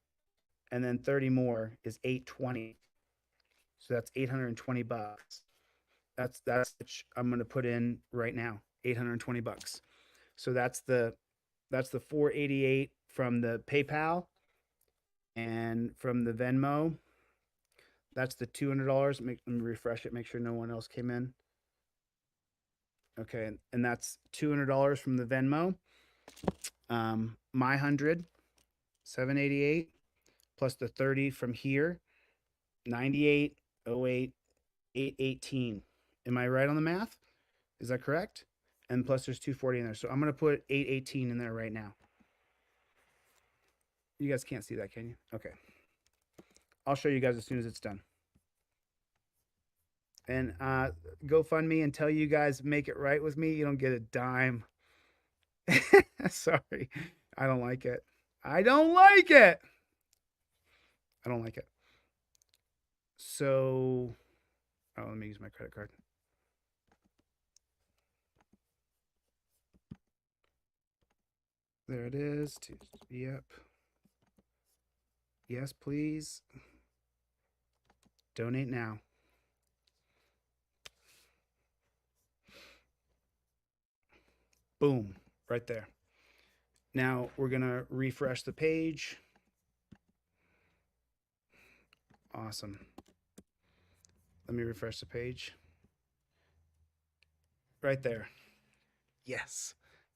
I: and then 30 more is 820. So that's $820. That's which I'm going to put in right now, $820. So that's the 488 from the PayPal. And from the Venmo, that's the $200. Let me refresh it, make sure no one else came in. Okay, and that's $200 from the Venmo. My 100, 788, plus the 30 from here, 98, 08, 818. Am I right on the math? Is that correct? And plus there's 240 in there. So I'm going to put 818 in there right now. You guys can't see that, can you? Okay. I'll show you guys as soon as it's done. And GoFundMe, until you guys make it right with me, you don't get a dime. Sorry. I don't like it. I don't like it. I don't like it. So, oh, let me use my credit card. There it is. Yep. Yes, please. Donate now. Boom, right there. Now we're going to refresh the page. Awesome. Let me refresh the page. Right there. Yes.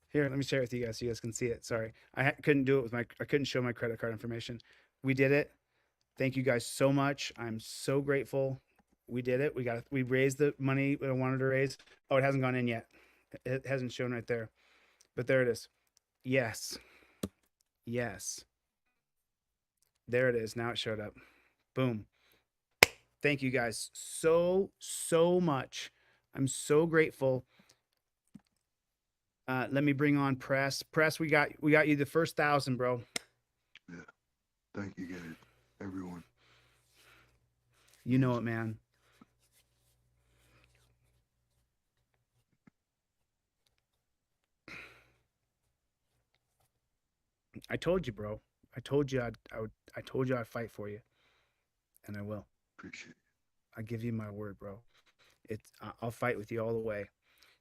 I: Here, let me share it with you guys so you guys can see it. Sorry. I couldn't do it with I couldn't show my credit card information. We did it. Thank you guys so much. I'm so grateful. We did it. We raised the money that I wanted to raise. Oh, it hasn't gone in yet. It hasn't shown right there. But there it is. Yes. Yes. There it is. Now it showed up. Boom. Thank you guys so much. I'm so grateful. Let me bring on Press. Press, we got you the first 1,000, bro.
J: Yeah. Thank you guys, everyone.
I: You know it, man. I told you, bro. I told you I told you I'd fight for you, and I will.
J: Appreciate it.
I: I give you my word, bro. I'll fight with you all the way.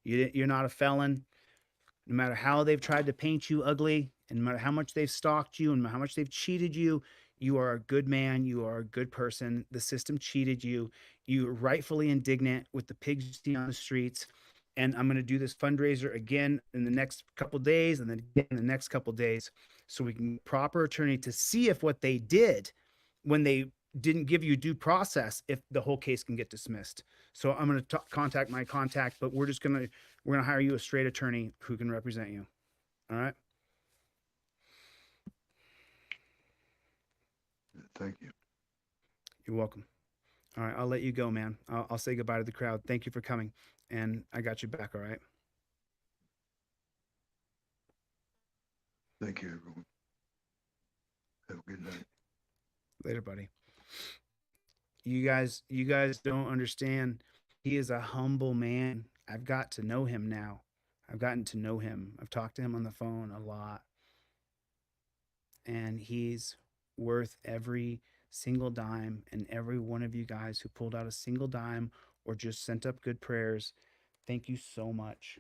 I: You're not a felon. No matter how they've tried to paint you ugly, and no matter how much they've stalked you, and how much they've cheated you, you are a good man. You are a good person. The system cheated you. You're rightfully indignant with the pigs you see on the streets. And I'm going to do this fundraiser again in the next couple days, and then again in the next couple days, so we can proper attorney to see if what they did when they didn't give you due process, if the whole case can get dismissed. So I'm going to contact my contact, but we're going to hire you a straight attorney who can represent you. All right.
J: Thank you.
I: You're welcome. All right. I'll let you go, man. I'll say goodbye to the crowd. Thank you for coming. And I got you back. All right.
J: Thank you, everyone. Have a good night.
I: Later, buddy. You guys don't understand. He is a humble man. I've got to know him now. I've gotten to know him. I've talked to him on the phone a lot. And he's worth every single dime, and every one of you guys who pulled out a single dime or just sent up good prayers. Thank you so much.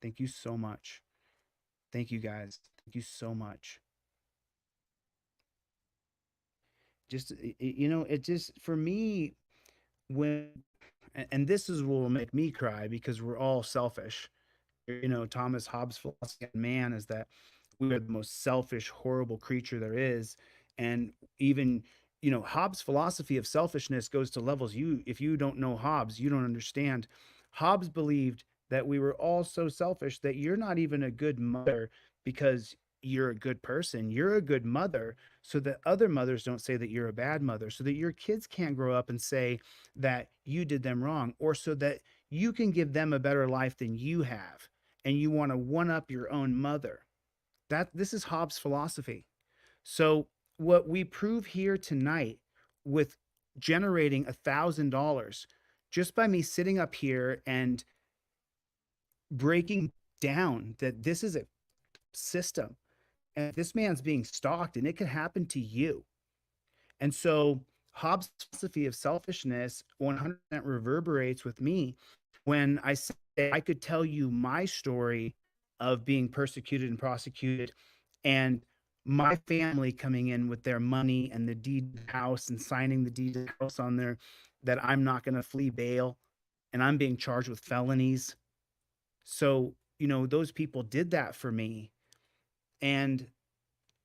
I: Thank you so much. Thank you guys. Thank you so much. Just, it just, for me, and this is what will make me cry, because we're all selfish. Thomas Hobbes' philosophy of man is that we are the most selfish, horrible creature there is. And even, Hobbes' philosophy of selfishness goes to levels if you don't know Hobbes, you don't understand. Hobbes believed that we were all so selfish that you're not even a good mother because you're a good person. You're a good mother so that other mothers don't say that you're a bad mother, so that your kids can't grow up and say that you did them wrong, or so that you can give them a better life than you have, and you want to one up your own mother. This is Hobbes' philosophy. So what we prove here tonight with generating $1,000 just by me sitting up here and breaking down that this is a system, and this man's being stalked, and it could happen to you. And so Hobbes' philosophy of selfishness 100% reverberates with me when I say I could tell you my story of being persecuted and prosecuted, and my family coming in with their money and the deed to the house and signing the deed to the house on there, that I'm not going to flee bail, and I'm being charged with felonies. So, those people did that for me. And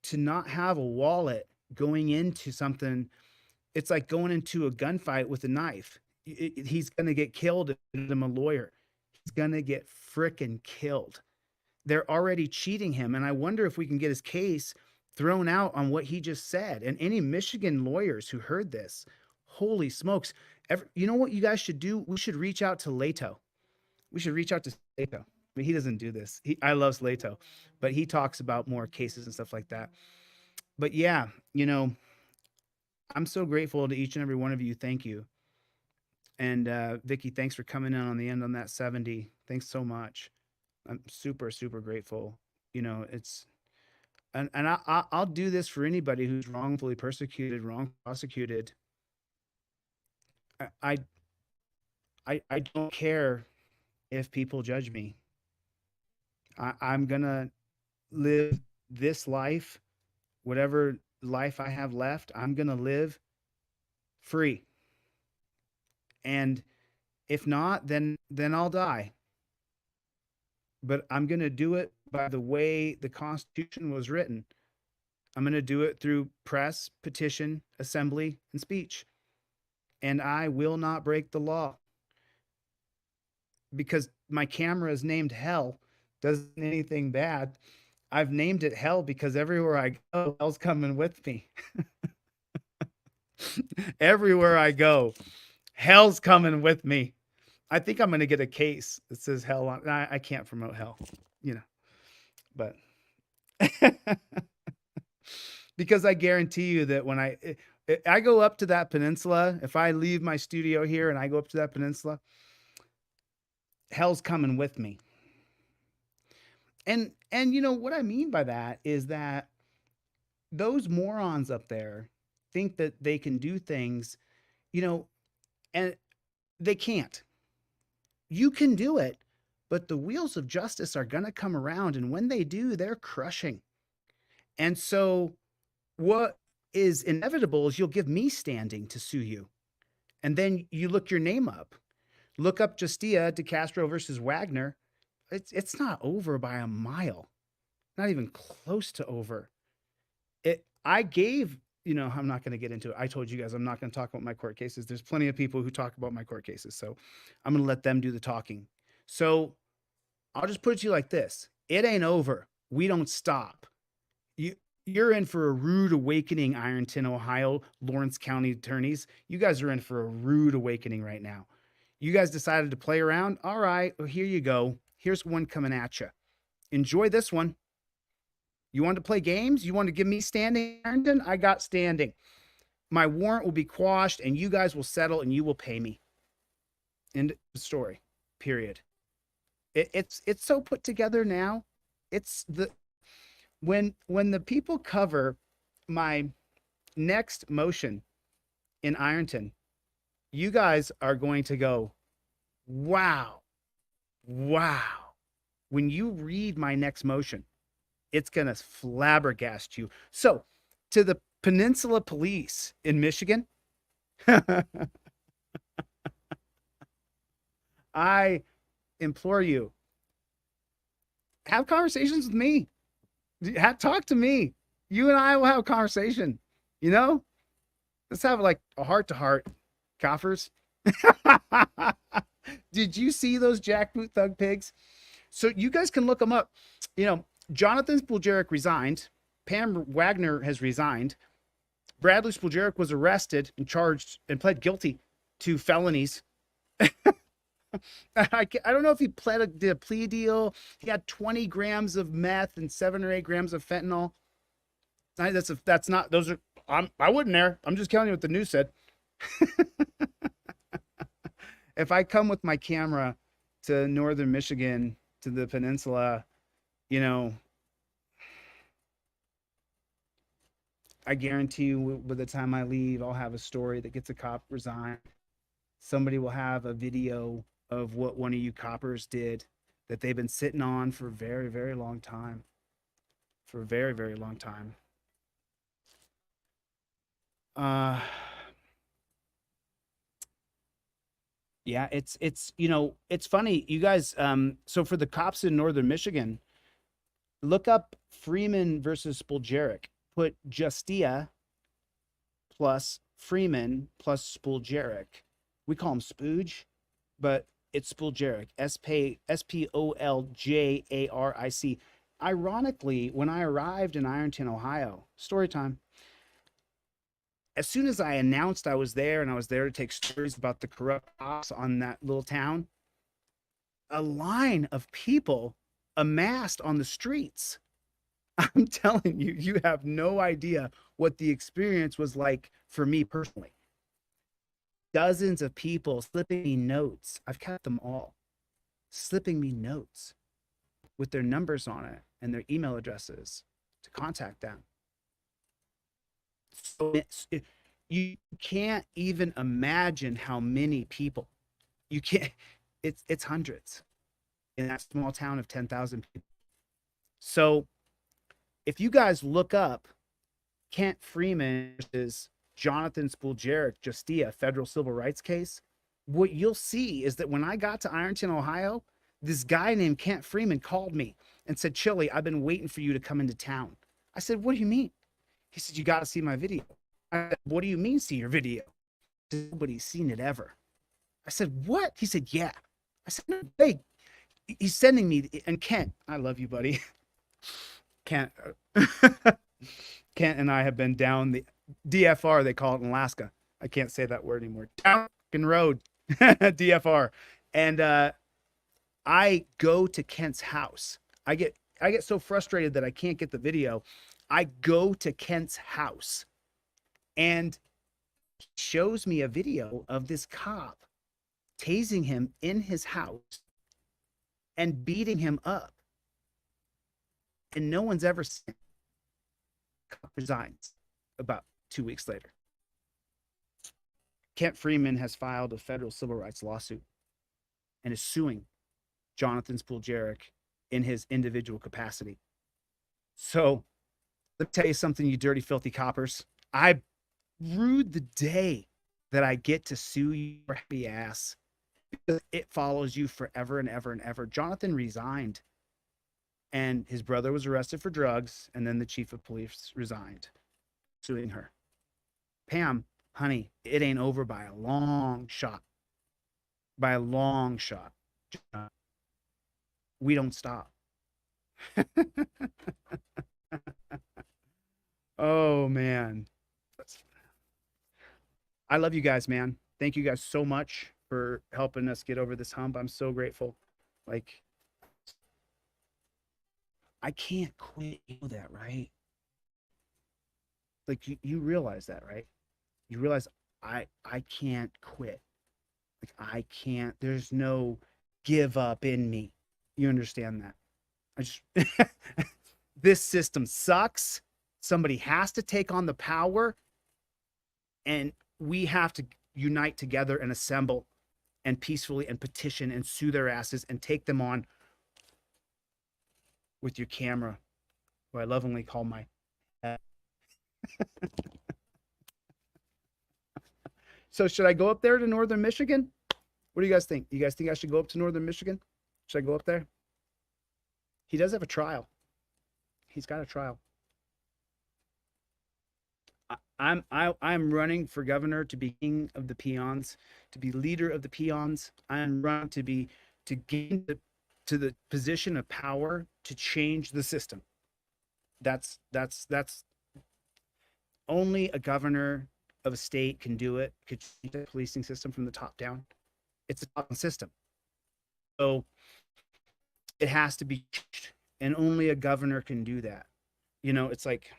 I: to not have a wallet going into something, it's like going into a gunfight with a knife. He's going to get killed if I'm a lawyer. He's going to get frickin' killed. They're already cheating him. And I wonder if we can get his case thrown out on what he just said. And any Michigan lawyers who heard this, holy smokes. You know what you guys should do? We should reach out to Leto. We should reach out to Leto. I mean, he doesn't do this. I love Leto, but he talks about more cases and stuff like that. But yeah, I'm so grateful to each and every one of you. Thank you. And Vicky, thanks for coming in on the end on that 70. Thanks so much. I'm super, super grateful. It's and I'll do this for anybody who's wrongfully persecuted, wrong prosecuted. I don't care if people judge me. I'm gonna live this life, whatever life I have left. I'm gonna live free. And if not, then I'll die. But I'm going to do it by the way the Constitution was written. I'm going to do it through press, petition, assembly, and speech. And I will not break the law. Because my camera is named Hell, doesn't anything bad. I've named it Hell because everywhere I go, hell's coming with me. Everywhere I go, hell's coming with me. I think I'm going to get a case that says hell on. I can't promote hell, but because I guarantee you that when I go up to that peninsula, if I leave my studio here and I go up to that peninsula, hell's coming with me. And what I mean by that is that those morons up there think that they can do things, and they can't. You can do it, but the wheels of justice are going to come around. And when they do, they're crushing. And so what is inevitable is you'll give me standing to sue you. And then you look your name up. Look up Justia DeCastro versus Wagner. It's not over by a mile. Not even close to over. I gave, I'm not going to get into it. I told you guys I'm not going to talk about my court cases. There's plenty of people who talk about my court cases. So I'm going to let them do the talking. So I'll just put it to you like this. It ain't over. We don't stop. You're in for a rude awakening, Ironton, Ohio, Lawrence County attorneys. You guys are in for a rude awakening right now. You guys decided to play around. All right, well, here you go. Here's one coming at you. Enjoy this one. You want to play games? You want to give me standing, Ironton? I got standing. My warrant will be quashed and you guys will settle and you will pay me. End of story. Period. It's so put together now. It's when the people cover my next motion in Ironton, you guys are going to go, wow. When you read my next motion, it's going to flabbergast you. So, to the Peninsula Police in Michigan, I implore you, have conversations with me. Talk to me. You and I will have a conversation. Let's have like a heart-to-heart, coffers. Did you see those jackboot thug pigs? So you guys can look them up. Jonathan Spuljerich resigned. Pam Wagner has resigned. Bradley Spuljerich was arrested and charged and pled guilty to felonies. I don't know if he did a plea deal. He had 20 grams of meth and 7 or 8 grams of fentanyl. That's not, those are, I wouldn't there. I'm just telling you what the news said. If I come with my camera to northern Michigan, to the peninsula, I guarantee you by the time I leave, I'll have a story that gets a cop resigned. Somebody will have a video of what one of you coppers did that they've been sitting on for a very, very long time. For a very, very long time. Yeah, it's you know, it's funny, you guys. So for the cops in northern Michigan, look up Freeman versus Spulgeric. Put Justia plus Freeman plus Spulgeric. We call him Spooge, but it's Spulgeric. Spoljaric. Ironically, when I arrived in Ironton, Ohio, story time. As soon as I announced I was there and I was there to take stories about the corrupt cops on that little town, a line of people amassed on the streets. I'm telling you, you have no idea what the experience was like for me personally. Dozens of people slipping me notes. I've kept them all. Slipping me notes with their numbers on it and their email addresses to contact them. So you can't even imagine how many people. You can't. It's hundreds in that small town of 10,000 people. So if you guys look up Kent Freeman versus Jonathan Spulgeric Justia federal civil rights case, what you'll see is that when I got to Ironton, Ohio, this guy named Kent Freeman called me and said, Chille, I've been waiting for you to come into town. I said, what do you mean? He said, you got to see my video. I said, what do you mean see your video? Nobody's seen it ever. I said, what? He said, yeah. I said, no way. He's sending me, and Kent, I love you, buddy. Kent and I have been down the DFR, they call it in Alaska. I can't say that word anymore. Down road, DFR. And I go to Kent's house. I get so frustrated that I can't get the video. I go to Kent's house and he shows me a video of this cop tasing him in his house and beating him up. And no one's ever seen it. Cop resigns about 2 weeks later. Kent Freeman has filed a federal civil rights lawsuit and is suing Jonathan Spulgeric in his individual capacity. So let me tell you something, you dirty, filthy coppers. I rued the day that I get to sue your happy ass. It follows you forever and ever and ever. Jonathan resigned and his brother was arrested for drugs, and then the chief of police resigned, suing her. Pam, honey, it ain't over by a long shot. By a long shot. We don't stop. Oh, man. I love you guys, man. Thank you guys so much for helping us get over this hump. I'm so grateful. Like, I can't quit. You know that, right? Like, you realize that, right? You realize I can't quit. Like, I can't. There's no give up in me. You understand that? I just this system sucks. Somebody has to take on the power, and we have to unite together and assemble and peacefully and petition and sue their asses and take them on with your camera, who I lovingly call my head. So should I go up there to northern Michigan? What do you guys think? You guys think I should go up to northern Michigan? Should I go up there? He does have a trial. He's got a trial. I'm running for governor to be king of the peons, to be leader of the peons. I'm running to gain to the position of power to change the system. That's only a governor of a state can do it, could change the policing system from the top down. It's a top-down system. So it has to be changed, and only a governor can do that. You know, it's like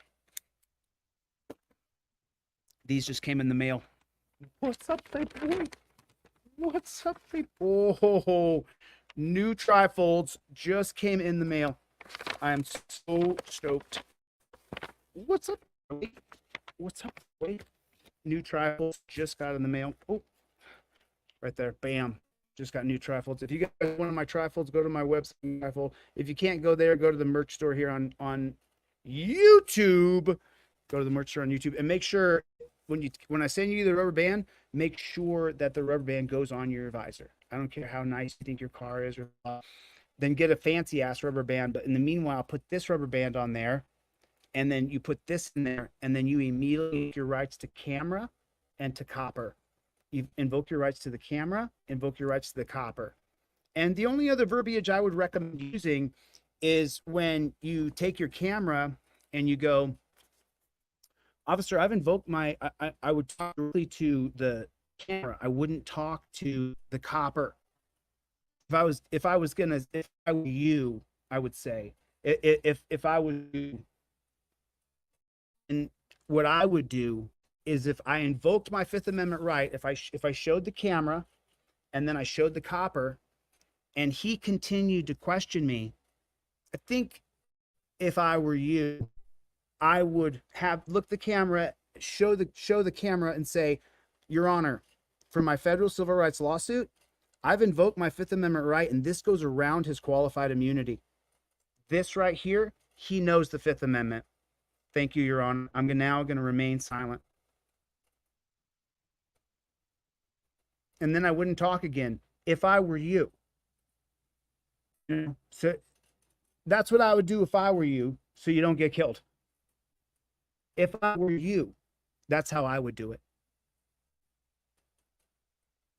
I: these just came in the mail. What's up, Playboy? What's up, Playboy? Oh, new trifolds just came in the mail. I am so stoked. What's up? What's up? Wait. New trifolds just got in the mail. Oh, right there. Bam. Just got new trifolds. If you guys want my trifolds, go to my website. Trifold. If you can't go there, go to the merch store here on YouTube. Go to the merch store on YouTube and make sure when I send you the rubber band, make sure that the rubber band goes on your visor. I don't care how nice you think your car is, or then get a fancy ass rubber band. But in the meanwhile, put this rubber band on there, and then you put this in there, and then you immediately get your rights to camera and to copper. You invoke your rights to the camera, invoke your rights to the copper. And the only other verbiage I would recommend using is when you take your camera and you go, officer, I've invoked my, I would talk directly to the camera. I wouldn't talk to the copper. If I were you, I would say, if I was you, and what I would do is, if I invoked my Fifth Amendment right, if I showed the camera and then I showed the copper and he continued to question me, I think if I were you, I would have look the camera, show the camera and say, Your Honor, for my federal civil rights lawsuit, I've invoked my Fifth Amendment right, and this goes around his qualified immunity. This right here, he knows the Fifth Amendment. Thank you, Your Honor. I'm now going to remain silent. And then I wouldn't talk again if I were you. So that's what I would do if I were you, so you don't get killed. If I were you, that's how I would do it.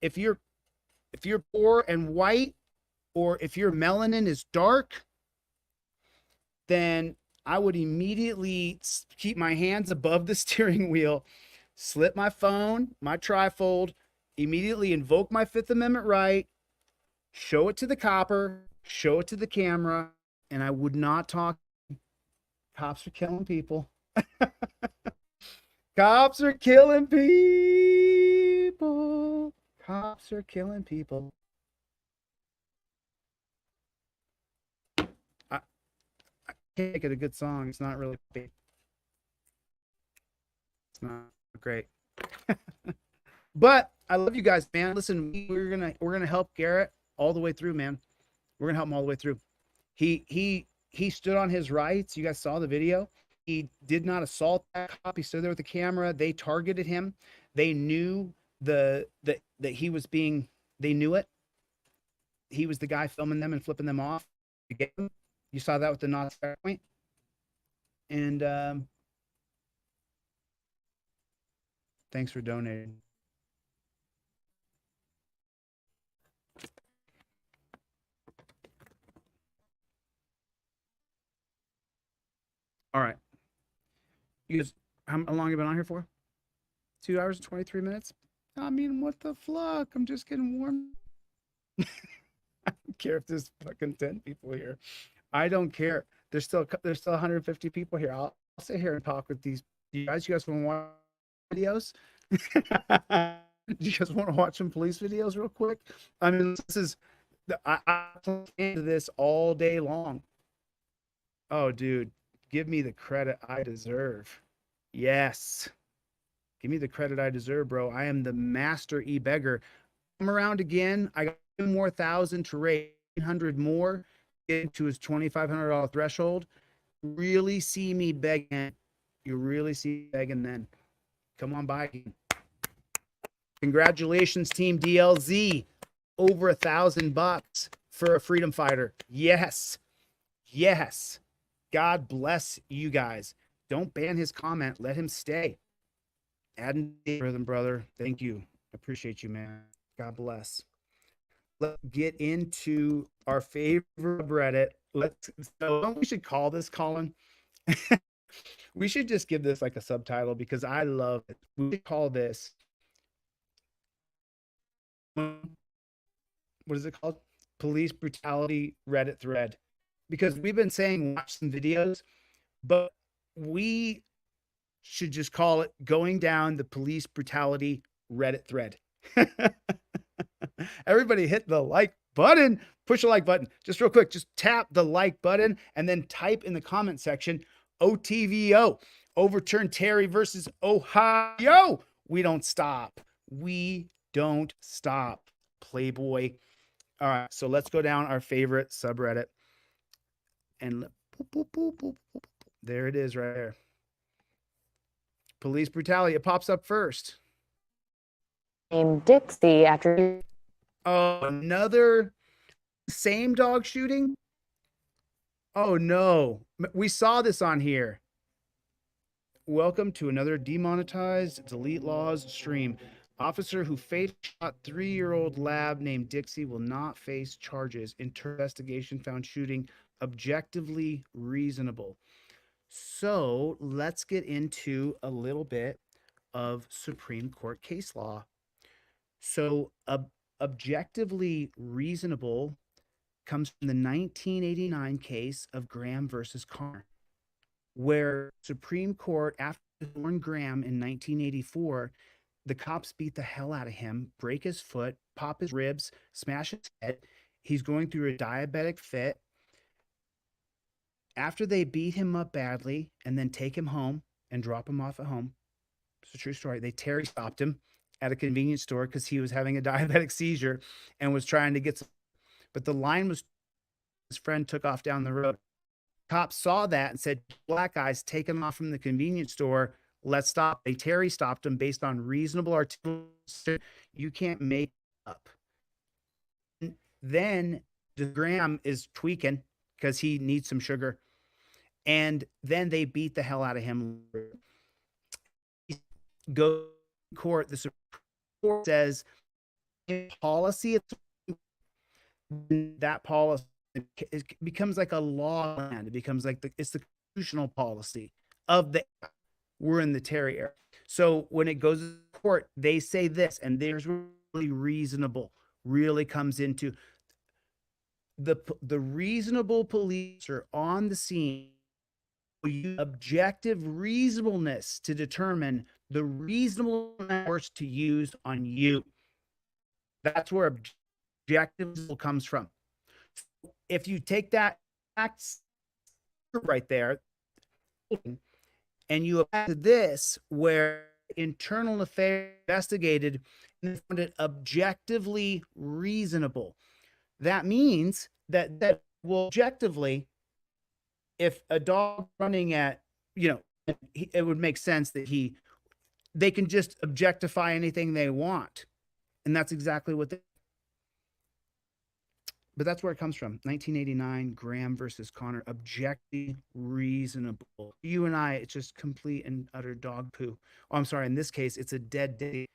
I: If you're poor and white, or if your melanin is dark, then I would immediately keep my hands above the steering wheel, slip my phone, my trifold, immediately invoke my Fifth Amendment right, show it to the copper, show it to the camera, and I would not talk. Cops are killing people. Cops are killing people. Cops are killing people. I can't make it a good song. It's not really big. It's not great. But I love you guys, man. Listen, we're gonna help Garrett all the way through, man. We're gonna help him all the way through. He stood on his rights. You guys saw the video. He did not assault that cop. He stood there with the camera. They targeted him. They knew that he was being. They knew it. He was the guy filming them and flipping them off. You saw that with the not fair point. And thanks for donating. All right. You guys, how long have you been on here for? 2 hours and 23 minutes? I mean, what the fuck? I'm just getting warm. I don't care if there's fucking 10 people here. I don't care. There's still 150 people here. I'll sit here and talk with these. You guys want to watch videos? Do you guys want to watch some police videos real quick? I mean, I plan into this all day long. Oh, dude, give me the credit I deserve. Yes. Give me the credit I deserve, bro. I am the master e-beggar. Come around again. I got 2 more thousand to raise 800 more, get to his $2,500 threshold. Really see me begging. You really see me begging then. Come on by. Congratulations, Team DLZ. Over $1,000 for a freedom fighter. Yes. Yes. God bless you guys. Don't ban his comment. Let him stay. Add an rhythm, brother. Thank you. Appreciate you, man. God bless. Let's get into our favorite Reddit. We should call this, Colin. We should just give this like a subtitle because I love it. We should call this. What is it called? Police brutality Reddit thread. Because we've been saying watch some videos, but we should just call it going down the police brutality Reddit thread. Everybody hit the like button, push the like button. Just real quick, just tap the like button and then type in the comment section, OTVO, overturn Terry versus Ohio. We don't stop. We don't stop, Playboy. All right, so let's go down our favorite subreddit. And boop, boop, boop, boop, boop. There it is right there. Police brutality. It pops up first.
M: Named Dixie after.
I: Oh, another same dog shooting? Oh no. We saw this on here. Welcome to another demonetized delete laws stream. Officer who fatally shot 3-year-old lab named Dixie will not face charges. Investigation found shooting objectively reasonable. So let's get into a little bit of Supreme Court case law. So objectively reasonable comes from the 1989 case of Graham versus Connor, where Supreme Court, after Warren Graham in 1984, the cops beat the hell out of him, break his foot, pop his ribs, smash his head. He's going through a diabetic fit. After they beat him up badly and then take him home and drop him off at home, it's a true story. They Terry stopped him at a convenience store because he was having a diabetic seizure and was trying to get some, but the line was, his friend took off down the road. Cops saw that and said, black guys, take him off from the convenience store. Let's stop. They Terry stopped him based on reasonable articulation. You can't make up. Then Graham is tweaking because he needs some sugar. And then they beat the hell out of him. Go to court. The Supreme Court says policy, that policy, it becomes like a law land. It becomes like it's the constitutional policy of the, we're in the Terry era. So when it goes to court, they say this, and there's really reasonable, really comes into the reasonable police are on the scene. Objective reasonableness to determine the reasonable force to use on you. That's where objective comes from. If you take that right there and you apply to this, where internal affairs investigated and found it objectively reasonable, that means that will objectively, if a dog running at, it would make sense that they can just objectify anything they want. And that's exactly what but that's where it comes from. 1989, Graham versus Connor, objectively reasonable. You and I, it's just complete and utter dog poo. Oh, I'm sorry. In this case, it's a dead day.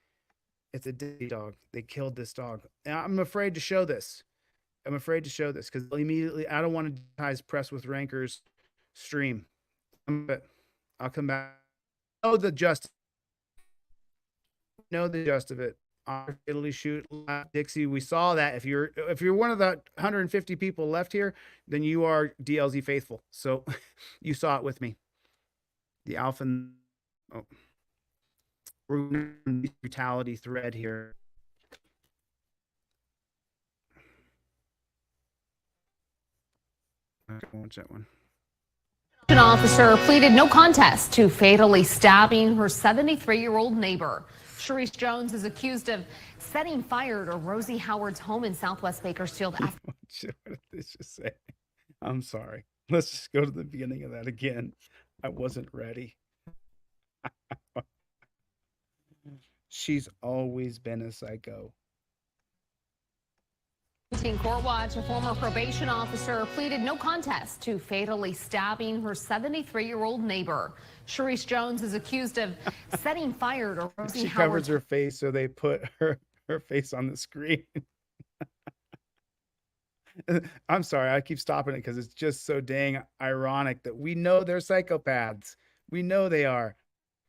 I: It's a dead dog. They killed this dog. And I'm afraid to show this. I'm afraid to show this because immediately I don't want to ties press with rankers stream. But I'll come back. Know the gist of it. Italy shoot Dixie. We saw that. If you're one of the 150 people left here, then you are DLZ faithful. So you saw it with me. The alpha. Oh, we're on the brutality thread here. Okay, watch that one.
M: An officer pleaded no contest to fatally stabbing her 73-year-old neighbor. Sharice Jones is accused of setting fire to Rosie Howard's home in Southwest Bakersfield.
I: What did this just say? I'm sorry. Let's just go to the beginning of that again. I wasn't ready. She's always been a psycho.
M: Court watch, a former probation officer pleaded no contest to fatally stabbing her 73-year-old neighbor. Sharice Jones is accused of setting fire to Rosie Howard.
I: She covers her face, so they put her face on the screen. I'm sorry, I keep stopping it because it's just so dang ironic that we know they're psychopaths. We know they are.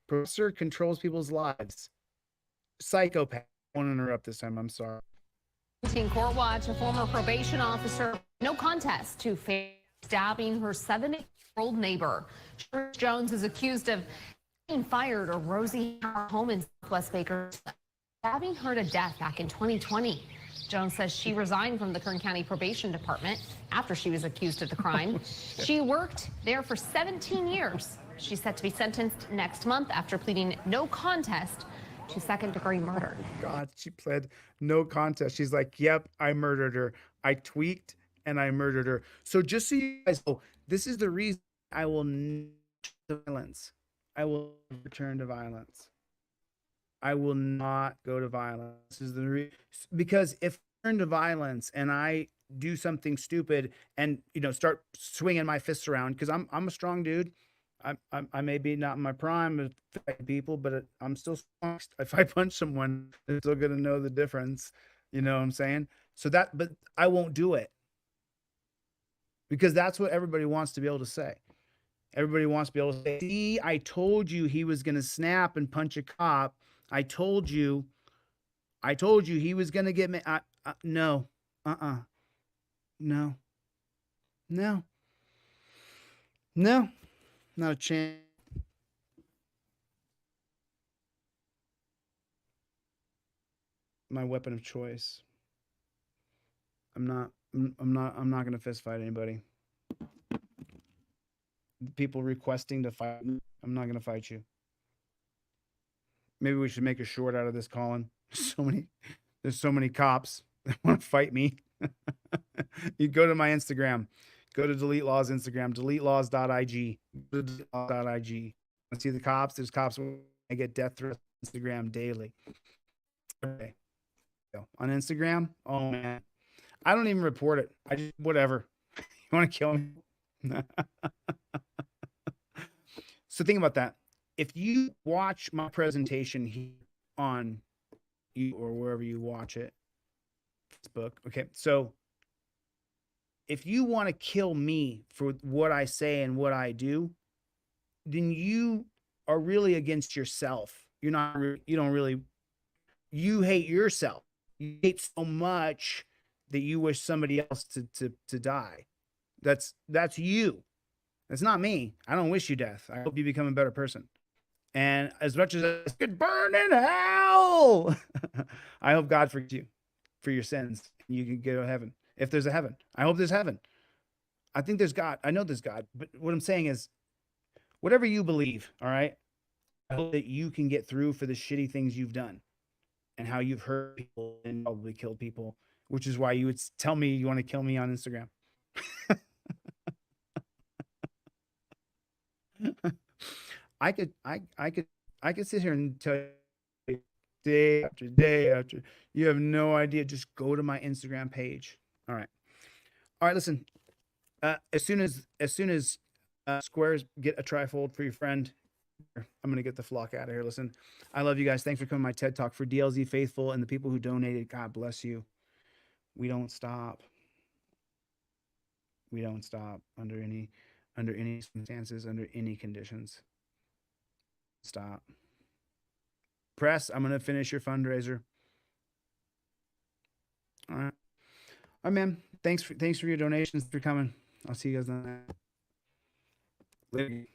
I: Professor controls people's lives. Psychopath. I won't interrupt this time. I'm sorry.
M: Court watch, a former probation officer no contest to stabbing her 70-year-old neighbor. Sharice Jones is accused of setting fire to Rosie Howard's home in Southwest Bakersfield, stabbing her to death back in 2020. Jones says she resigned from the Kern County Probation Department after she was accused of the crime. She worked there for 17 years. She's set to be sentenced next month after pleading no contest to second-degree murder.
I: God, she pled no contest. She's like, yep, I murdered her. I tweaked and I murdered her. So just so you guys know, this is the reason I will not violence. I will return to violence. I will not go to violence. This is because if I turn to violence and I do something stupid and start swinging my fists around, because I'm a strong dude. I may be not in my prime of fighting people, but I'm still strong. If I punch someone, they're still gonna know the difference. You know what I'm saying? But I won't do it because that's what everybody wants to be able to say. Everybody wants to be able to say, "See, I told you he was gonna snap and punch a cop. I told you he was gonna get me." No, no, no, no, not a chance. My weapon of choice. I'm not going to fist fight anybody. People requesting to fight me, I'm not going to fight you. Maybe we should make a short out of this, Colin. There's so many cops that want to fight me. You go to my Instagram. Go to Delete Laws Instagram, deletelaws.ig. .ig. See the cops. There's cops. I get death threats on Instagram daily. Okay. On Instagram, oh man, I don't even report it. I just whatever. You want to kill me? So think about that. If you watch my presentation here on you or wherever you watch it, Facebook. Okay, so if you want to kill me for what I say and what I do, then you are really against yourself. You don't really. You hate yourself. You hate so much that you wish somebody else to die. That's you. That's not me. I don't wish you death. I hope you become a better person. And as much as I could burn in hell, I hope God forgives you for your sins. You can go to heaven. If there's a heaven, I hope there's heaven. I think there's God. I know there's God. But what I'm saying is, whatever you believe, all right, I hope that you can get through for the shitty things you've done and how you've hurt people and probably killed people, which is why you would tell me you want to kill me on Instagram. I could sit here and tell you day after day after. You have no idea. Just go to my Instagram page. All right. Listen. As soon as squares get a trifold for your friend, I'm gonna get the flock out of here. Listen, I love you guys. Thanks for coming to my TED Talk. For DLZ faithful and the people who donated, God bless you. We don't stop. We don't stop under any circumstances, under any conditions. Stop. Press, I'm gonna finish your fundraiser. All right, man. Thanks for your donations, for coming. I'll see you guys on that. Later.